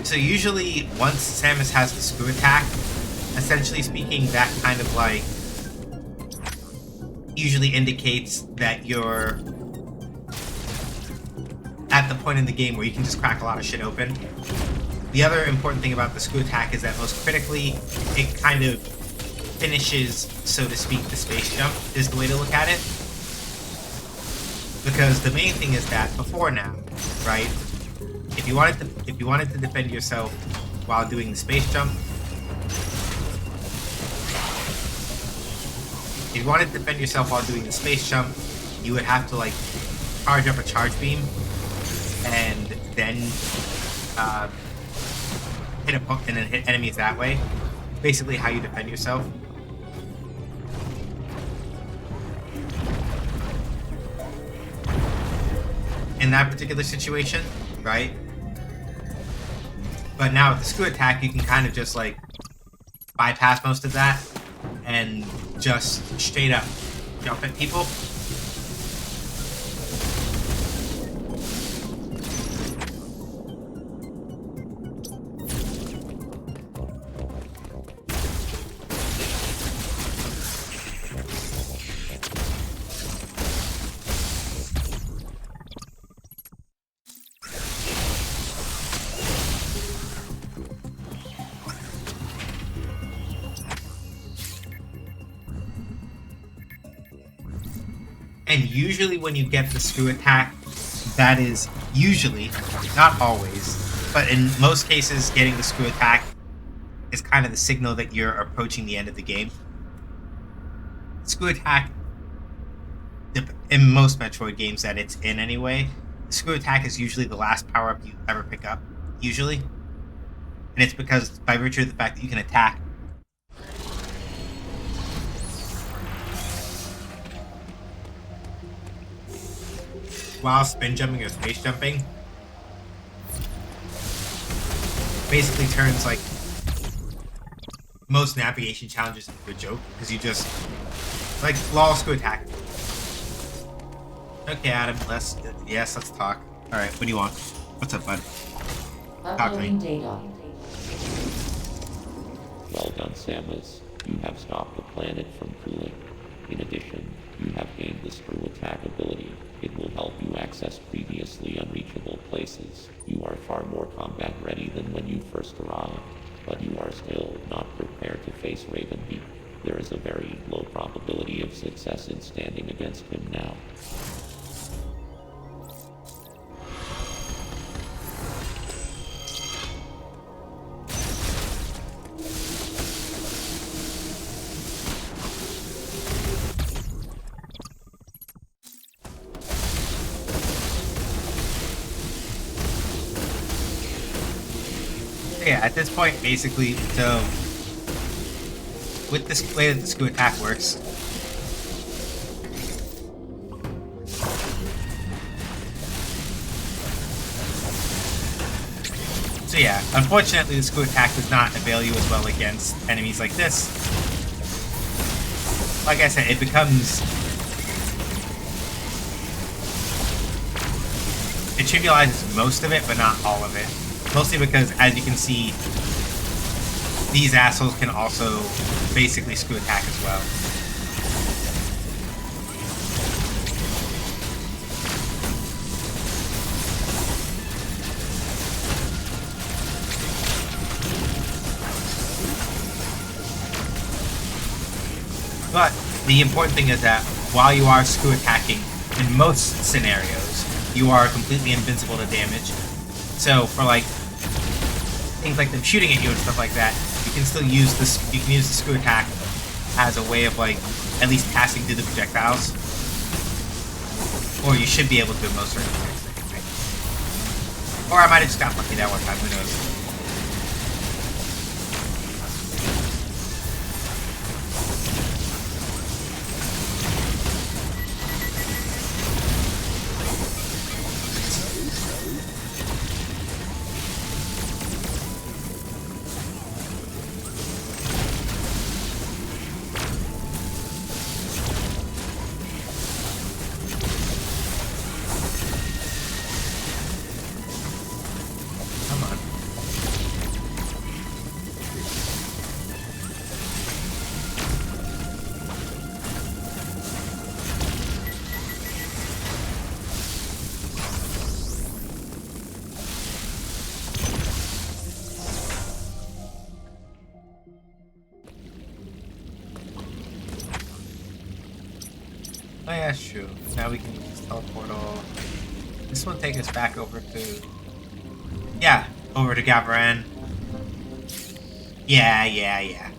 so usually once Samus has the screw attack, essentially speaking, that kind of like usually indicates that you're at the point in the game where you can just crack a lot of shit open. The other important thing about the screw attack is that most critically, it kind of finishes, so to speak, the space jump, is the way to look at it. Because the main thing is that before now, right? If you wanted to defend yourself while doing the space jump, if you wanted to defend yourself while doing the space jump, you would have to like charge up a charge beam and then hit enemies that way. Basically, how you defend yourself. In that particular situation, right? But now with the screw attack, you can kind of just like bypass most of that and just straight up jump at people. And usually when you get the screw attack, that is usually, not always, but in most cases, getting the screw attack is kind of the signal that you're approaching the end of the game. Screw attack, in most Metroid games that it's in anyway, the screw attack is usually the last power-up you ever pick up. usually. And it's because, by virtue of the fact that you can attack. While spin jumping or space jumping, basically turns like most navigation challenges into a joke because you just like lol screw attack. Okay, Adam, let's talk. All right, what do you want? What's up, bud? Talk to me. Uploading data. Well done, Samus. You have stopped the planet from cooling. In addition, you have gained the screw attack ability. It will help you access previously unreachable places. You are far more combat ready than when you first arrived, but you are still not prepared to face Ravenbeak. There is a very low probability of success in standing against him now. Yeah, at this point, basically, so with this way that the screw attack works, so yeah, unfortunately, the screw attack does not avail you as well against enemies like this. Like I said, it trivializes most of it, but not all of it. Mostly because, as you can see, these assholes can also basically screw attack as well. But the important thing is that while you are screw attacking, in most scenarios, you are completely invincible to damage. So for like things like them shooting at you and stuff like that, you can still use this. You can use the screw attack as a way of like at least passing through the projectiles, or you should be able to in most circumstances. Or I might have just got lucky that one time. Who knows? Oh yeah, that's true. Now we can use this teleportal. This will take us back over to... Yeah, over to Gavaran. Yeah.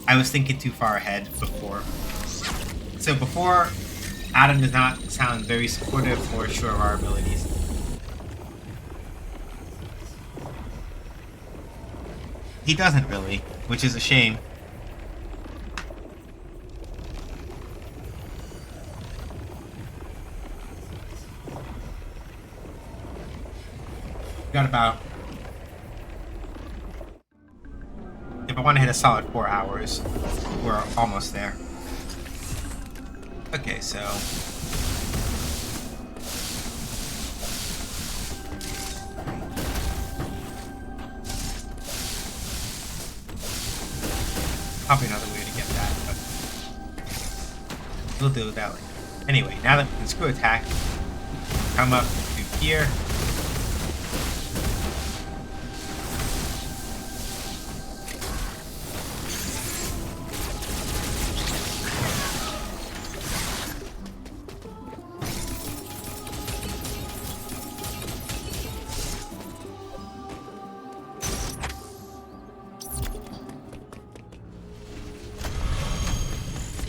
I was thinking too far ahead before. So before, Adam does not sound very supportive or sure of our abilities. He doesn't really, which is a shame. Got about... If I want to hit a solid 4 hours, we're almost there. Okay, so... Probably another way to get that, but... We'll do that later. Anyway, now that we can screw attack, come up to here.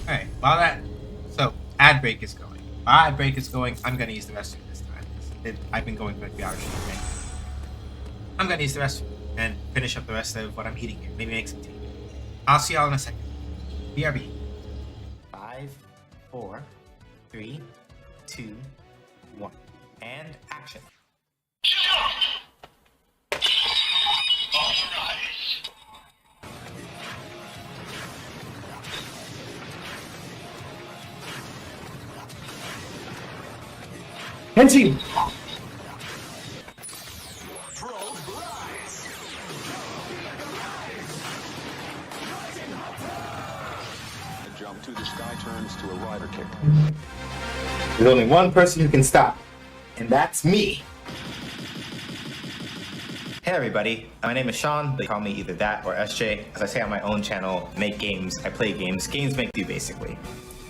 Alright, while that... So, ad break is going. While ad break is going, I'm going to use the restroom this time. I've been going for a few hours anyway. I'm gonna use the restroom and finish up the rest of what I'm eating here. Maybe make some tea. I'll see y'all in a second. BRB. 5, 4, 3, 2, 1. And action. Henty! The jump to the sky turns to a rider kick. There's only one person who can stop, and that's me. Hey everybody, my name is Sean. They call me either that or SJ. As I say on my own channel, make games, I play games. Games make you basically.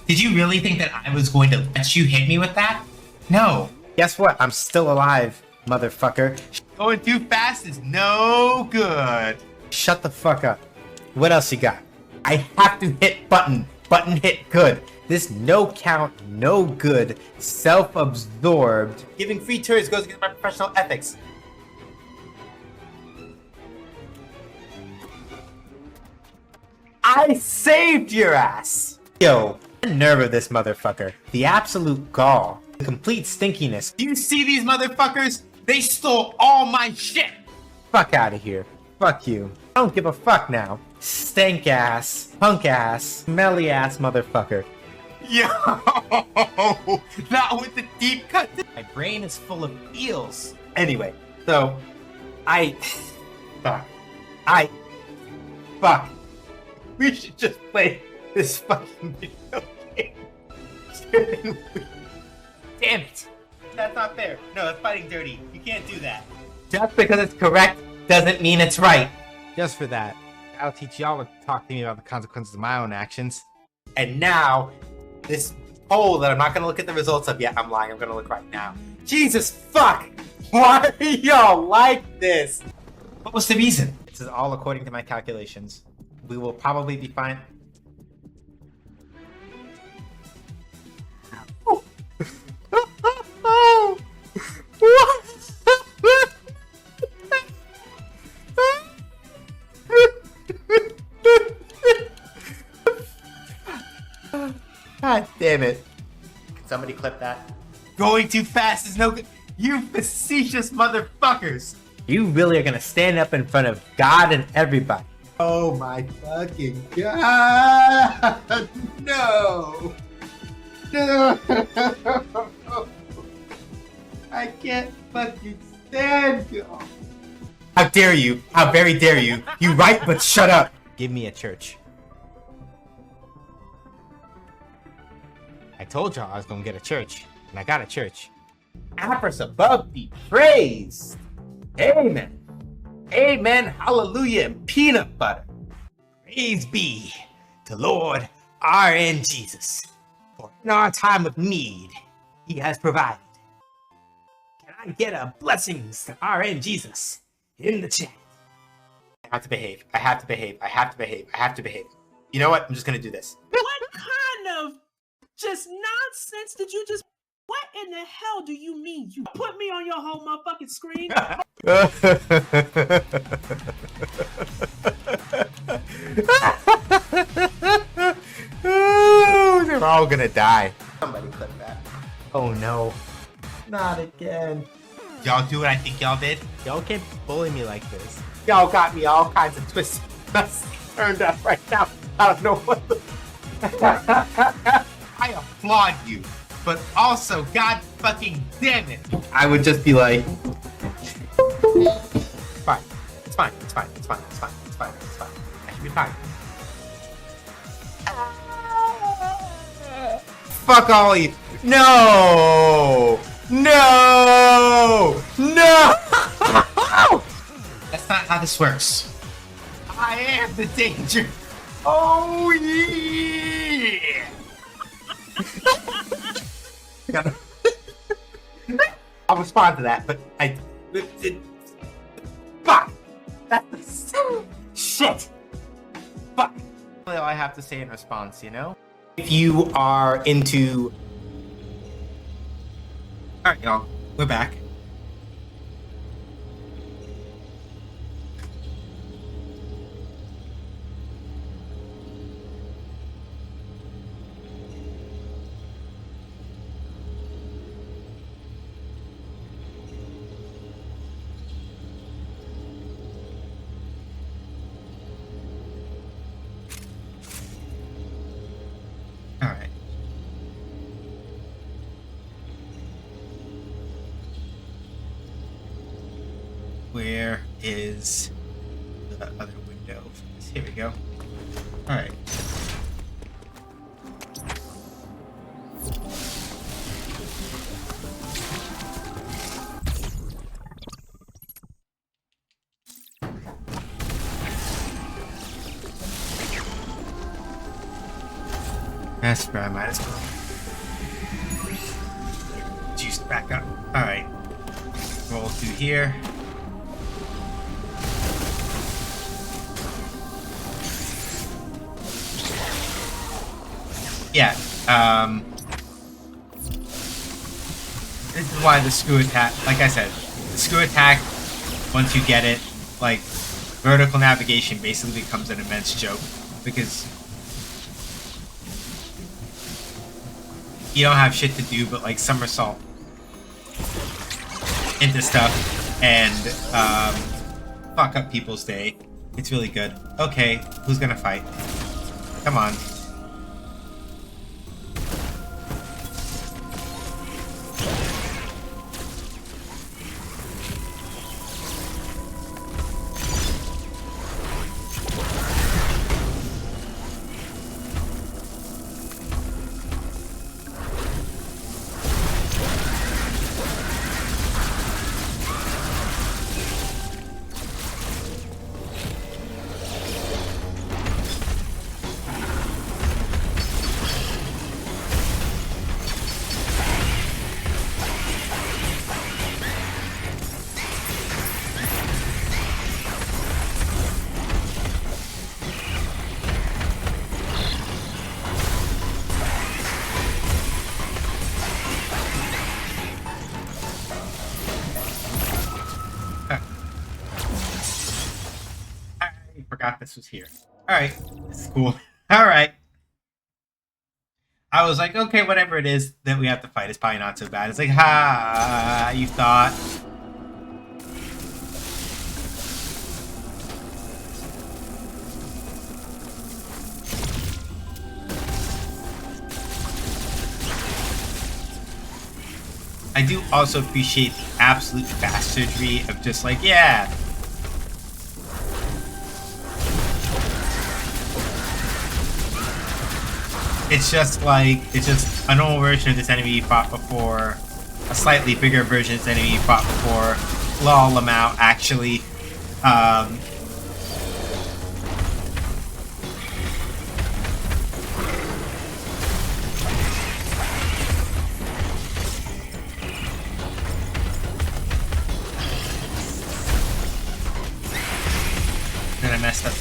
Did you really think that I was going to let you hit me with that? No. Guess what? I'm still alive, motherfucker. Going too fast is no good. Shut the fuck up. What else you got? I have to hit button. Button hit good. This no count, no good, self-absorbed. Giving free tours goes against my professional ethics. I saved your ass! Yo, the nerve of this motherfucker. The absolute gall. The complete stinkiness. Do you see these motherfuckers? They stole all my shit! Fuck out of here. Fuck you. I don't give a fuck now. Stank ass, punk ass, smelly ass motherfucker. Yo! Not with the deep cut. My brain is full of eels. Anyway, so, fuck. We should just play this fucking video game. Damn it! That's not fair. No, that's fighting dirty. You can't do that. Just because it's correct doesn't mean it's right. Just for that, I'll teach y'all to talk to me about the consequences of my own actions. And now, this poll that I'm not gonna look at the results of yet, I'm lying, I'm gonna look right now. Jesus fuck! Why are y'all like this? What was the reason? This is all according to my calculations. We will probably be fine. God damn it. Can somebody clip that? Going too fast is no good. You facetious motherfuckers! You really are gonna stand up in front of God and everybody. Oh my fucking God! No! No! I can't fucking stand you! How dare you! How very dare you! You right, but shut up! Give me a church. I told y'all I was gonna get a church, and I got a church. Apis above be praised! Amen! Amen, hallelujah, and peanut butter. Praise be to Lord R.N. Jesus. For in our time of need, he has provided. Can I get a blessings to R.N. Jesus in the chat? I have to behave. I have to behave. I have to behave. I have to behave. You know what? I'm just gonna do this. What kind of just nonsense did you just... What in the hell do you mean? You put me on your whole motherfucking screen? They're all gonna die. Somebody clip that. Oh no. Not again. Y'all do what I think y'all did? Y'all can't bully me like this. Y'all got me all kinds of twists turned up right now. I don't know what the... I applaud you, but also, god fucking damn it! I would just be like... Fine. It's fine. It's fine. It's fine. It's fine. It's fine. It's fine. I should be fine. Fuck all of you. No! No! No! That's not how this works. I am the danger. Oh yeah! I'll respond to that, but fuck! That's shit! Fuck! That's all I have to say in response, you know? If you are into... Alright, y'all. We're back. is the other window. Here we go. All right. That's where I might as well. Juice back up. Alright. Roll through here. Yeah, this is why the screw attack, like I said, the screw attack, once you get it, like, vertical navigation basically becomes an immense joke, because you don't have shit to do but, like, somersault into stuff and, fuck up people's day. It's really good. Okay, who's gonna fight? Come on. Forgot this was here. Alright, this is cool. Alright. I was like, okay, whatever it is that we have to fight is probably not so bad. It's like, ha, you thought. I do also appreciate the absolute bastardry of just like, yeah. It's just like, it's just a normal version of this enemy you fought before, a slightly bigger version of this enemy you fought before, lol them out, actually. Then I messed up.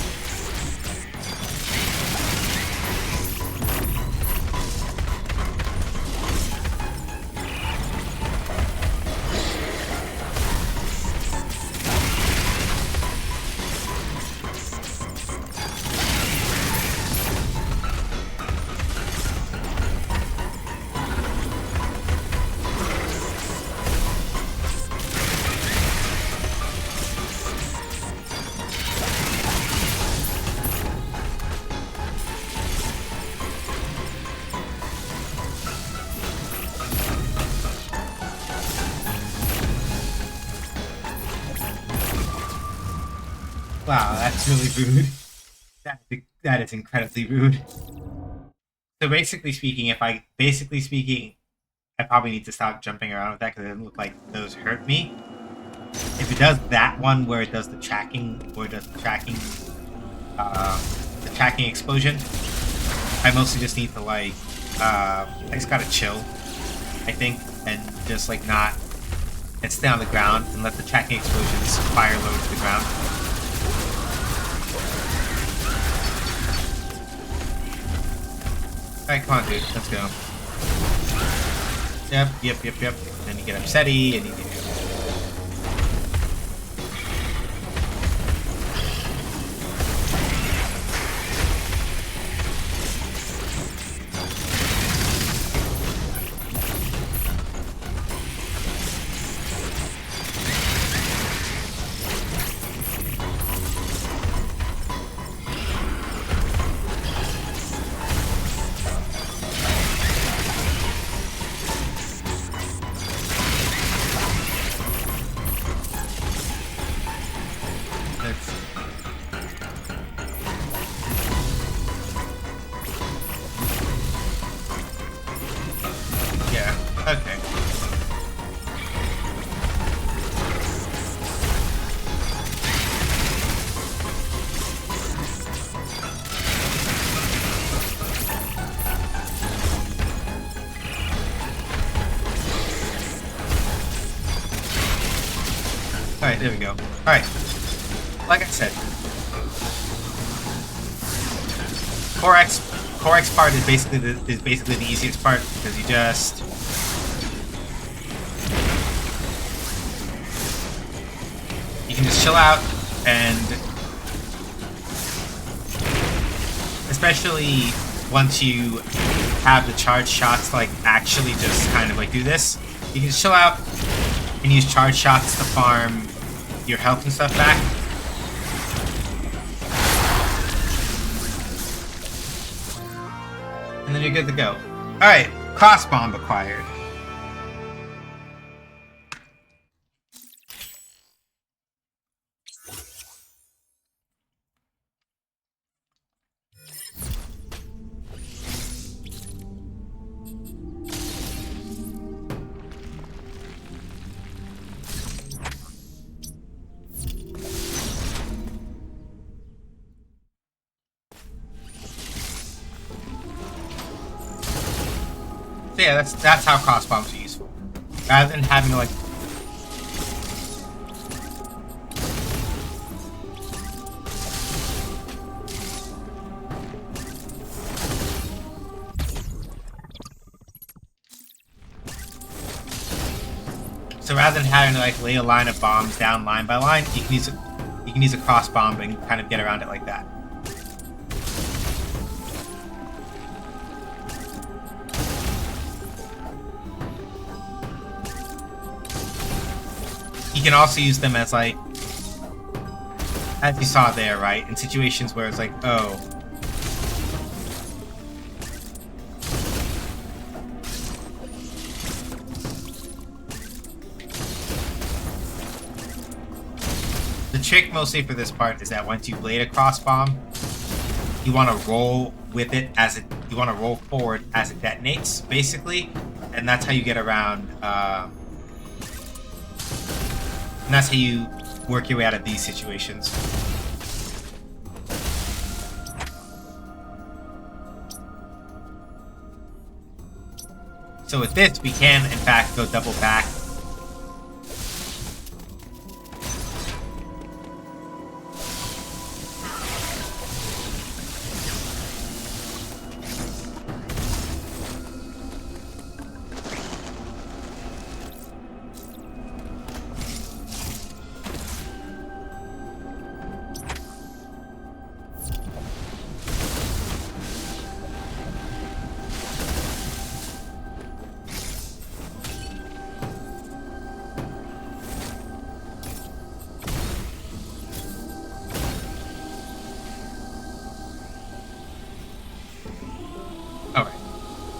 Wow, that's really rude. That is incredibly rude. So basically speaking, I probably need to stop jumping around with that because it doesn't look like those hurt me. If it does that one where it does the tracking, the tracking explosion, I mostly just need to like, I just gotta chill, I think, and just like not, and stay on the ground and let the tracking explosions fire low to the ground. Alright, come on, dude. Let's go. Yep. Then you get upsetty, and you do. Alright, there we go. Alright. Like I said, Core X part is basically the easiest part because you just can just chill out, and especially once you have the charge shots like actually just kind of like do this, you can just chill out and use charge shots to farm your health and stuff back. And then you're good to go. Alright, cross bomb acquired. So yeah, that's how cross bombs are useful. Rather than having to like lay a line of bombs down line by line, you can use a cross bomb and kind of get around it like that. You can also use them as like, as you saw there, right? In situations where it's like, oh, the trick mostly for this part is that once you've laid a cross bomb, you want to roll with it as you want to roll forward as it detonates, basically, and that's how you get around. And that's how you work your way out of these situations. So with this, we can, in fact, go double back.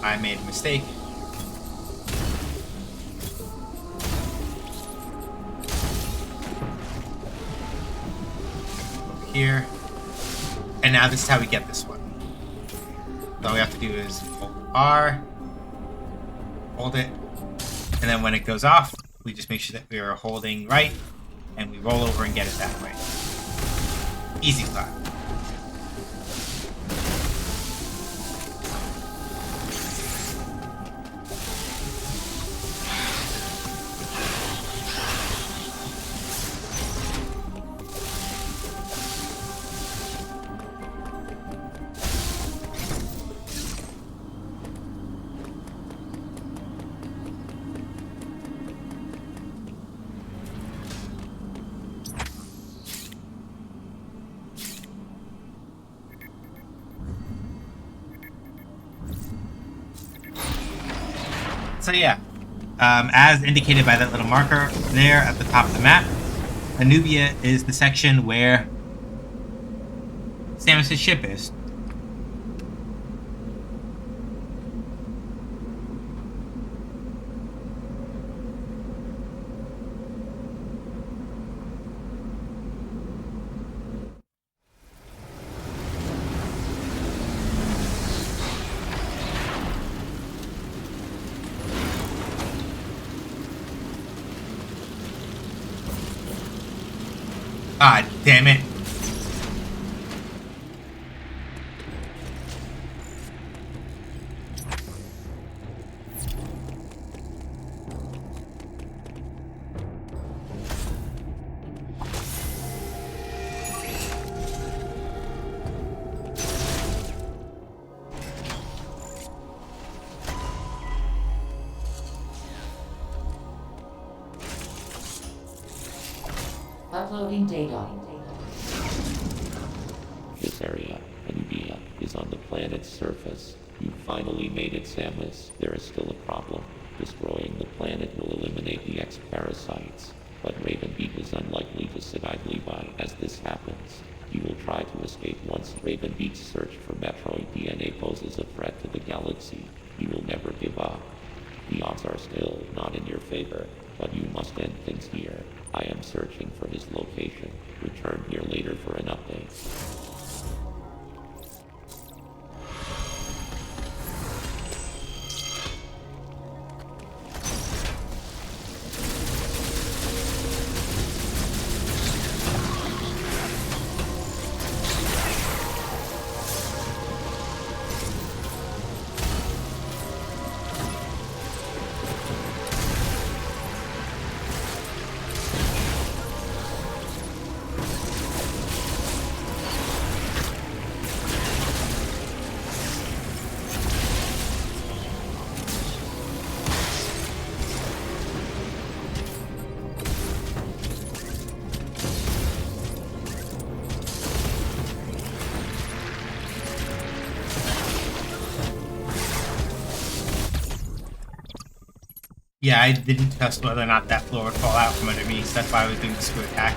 I made a mistake. Over here. And now this is how we get this one. All we have to do is hold R, hold it, and then when it goes off, we just make sure that we are holding right, and we roll over and get it that way. Easy clap. So yeah, as indicated by that little marker there at the top of the map, Anubia is the section where Samus's ship is. Ah, damn it. Uploading data. This area, Anubia, is on the planet's surface. You finally made it, Samus. There is still a problem. Destroying the planet will eliminate the X-parasites. But Ravenbeak is unlikely to sit idly by as this happens. You will try to escape once Ravenbeak's search for metroid DNA poses a threat to the galaxy. You will never give up. The odds are still not in your favor, but you must end things here. I am searching for his location. Return here later for an update. Yeah, I didn't test whether or not that floor would fall out from under me, so that's why I was doing the screw attack.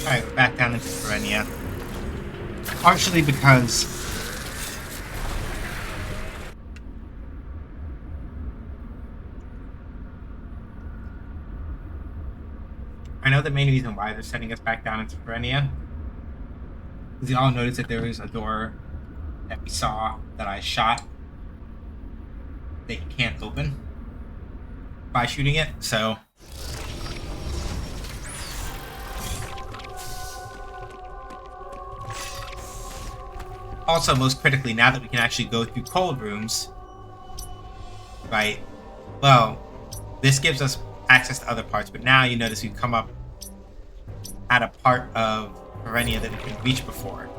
Alright, we're back down into Perenia. Partially because I know the main reason why they're sending us back down into Perenia is you all noticed that there was a door that we saw that I shot that you can't open by shooting it, so also, most critically, now that we can actually go through cold rooms, right? Well, this gives us access to other parts, but now you notice we come up at a part of Perenia that we couldn't reach before.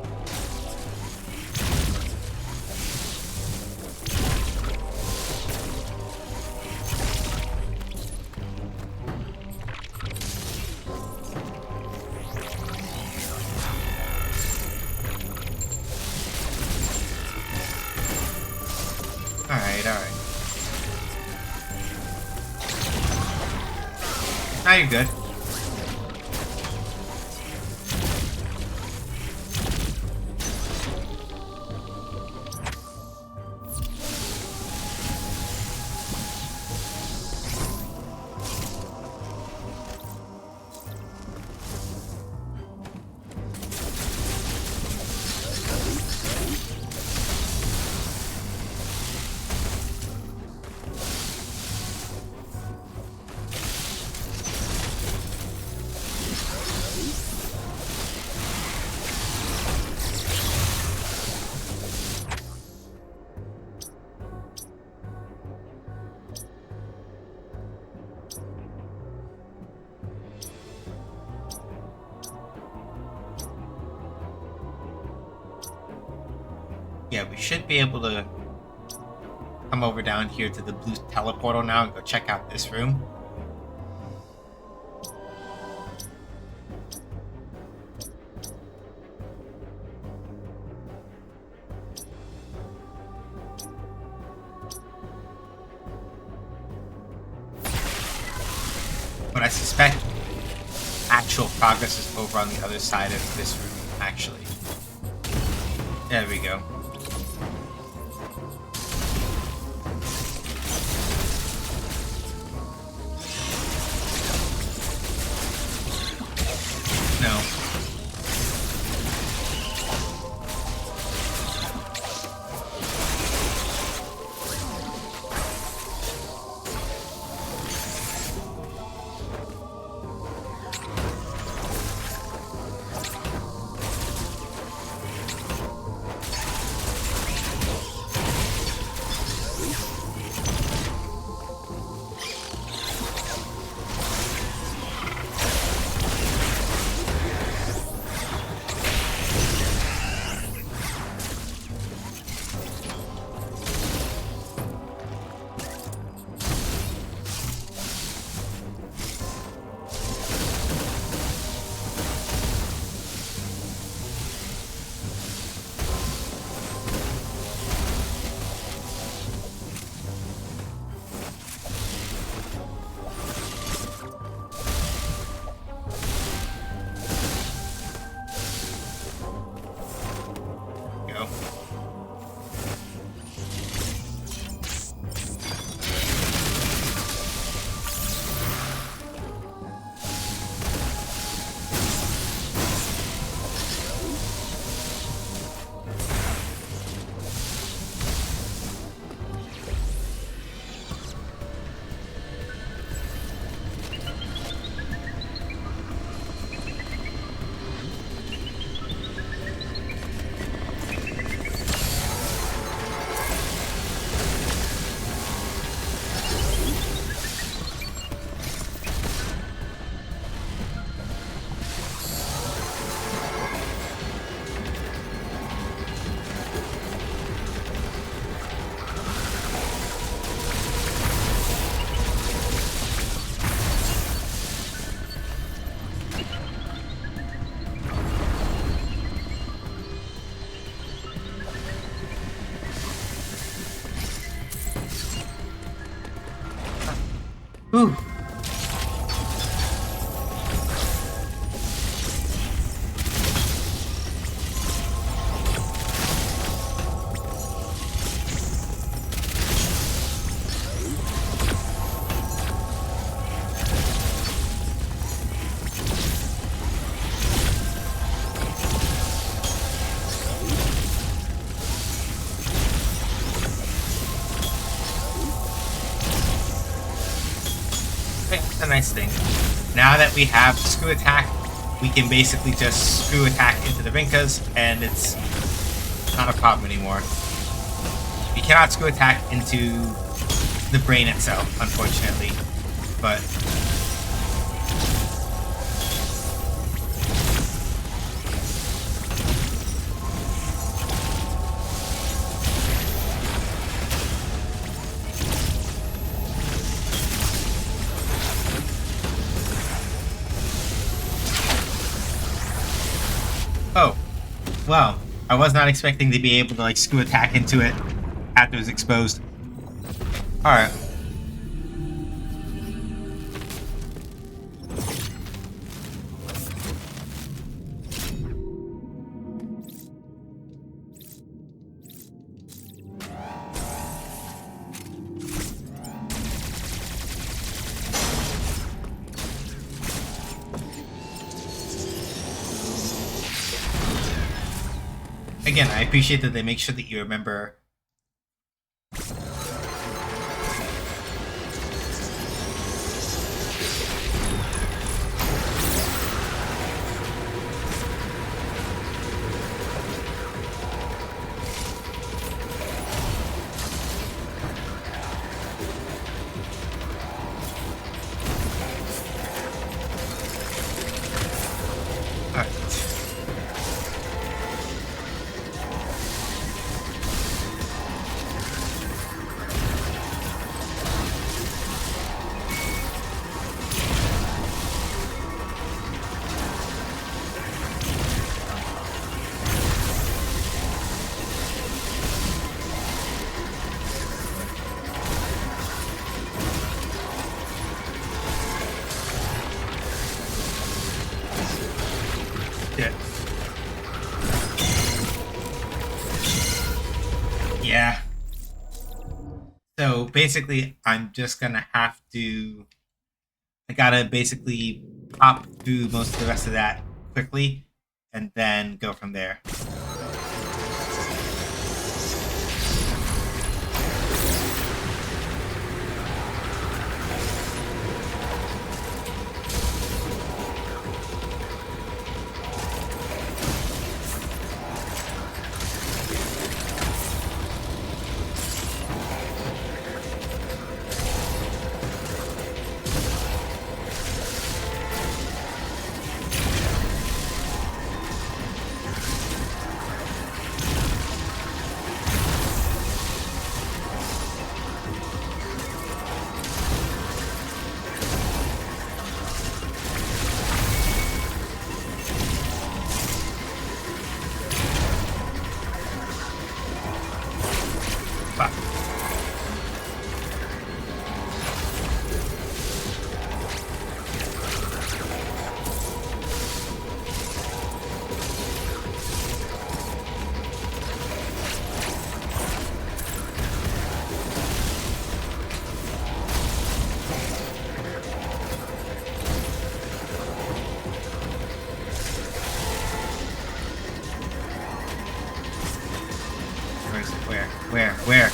Alright. Now you're good. Yeah, we should be able to come over down here to the blue teleportal now and go check out this room. But I suspect actual progress is over on the other side of this room, actually. There we go. know. Go. Ooh. That's a nice thing. Now that we have screw attack, we can basically just screw attack into the Rinkas, and it's not a problem anymore. We cannot screw attack into the brain itself, unfortunately, but oh, well, I was not expecting to be able to like screw attack into it after it was exposed. Alright. Again, I appreciate that they make sure that you remember. Alright. Yeah. So basically, I'm just gonna have to. I gotta basically pop through most of the rest of that quickly, and then go from there. Fuck. Where's it? Where?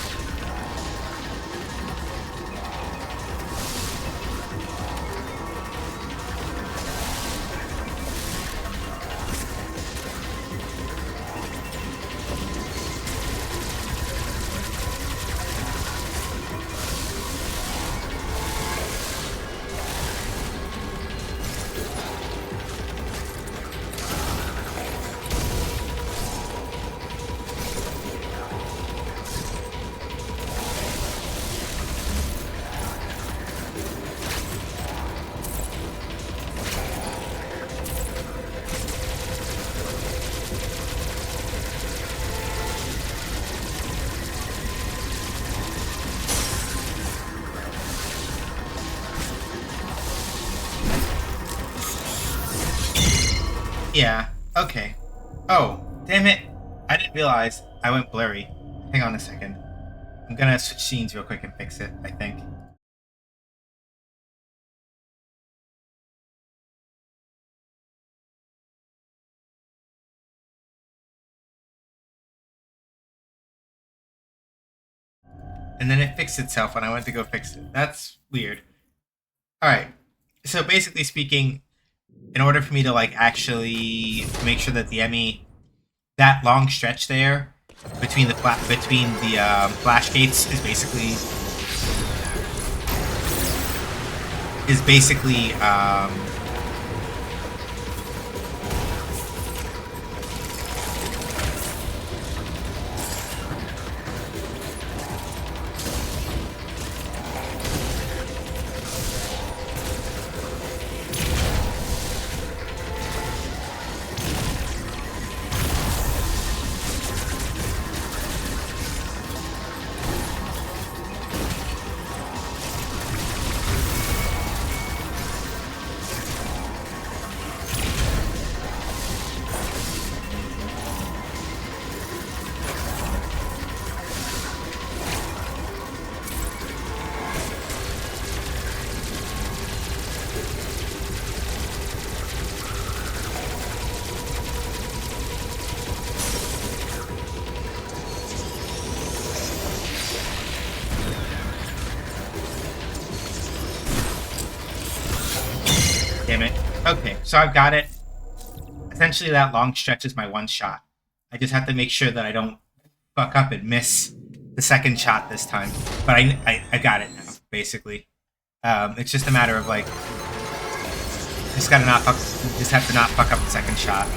Yeah, okay. Oh, damn it. I didn't realize I went blurry. Hang on a second. I'm gonna switch scenes real quick and fix it, I think. And then it fixed itself when I went to go fix it. That's weird. Alright. So basically speaking, in order for me to like actually make sure that the Emmy, that long stretch there between the flash gates is basically damn it. Okay, so I've got it. Essentially, that long stretch is my one shot. I just have to make sure that I don't fuck up and miss the second shot this time. But I got it now, basically. It's just a matter of like, just have to not fuck up the second shot.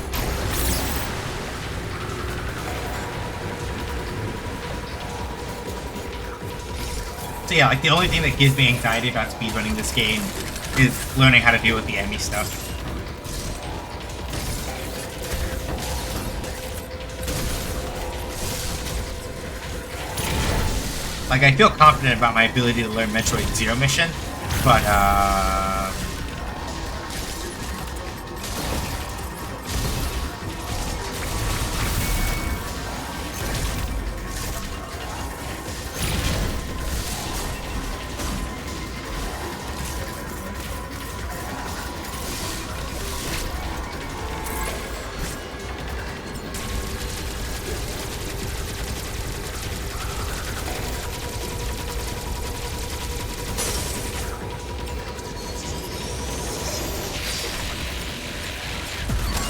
So yeah, like the only thing that gives me anxiety about speedrunning this game is learning how to deal with the enemy stuff. Like, I feel confident about my ability to learn Metroid Zero Mission, but,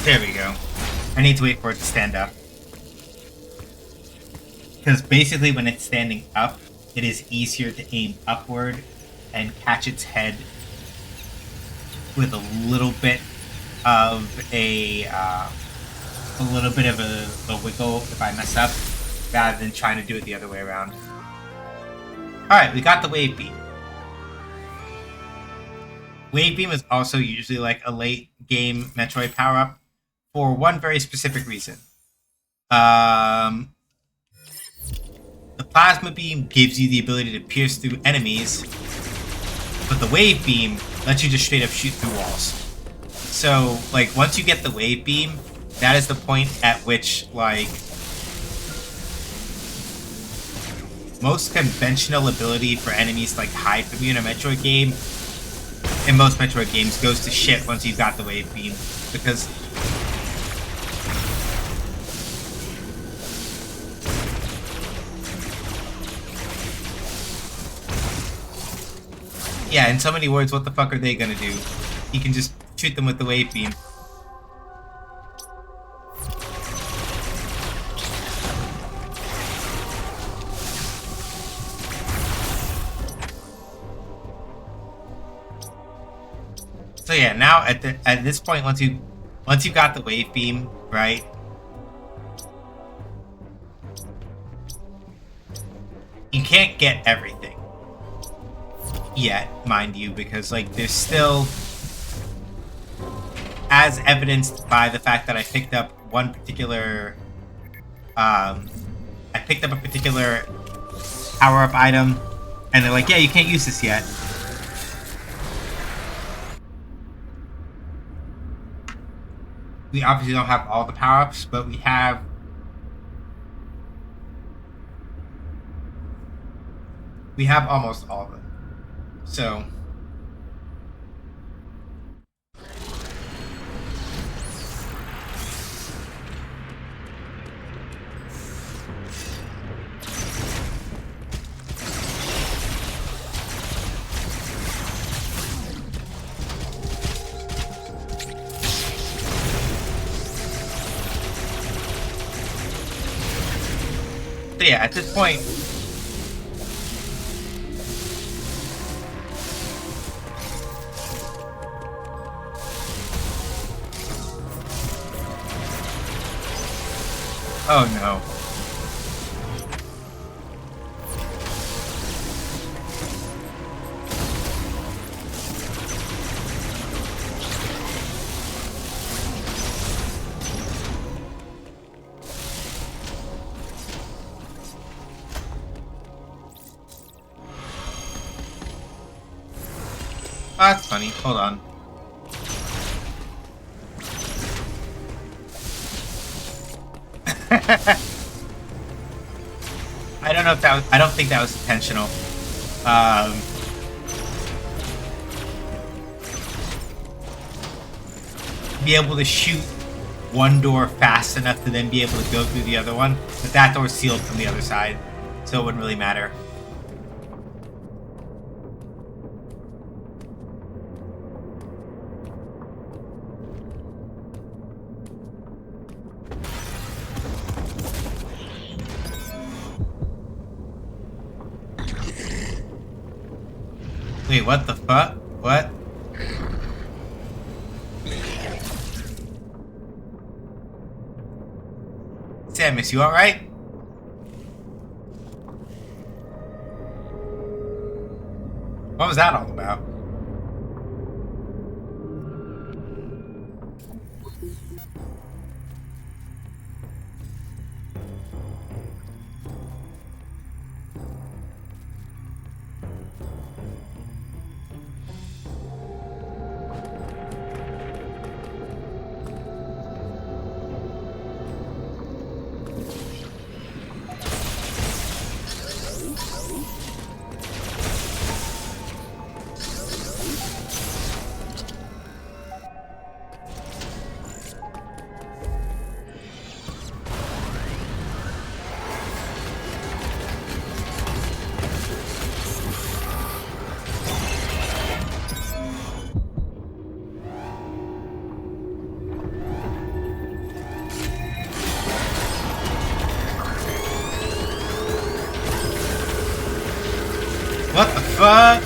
There we go. I need to wait for it to stand up. Because basically when it's standing up, it is easier to aim upward and catch its head with a little bit of a wiggle if I mess up, rather than trying to do it the other way around. Alright, we got the wave beam. Wave beam is also usually like a late game Metroid power-up for one very specific reason. The plasma beam gives you the ability to pierce through enemies, but the wave beam lets you just straight up shoot through walls. So, like, once you get the wave beam, that is the point at which, like, most conventional ability for enemies to, like, hide from you in a Metroid game, in most Metroid games, goes to shit once you've got the wave beam. Because yeah, in so many words, what the fuck are they gonna do? You can just shoot them with the wave beam. So yeah, now at this point, once you got the wave beam, right? You can't get everything yet, mind you, because like there's still, as evidenced by the fact that I picked up one particular I picked up a particular power-up item and they're like, yeah, you can't use this yet. We obviously don't have all the power-ups, but we have almost all of them. So yeah, at this point, oh no. Oh, that's funny. Hold on. I don't know if that was, I don't think that was intentional. Be able to shoot one door fast enough to then be able to go through the other one, but that door's sealed from the other side, so it wouldn't really matter. Wait, what the fuck? What? Samus, you alright? What was that all about? What?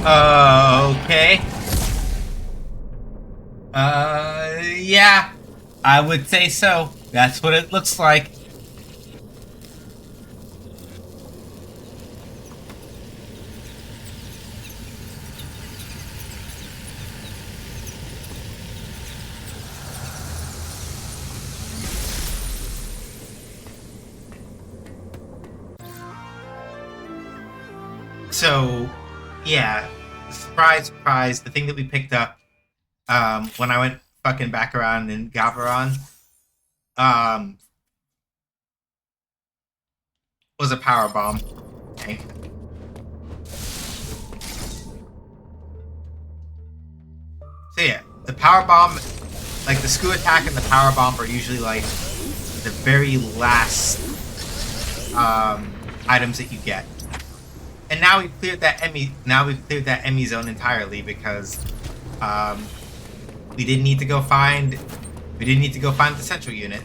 Okay. Yeah, I would say so. That's what it looks like. So, yeah, surprise, surprise. The thing that we picked up, when I went fucking back around in Gabaron, um, was a power bomb. Okay. So yeah, the power bomb, like the screw attack and the power bomb are usually like the very last items that you get. And now we've cleared that Emmy. Now we've cleared that Emmy zone entirely because we didn't need to go find. We didn't need to go find the central unit.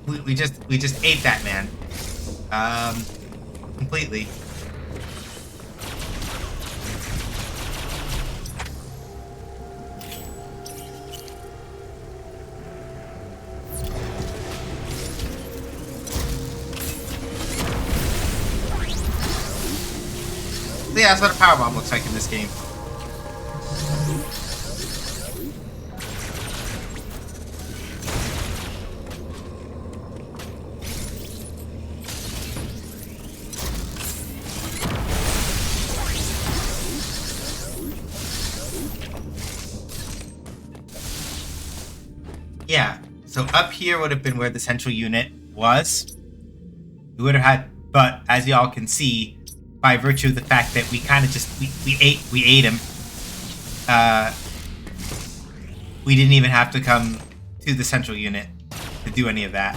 We just ate that man. Completely. So yeah, that's what a power bomb looks like in this game. Yeah, so up here would have been where the central unit was. We would have had, but as y'all can see, by virtue of the fact that we kind of just we ate him, we didn't even have to come to the central unit to do any of that.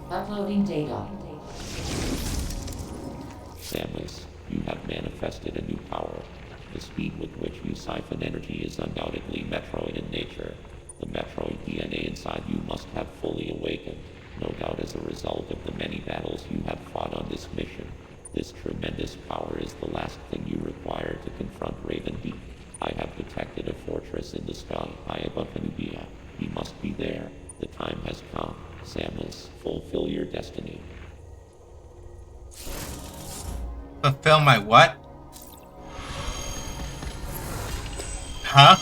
Uploading data. Samus, you have manifested a new power. The speed with which you siphon energy is undoubtedly metroid in nature. The metroid DNA inside you must have fully awakened, no doubt as a result of the many battles you have fought on this mission. This tremendous power is the last thing you require to confront Raven Deep. I have detected a fortress in the sky high above Nubia. You must be there. The time has come. Samus, fulfill your destiny. Fulfill my what? Huh?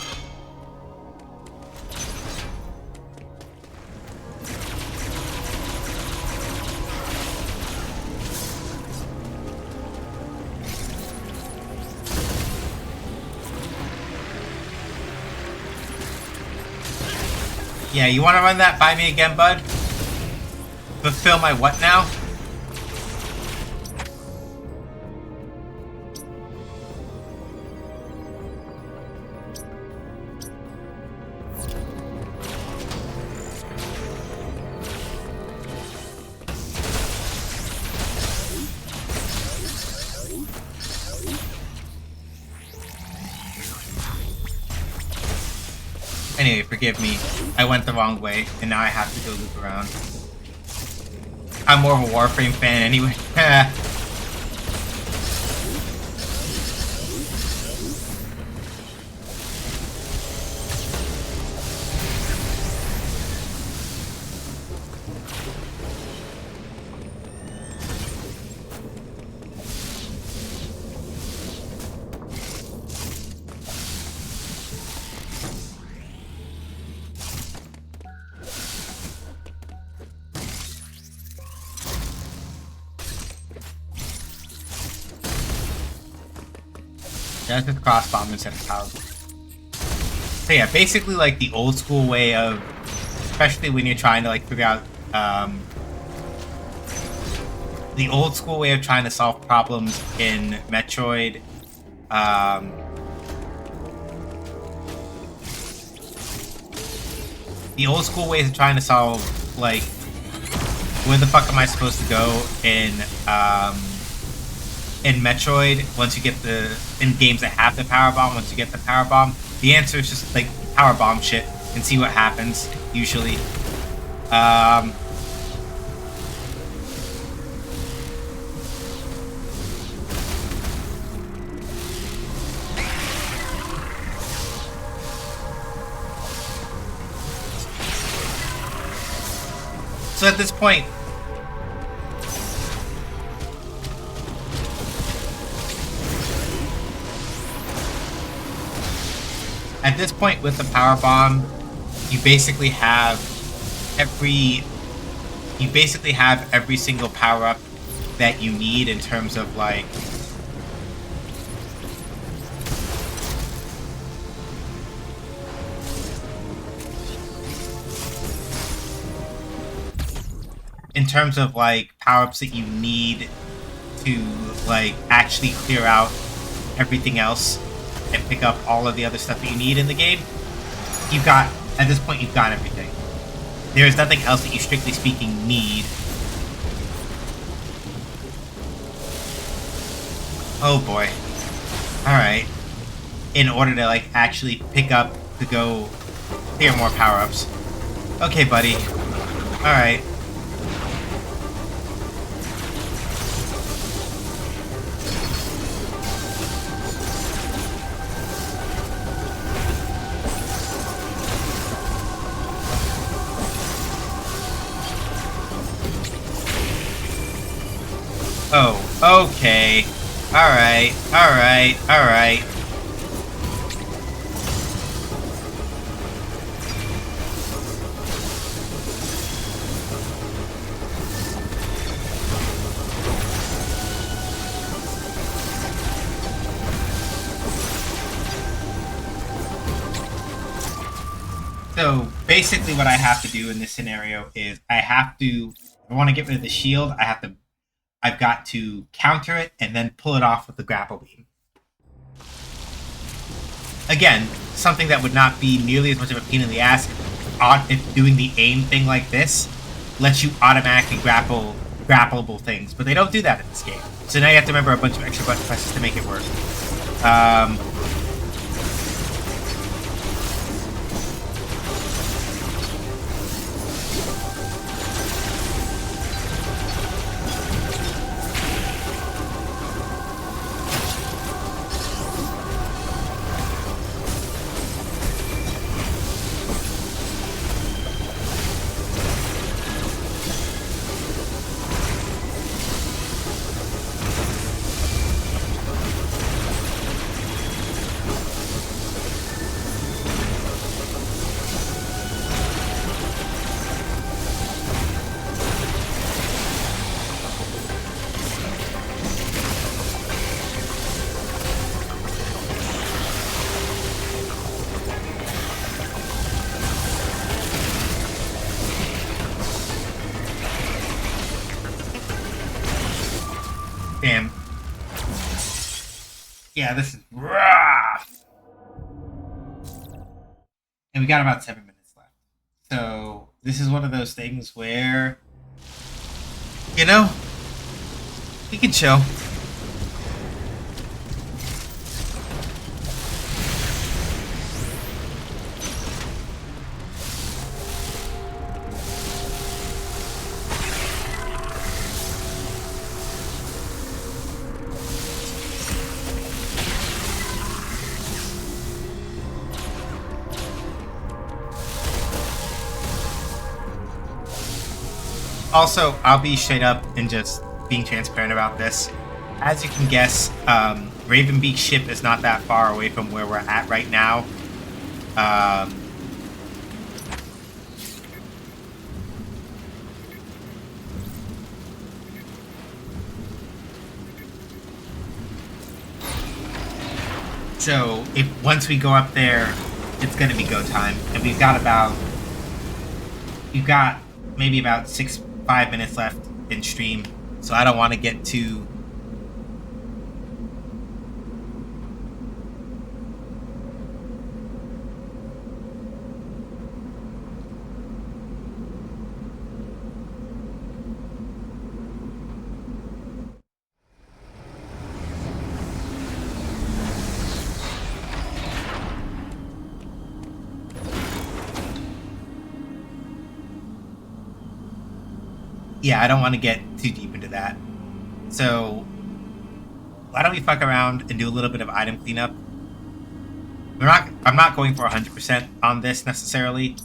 Yeah, you want to run that by me again, bud? Fulfill my what now? Anyway, forgive me. I went the wrong way, and now I have to go loop around. I'm more of a Warframe fan anyway. That's just cross bomb instead of power. So yeah, basically like the old school way of, especially when you're trying to like figure out the old school way of trying to solve problems in Metroid. The old school ways of trying to solve like where the fuck am I supposed to go in Metroid, once you get in games that have the power bomb, once you get the power bomb, the answer is just like power bomb shit and see what happens, usually. So at this point, with the power bomb, you basically have every single power up that you need in terms of like power-ups that you need to like actually clear out everything else and pick up all of the other stuff that you need in the game. At this point, you've got everything. There is nothing else that you, strictly speaking, need. Oh boy. Alright. In order to, like, actually pick up to go clear more power-ups. Okay, buddy. Alright. Oh, okay. Alright, alright, alright. So, basically what I have to do in this scenario is if I want to get rid of the shield, I've got to counter it and then pull it off with the grapple beam. Again, something that would not be nearly as much of a pain in the ass if doing the aim thing like this lets you automatically grappleable things, but they don't do that in this game. So now you have to remember a bunch of extra button presses to make it work. Damn. Yeah, this is rough. And we got about 7 minutes left. So this is one of those things where, you know, we can chill. Also, I'll be straight up and just being transparent about this. As you can guess, Ravenbeak's ship is not that far away from where we're at right now. So, if once we go up there, it's gonna be go time, and we've got maybe about 5 minutes left in stream, so I don't want to get too. Yeah, I don't want to get too deep into that. So, why don't we fuck around and do a little bit of item cleanup? I'm not going for 100% on this necessarily,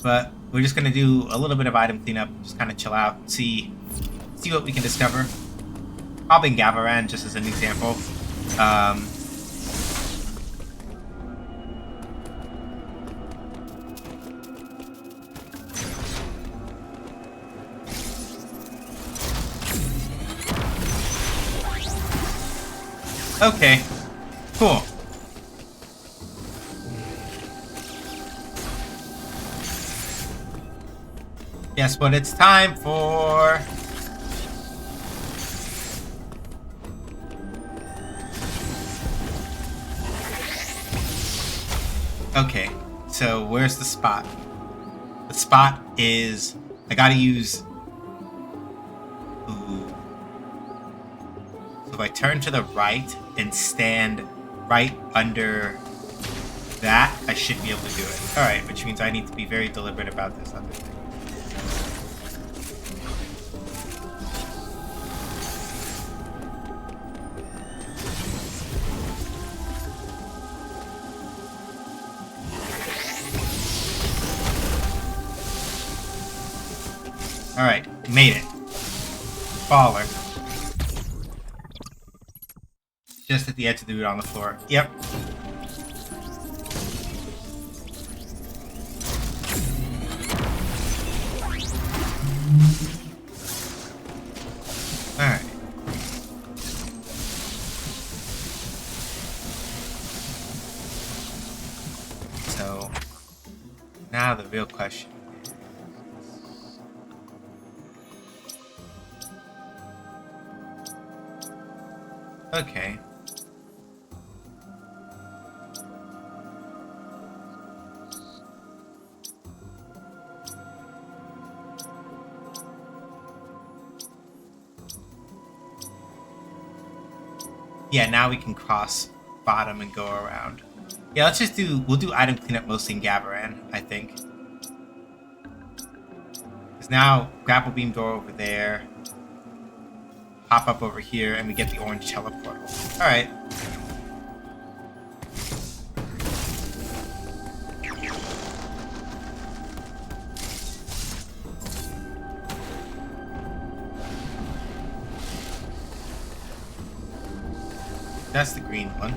but we're just gonna do a little bit of item cleanup, just kind of chill out, see what we can discover. Probably in Gavaran, just as an example. Okay, cool. Guess what it's time for? Okay, so where's the spot? The spot is... I gotta use... Ooh. So if I turn to the right and stand right under that, I should be able to do it. Alright, which means I need to be very deliberate about this other thing. Alright, made it. Baller. Just at the edge of the root on the floor. Yep. Alright. So, now the real question. Okay. Yeah, now we can cross bottom and go around. Yeah, we'll do item cleanup mostly in Gavaran, I think. Because now, grapple beam door over there. Hop up over here, and we get the orange teleportal. Alright. That's the green one.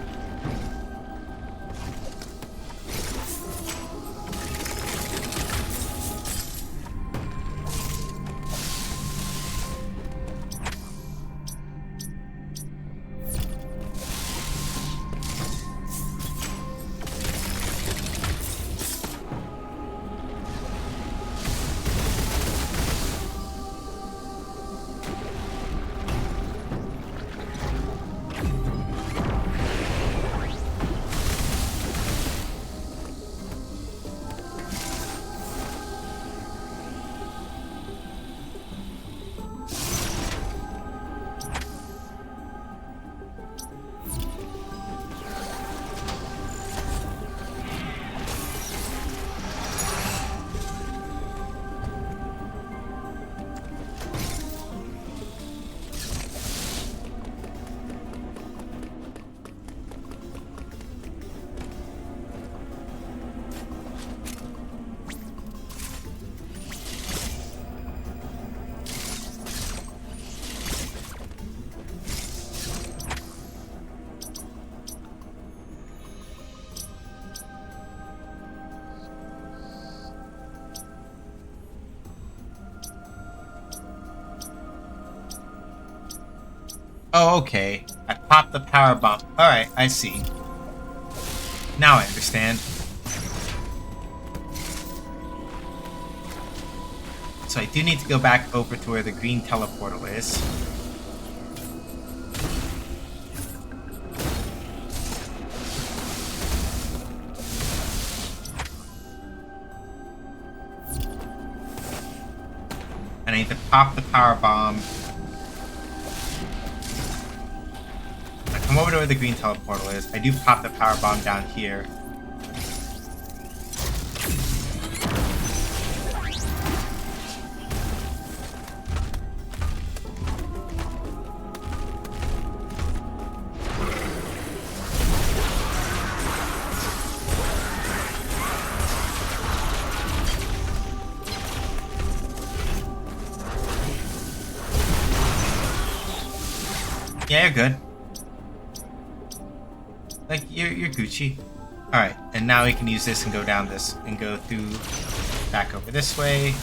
Oh, okay. I popped the power bomb. Alright, I see. Now I understand. So I do need to go back over to where the green teleportal is. And I need to pop the power bomb. I come over to where the green teleportal is. I do pop the power bomb down here. Yeah, you're good. Like, you're Gucci. Alright, and now we can use this and go down this, and go through, back over this way.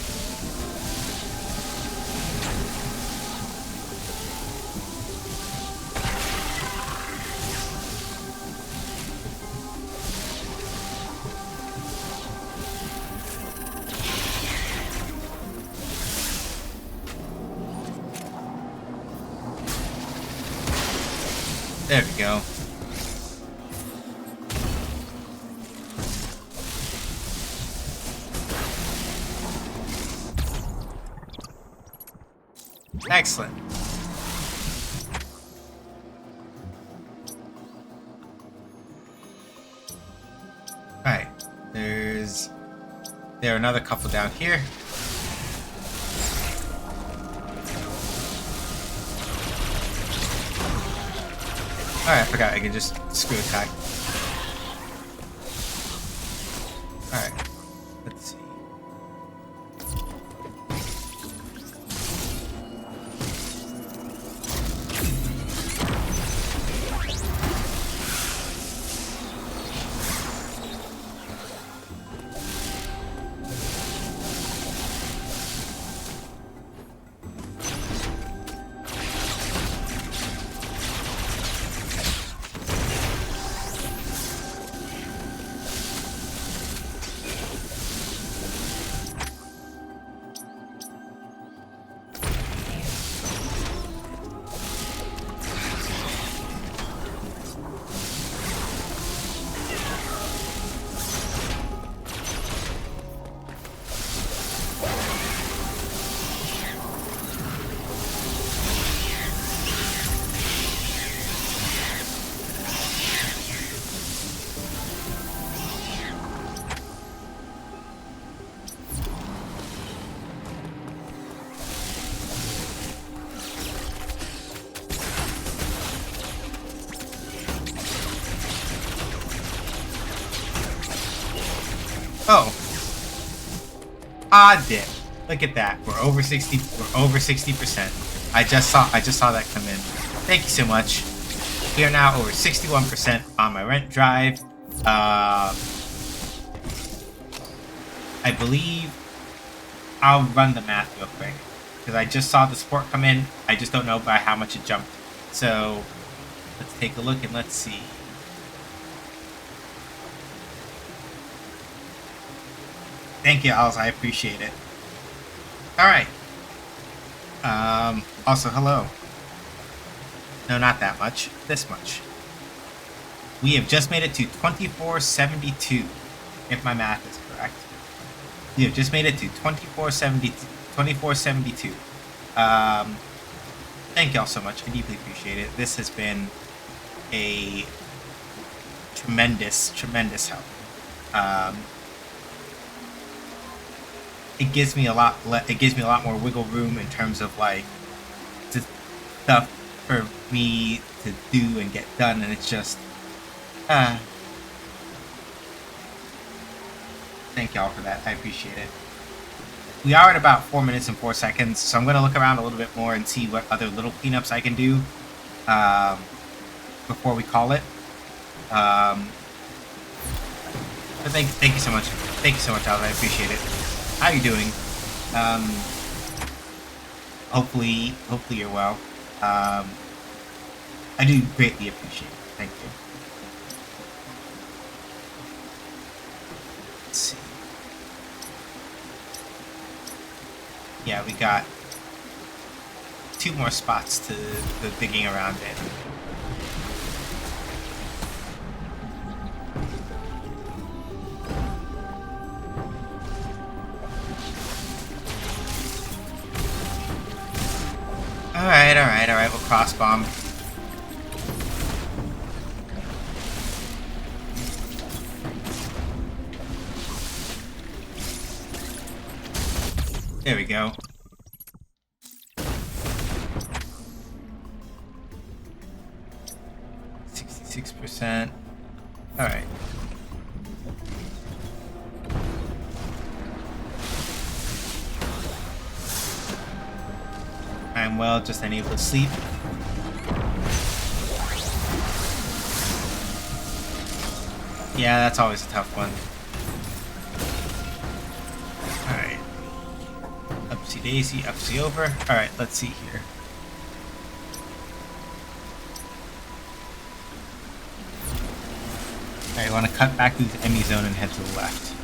There we go. Excellent. Alright, there are another couple down here. Alright, I forgot I could just screw attack. Alright, let's see. Oh. Ah, dip. Look at that. We're over 60. We're over 60%. I just saw that come in. Thank you so much. We are now over 61% on my rent drive. I believe I'll run the math real quick because I just saw the support come in. I just don't know by how much it jumped. So let's take a look and let's see. Thank you, Alice. I appreciate it. All right. Also, hello. No, not that much. This much. We have just made it to 2472, if my math is correct. We have just made it to 2472. Thank y'all so much. I deeply appreciate it. This has been a tremendous, tremendous help. It gives me a lot. It gives me a lot more wiggle room in terms of like stuff for me to do and get done, and it's just. Thank y'all for that. I appreciate it. We are at about 4 minutes and 4 seconds, so I'm going to look around a little bit more and see what other little cleanups I can do before we call it. But thank you so much. Thank you so much, Alice. I appreciate it. How are you doing? Hopefully you're well. I do greatly appreciate it. Thank you. Let's see. Yeah, we got 2 more spots to the digging around in. Alright, we'll cross bomb. There we go. 66%. Alright. I'm well, just unable to sleep. Yeah, that's always a tough one. Alright. Upsy daisy, upsy over. Alright, let's see here. Alright, I want to cut back through the enemy zone and head to the left.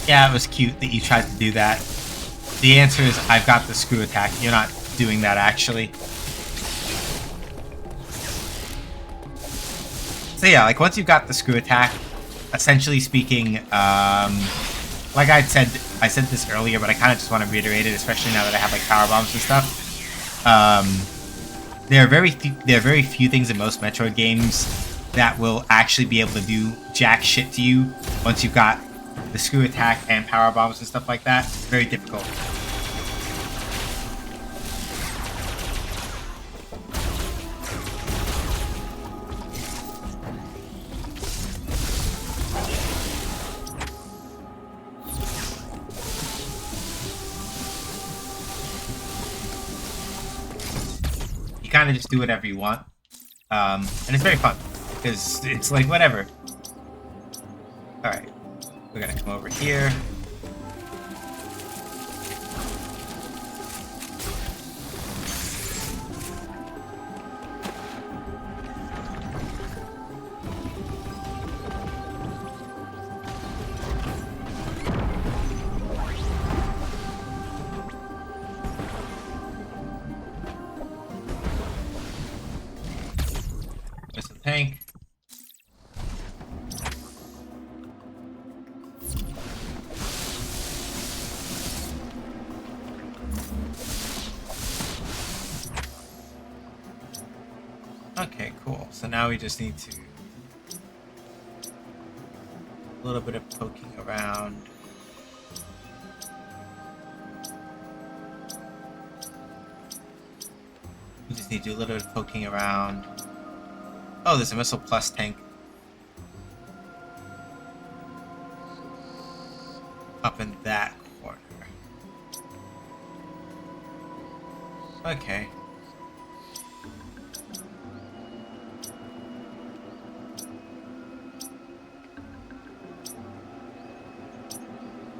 Yeah, it was cute that you tried to do that. The answer is I've got the screw attack. You're not doing that actually. So yeah, like once you've got the screw attack, essentially speaking, like I said this earlier, but I kind of just want to reiterate it, especially now that I have like power bombs and stuff. There are very few things in most Metroid games that will actually be able to do jack shit to you once you've got the screw attack and power bombs and stuff like that. It's very difficult. You kind of just do whatever you want, and it's very fun because it's like whatever. All right. We're gonna come over here. There's the tank. Okay, cool. So now we just need to a little bit of poking around. We just need to do a little bit of poking around. Oh, there's a missile plus tank up in that corner. Okay.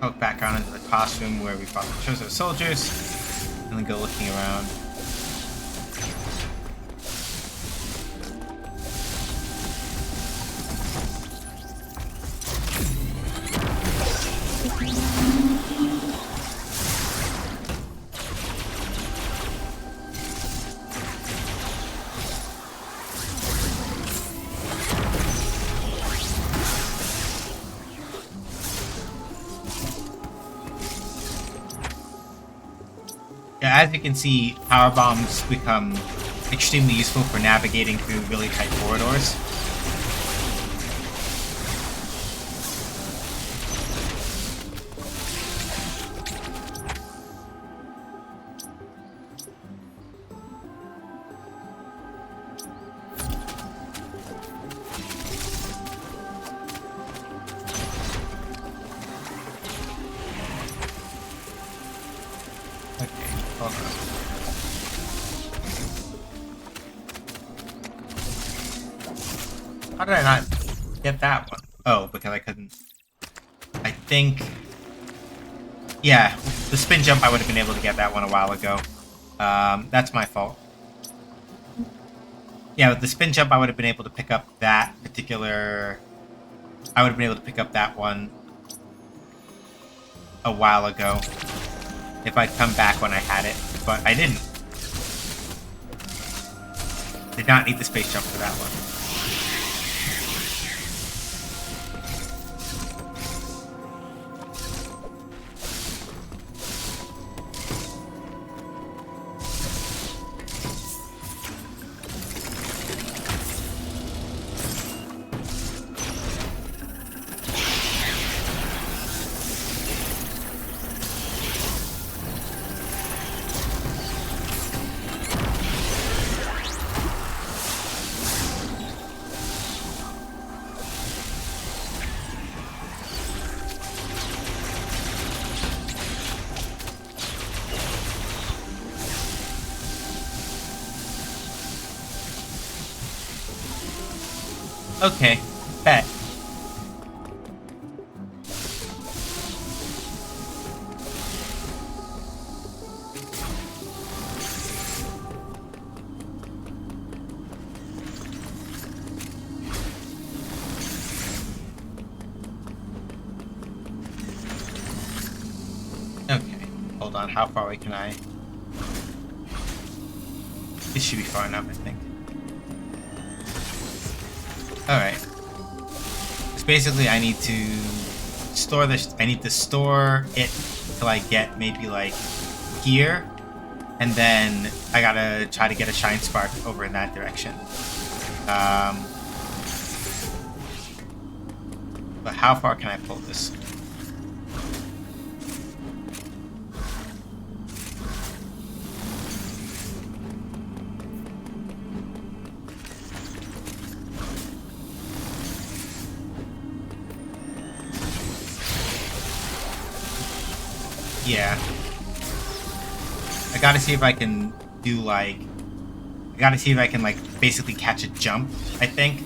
Poke back around into the classroom where we fought the chosen soldiers, and then go looking around. Yeah, as you can see, power bombs become extremely useful for navigating through really tight corridors. Hold on. How did I not get that one? Oh, because I couldn't. I think. Yeah, the spin jump, I would have been able to get that one a while ago. That's my fault. Yeah, with the spin jump, I would have been able to pick up that particular. I would have been able to pick up that one a while ago if I'd come back when I had it, but I didn't. Did not need the space jump for that one. Okay, bet. Okay, hold on, how far away can I? This should be far enough, I think. Alright. So basically I need to store this, I need to store it till I get maybe like here, and then I gotta try to get a shine spark over in that direction. But how far can I pull this? Yeah. I gotta see if I can do like... I gotta see if I can like basically catch a jump, I think.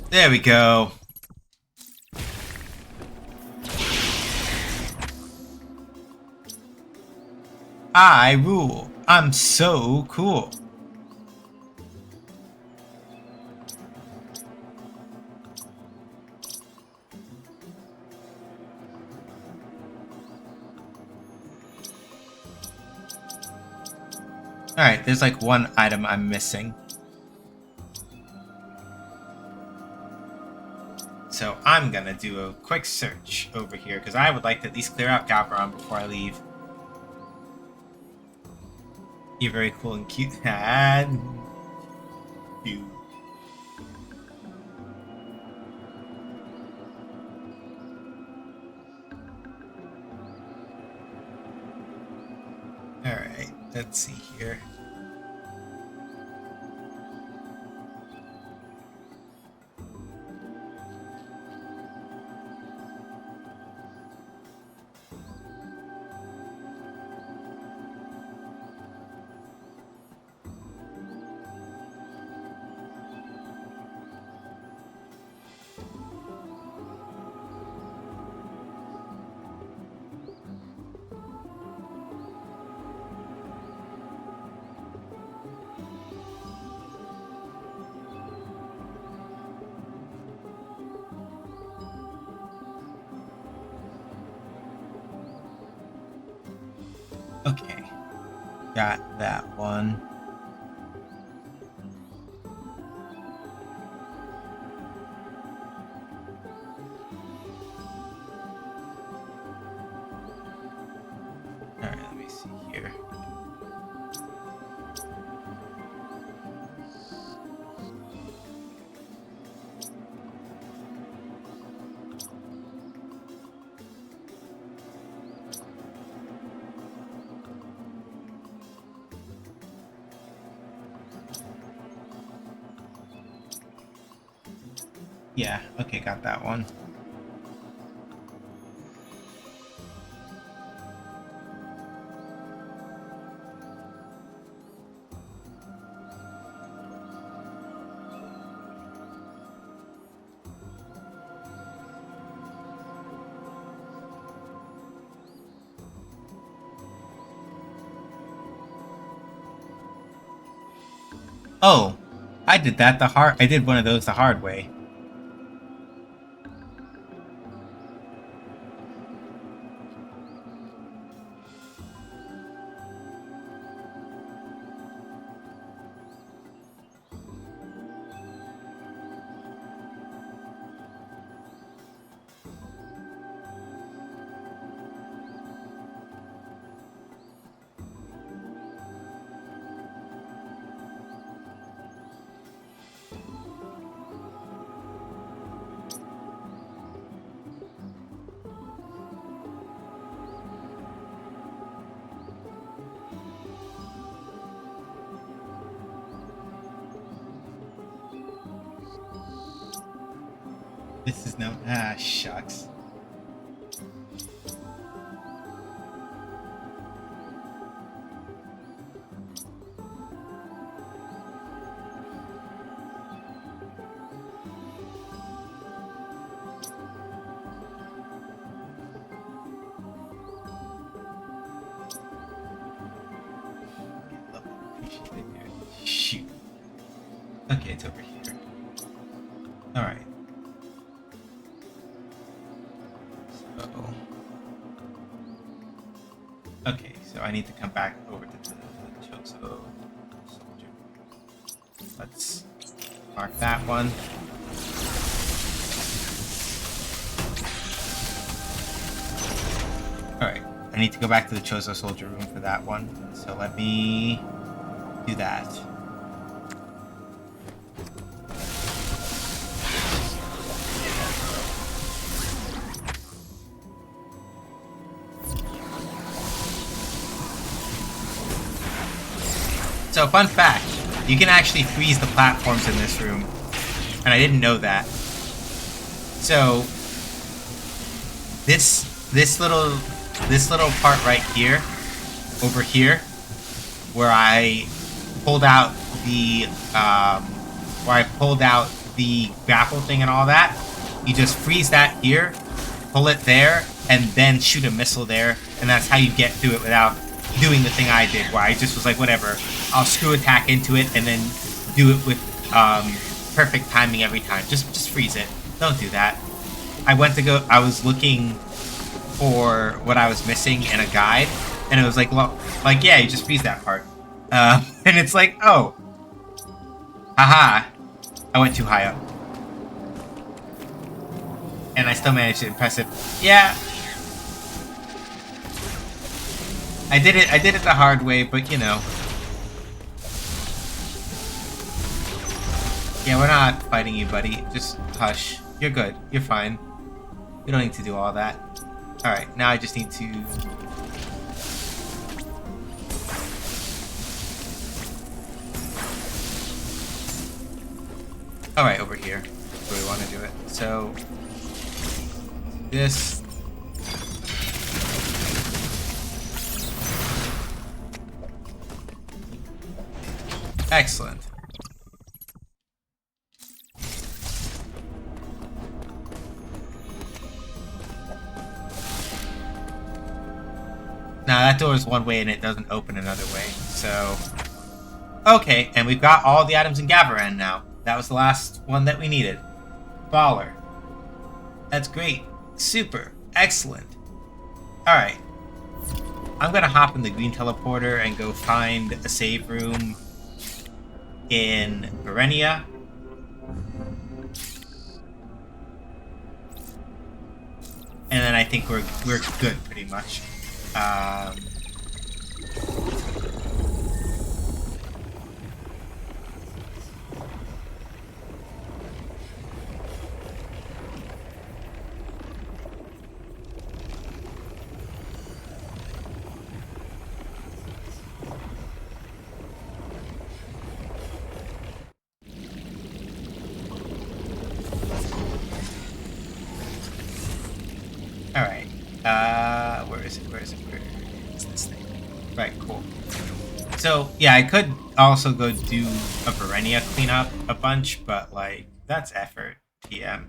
There we go. I rule. I'm so cool. Alright, there's like one item I'm missing. So I'm gonna do a quick search over here, because I would like to at least clear out Gabaron before I leave. You're very cool and cute. And you. Alright, let's see here. Okay, got that one. Alright, let me see here. Yeah, okay, got that one. Oh, I did that I did one of those the hard way. This is no... Ah, shucks. Shoot. Okay, it's over here. Alright. Okay, so I need to come back over to the Chozo soldier. Let's mark that one. Alright, I need to go back to the Chozo soldier room for that one. So let me do that. So, fun fact, you can actually freeze the platforms in this room, and I didn't know that. So, this little part right here, over here, where I pulled out the grapple thing and all that, you just freeze that here, pull it there, and then shoot a missile there, and that's how you get through it without doing the thing I did, where I just was like, whatever, I'll screw attack into it and then do it with perfect timing every time. Just freeze it. Don't do that. I was looking for what I was missing in a guide, and it was like, well, like, yeah, you just freeze that part. And it's like, oh, haha, I went too high up. And I still managed to impress it. Yeah. I did it the hard way, but you know. Yeah, we're not fighting you, buddy. Just hush. You're good. You're fine. We don't need to do all that. Alright, now I just need to... Alright, over here. That's where we want to do it. So... This... Excellent. Now that door is one way and it doesn't open another way, so... Okay, and we've got all the items in Gavaran now. That was the last one that we needed. Baller. That's great. Super. Excellent. Alright. I'm gonna hop in the green teleporter and go find a save room in Verenia. And then I think we're good pretty much. Alright. Where is it? Where is this thing? Right, cool. So, yeah, I could also go do a Verenia cleanup a bunch, but, like, that's effort. PM.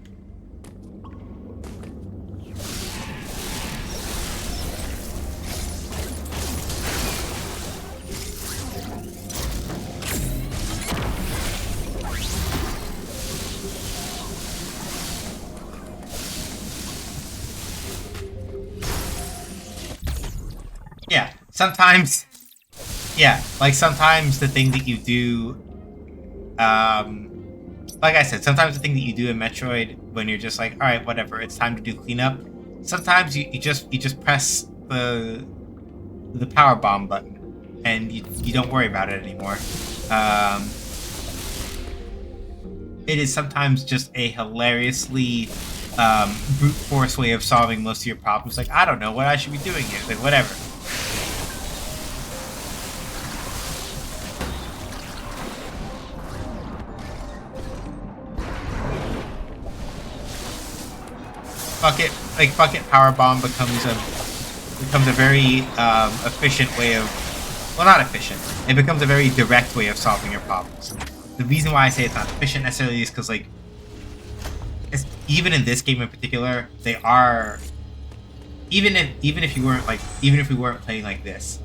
sometimes, yeah, like sometimes the thing that you do, like I said, sometimes the thing that you do in Metroid when you're just like, all right, whatever, it's time to do cleanup. Sometimes you just press the power bomb button, and you don't worry about it anymore. It is sometimes just a hilariously brute force way of solving most of your problems. Like, I don't know what I should be doing here. Like, whatever. Bucket power bomb becomes a very efficient way of, well, not efficient. It becomes a very direct way of solving your problems. The reason why I say it's not efficient necessarily is because, like, even in this game in particular, they are, even if we weren't playing like this,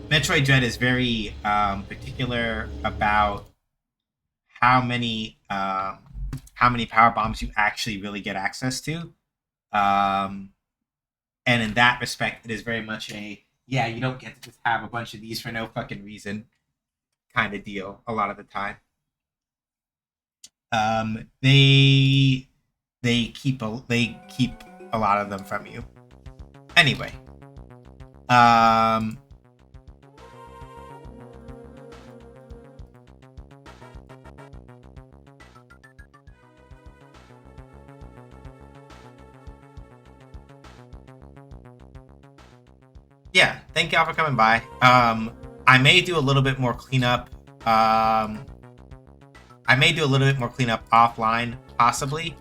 Metroid Dread is very particular about how many power bombs you actually really get access to. And in that respect, it is very much a, yeah, you don't get to just have a bunch of these for no fucking reason kind of deal a lot of the time. They keep a lot of them from you. Anyway, yeah, thank y'all for coming by. I may do a little bit more cleanup. I may do a little bit more cleanup offline, possibly,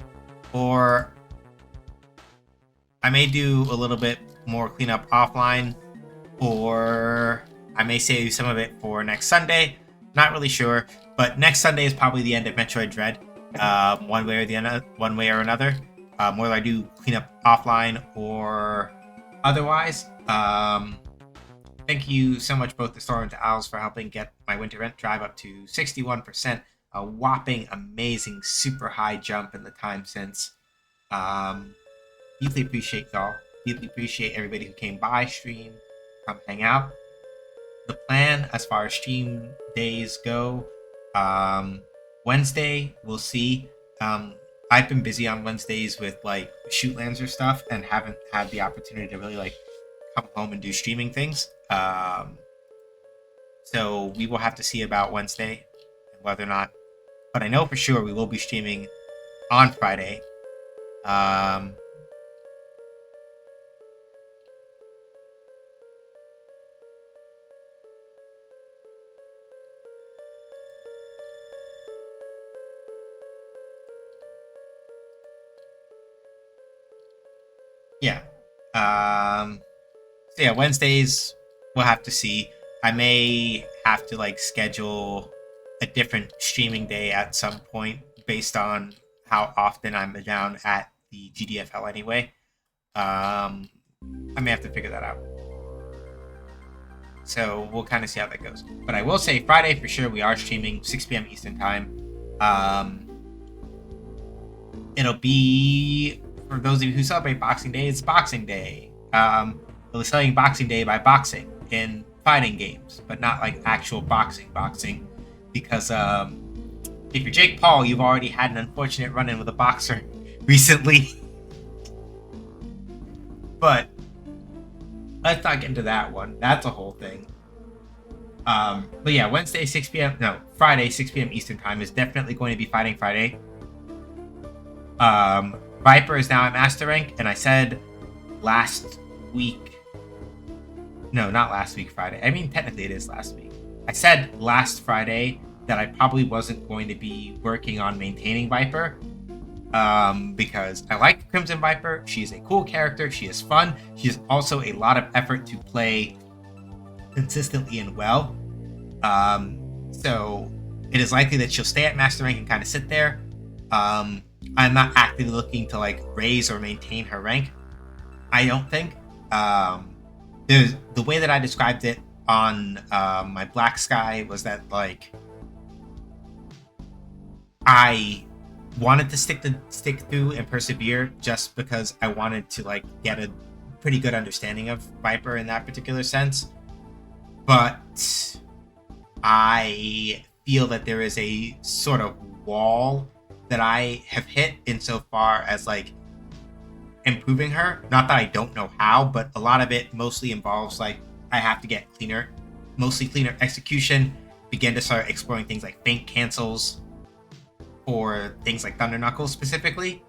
or I may do a little bit more cleanup offline, or I may save some of it for next Sunday. Not really sure, but next Sunday is probably the end of Metroid Dread, one way or another. Whether I do cleanup offline or otherwise. Thank you so much, both to Star and to Owls, for helping get my winter rent drive up to 61%. A whopping, amazing, super high jump in the time since. Deeply appreciate y'all. Deeply appreciate everybody who came by stream, come hang out. The plan as far as stream days go, Wednesday, we'll see. I've been busy on Wednesdays with like Shootlands or stuff and haven't had the opportunity to really like come home and do streaming things. So we will have to see about Wednesday and whether or not, but I know for sure we will be streaming on Friday. Yeah. So yeah, Wednesdays we'll have to see. I may have to like schedule a different streaming day at some point based on how often I'm down at the GDFL anyway. I may have to figure that out. So we'll kind of see how that goes. But I will say Friday for sure we are streaming 6 p.m. Eastern time. It'll be, for those of you who celebrate Boxing Day, it's Boxing Day. We're celebrating Boxing Day by boxing in fighting games, but not like actual boxing. Because if you're Jake Paul, you've already had an unfortunate run-in with a boxer recently. But let's not get into that one. That's a whole thing. But yeah, Friday 6 p.m. Eastern time is definitely going to be Fighting Friday. Viper is now at Master Rank, and I said last week. No, not last week Friday. I mean, technically it is last week. I said last Friday that I probably wasn't going to be working on maintaining Viper. Because I like Crimson Viper. She's a cool character. She is fun. She is also a lot of effort to play consistently and well. So it is likely that she'll stay at Master Rank and kind of sit there. I'm not actively looking to like raise or maintain her rank. I don't think. There's the way that I described it on my Black Sky was that like I wanted to stick through and persevere just because I wanted to like get a pretty good understanding of Viper in that particular sense, but I feel that there is a sort of wall that I have hit insofar as like improving her. Not that I don't know how, but a lot of it mostly involves like I have to get mostly cleaner execution, begin to start exploring things like feint cancels for things like Thunder Knuckles specifically.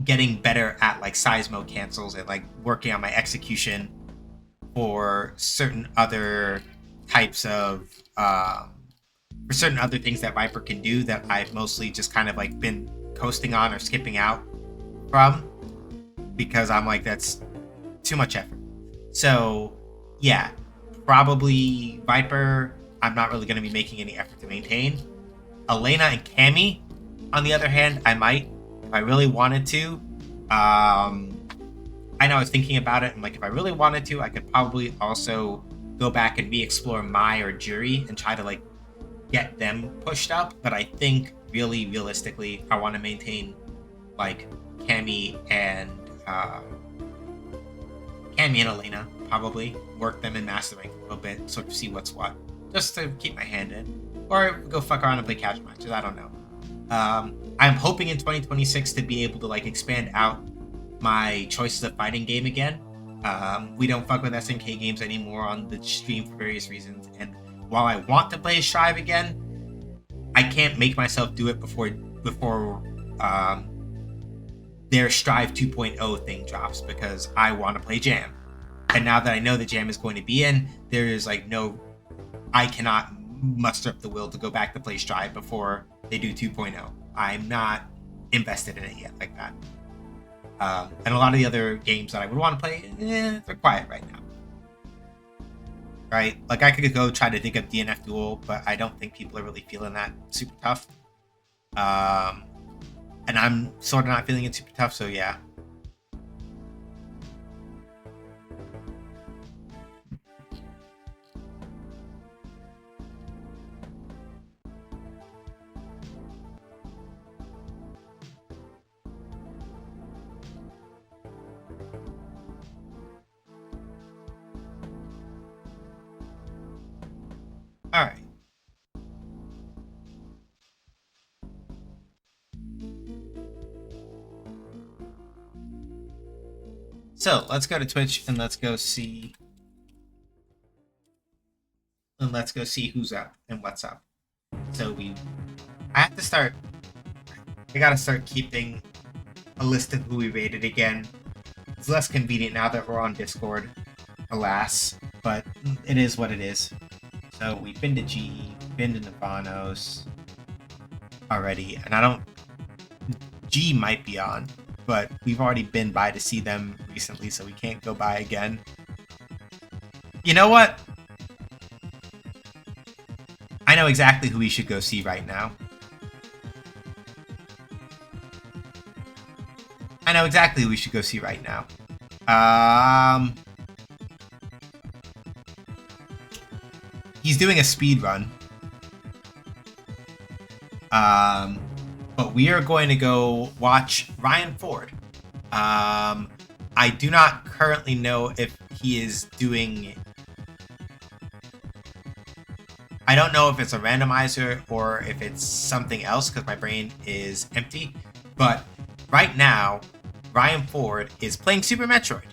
Getting better at like seismo cancels and like working on my execution for certain other types of for certain other things that Viper can do that I've mostly just kind of like been coasting on or skipping out from because I'm like, that's too much effort. So yeah, probably Viper I'm not really going to be making any effort to maintain. Elena and Cammy, on the other hand, I might, if I really wanted to. I know I was thinking about it, and like if I really wanted to, I could probably also go back and re-explore Mai or Jury and try to like get them pushed up. But I think really realistically, I want to maintain like Cammy and Elena, probably work them in Master Rank a little bit, sort of see what's what, just to keep my hand in, or go fuck around and play casual matches. I don't know. I'm hoping in 2026 to be able to like expand out my choices of fighting game again. We don't fuck with SNK games anymore on the stream for various reasons, and while I want to play Strive again, I can't make myself do it before their Strive 2.0 thing drops because I want to play Jam. And now that I know the Jam is going to be in, there is like I cannot muster up the will to go back to play Strive before they do 2.0. I'm not invested in it yet like that. And a lot of the other games that I would want to play, they're quiet right now. Right? Like I could go try to dig up DNF Duel, but I don't think people are really feeling that super tough. And I'm sort of not feeling it super tough, so yeah. All right. So let's go to Twitch and let's go see who's up and what's up. So I gotta start keeping a list of who we rated again. It's less convenient now that we're on Discord, alas, but it is what it is. So we've been to G, been to Navanos already, and G might be on, but we've already been by to see them recently, so we can't go by again. You know what? I know exactly who we should go see right now. He's doing a speed run. But we are going to go watch Ryan Ford. I do not currently know if he is doing... I don't know if it's a randomizer or if it's something else because my brain is empty. But right now, Ryan Ford is playing Super Metroid.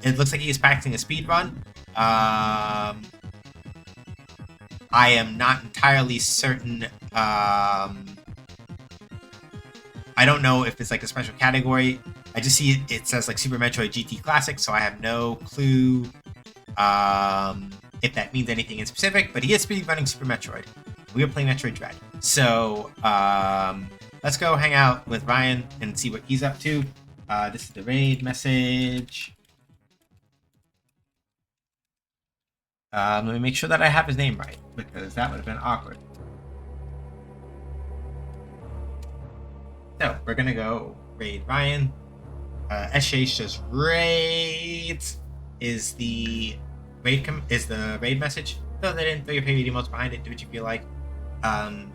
It looks like he is practicing a speed run. I am not entirely certain. I don't know if it's like a special category. I just see it says like Super Metroid GT Classic, so I have no clue if that means anything in specific, but he is speedrunning Super Metroid. We are playing Metroid Dread. So let's go hang out with Ryan and see what he's up to. This is the raid message. Let me make sure that I have his name right, because that would have been awkward. So we're gonna go raid Ryan. SH just raids is the raid message. Throw that in, throw your favorite emotes behind it, do what you feel like. I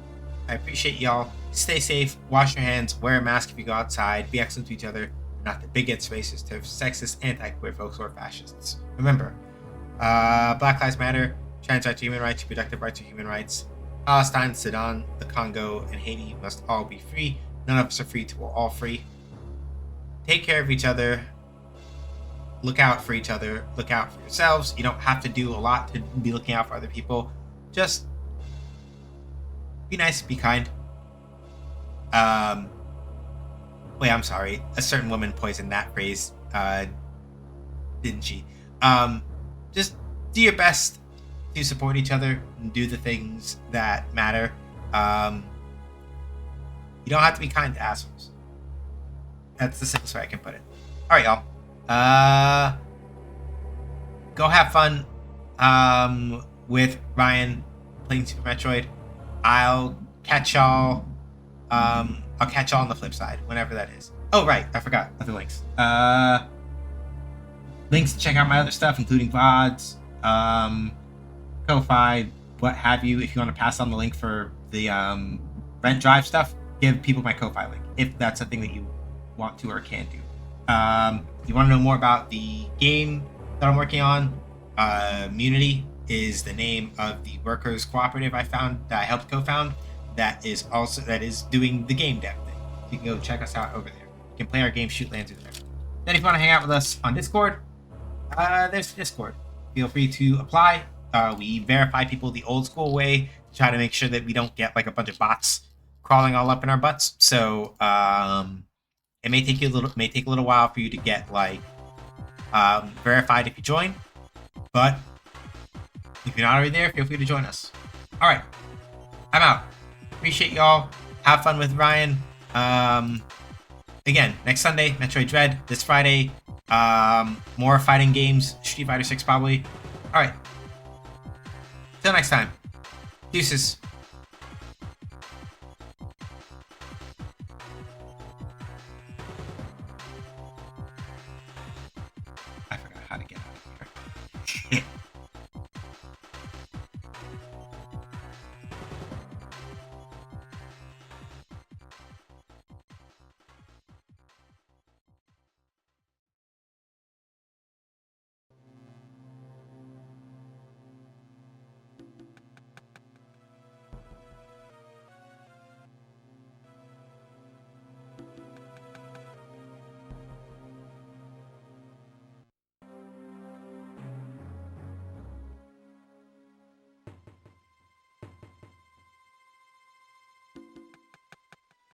appreciate y'all. Stay safe, wash your hands, wear a mask if you go outside, be excellent to each other. not the bigots, racists, sexist, anti-queer folks, or fascists. Remember, Black Lives Matter, trans rights are human rights, reproductive rights are human rights. Palestine, Sudan, the Congo, and Haiti must all be free. None of us are free till we're all free. Take care of each other. Look out for each other. Look out for yourselves. You don't have to do a lot to be looking out for other people. Just be nice, be kind. Wait, I'm sorry. A certain woman poisoned that phrase, didn't she? Just do your best to support each other and do the things that matter. You don't have to be kind to assholes. That's the simplest way I can put it. All right, y'all. Go have fun with Ryan playing Super Metroid. I'll catch y'all on the flip side, whenever that is. Oh, right, I forgot other links. Links to check out my other stuff, including VODs, Ko-Fi, what have you. If you want to pass on the link for the rent drive stuff, give people my Ko-Fi link, if that's something that you want to or can do. You want to know more about the game that I'm working on? Munity is the name of the workers cooperative I helped co-found. That is doing the game dev thing. You can go check us out over there. You can play our game, shoot lands there. Then if you want to hang out with us on Discord, there's Discord. Feel free to apply. We verify people the old school way to try to make sure that we don't get like a bunch of bots crawling all up in our butts. So it may take a little while for you to get like verified if you join, but if you're not already there, feel free to join us. All right, I'm out. Appreciate y'all. Have fun with Ryan. Again, next Sunday, Metroid Dread. This Friday, more fighting games. Street Fighter 6 probably. All right. Till next time. Deuces.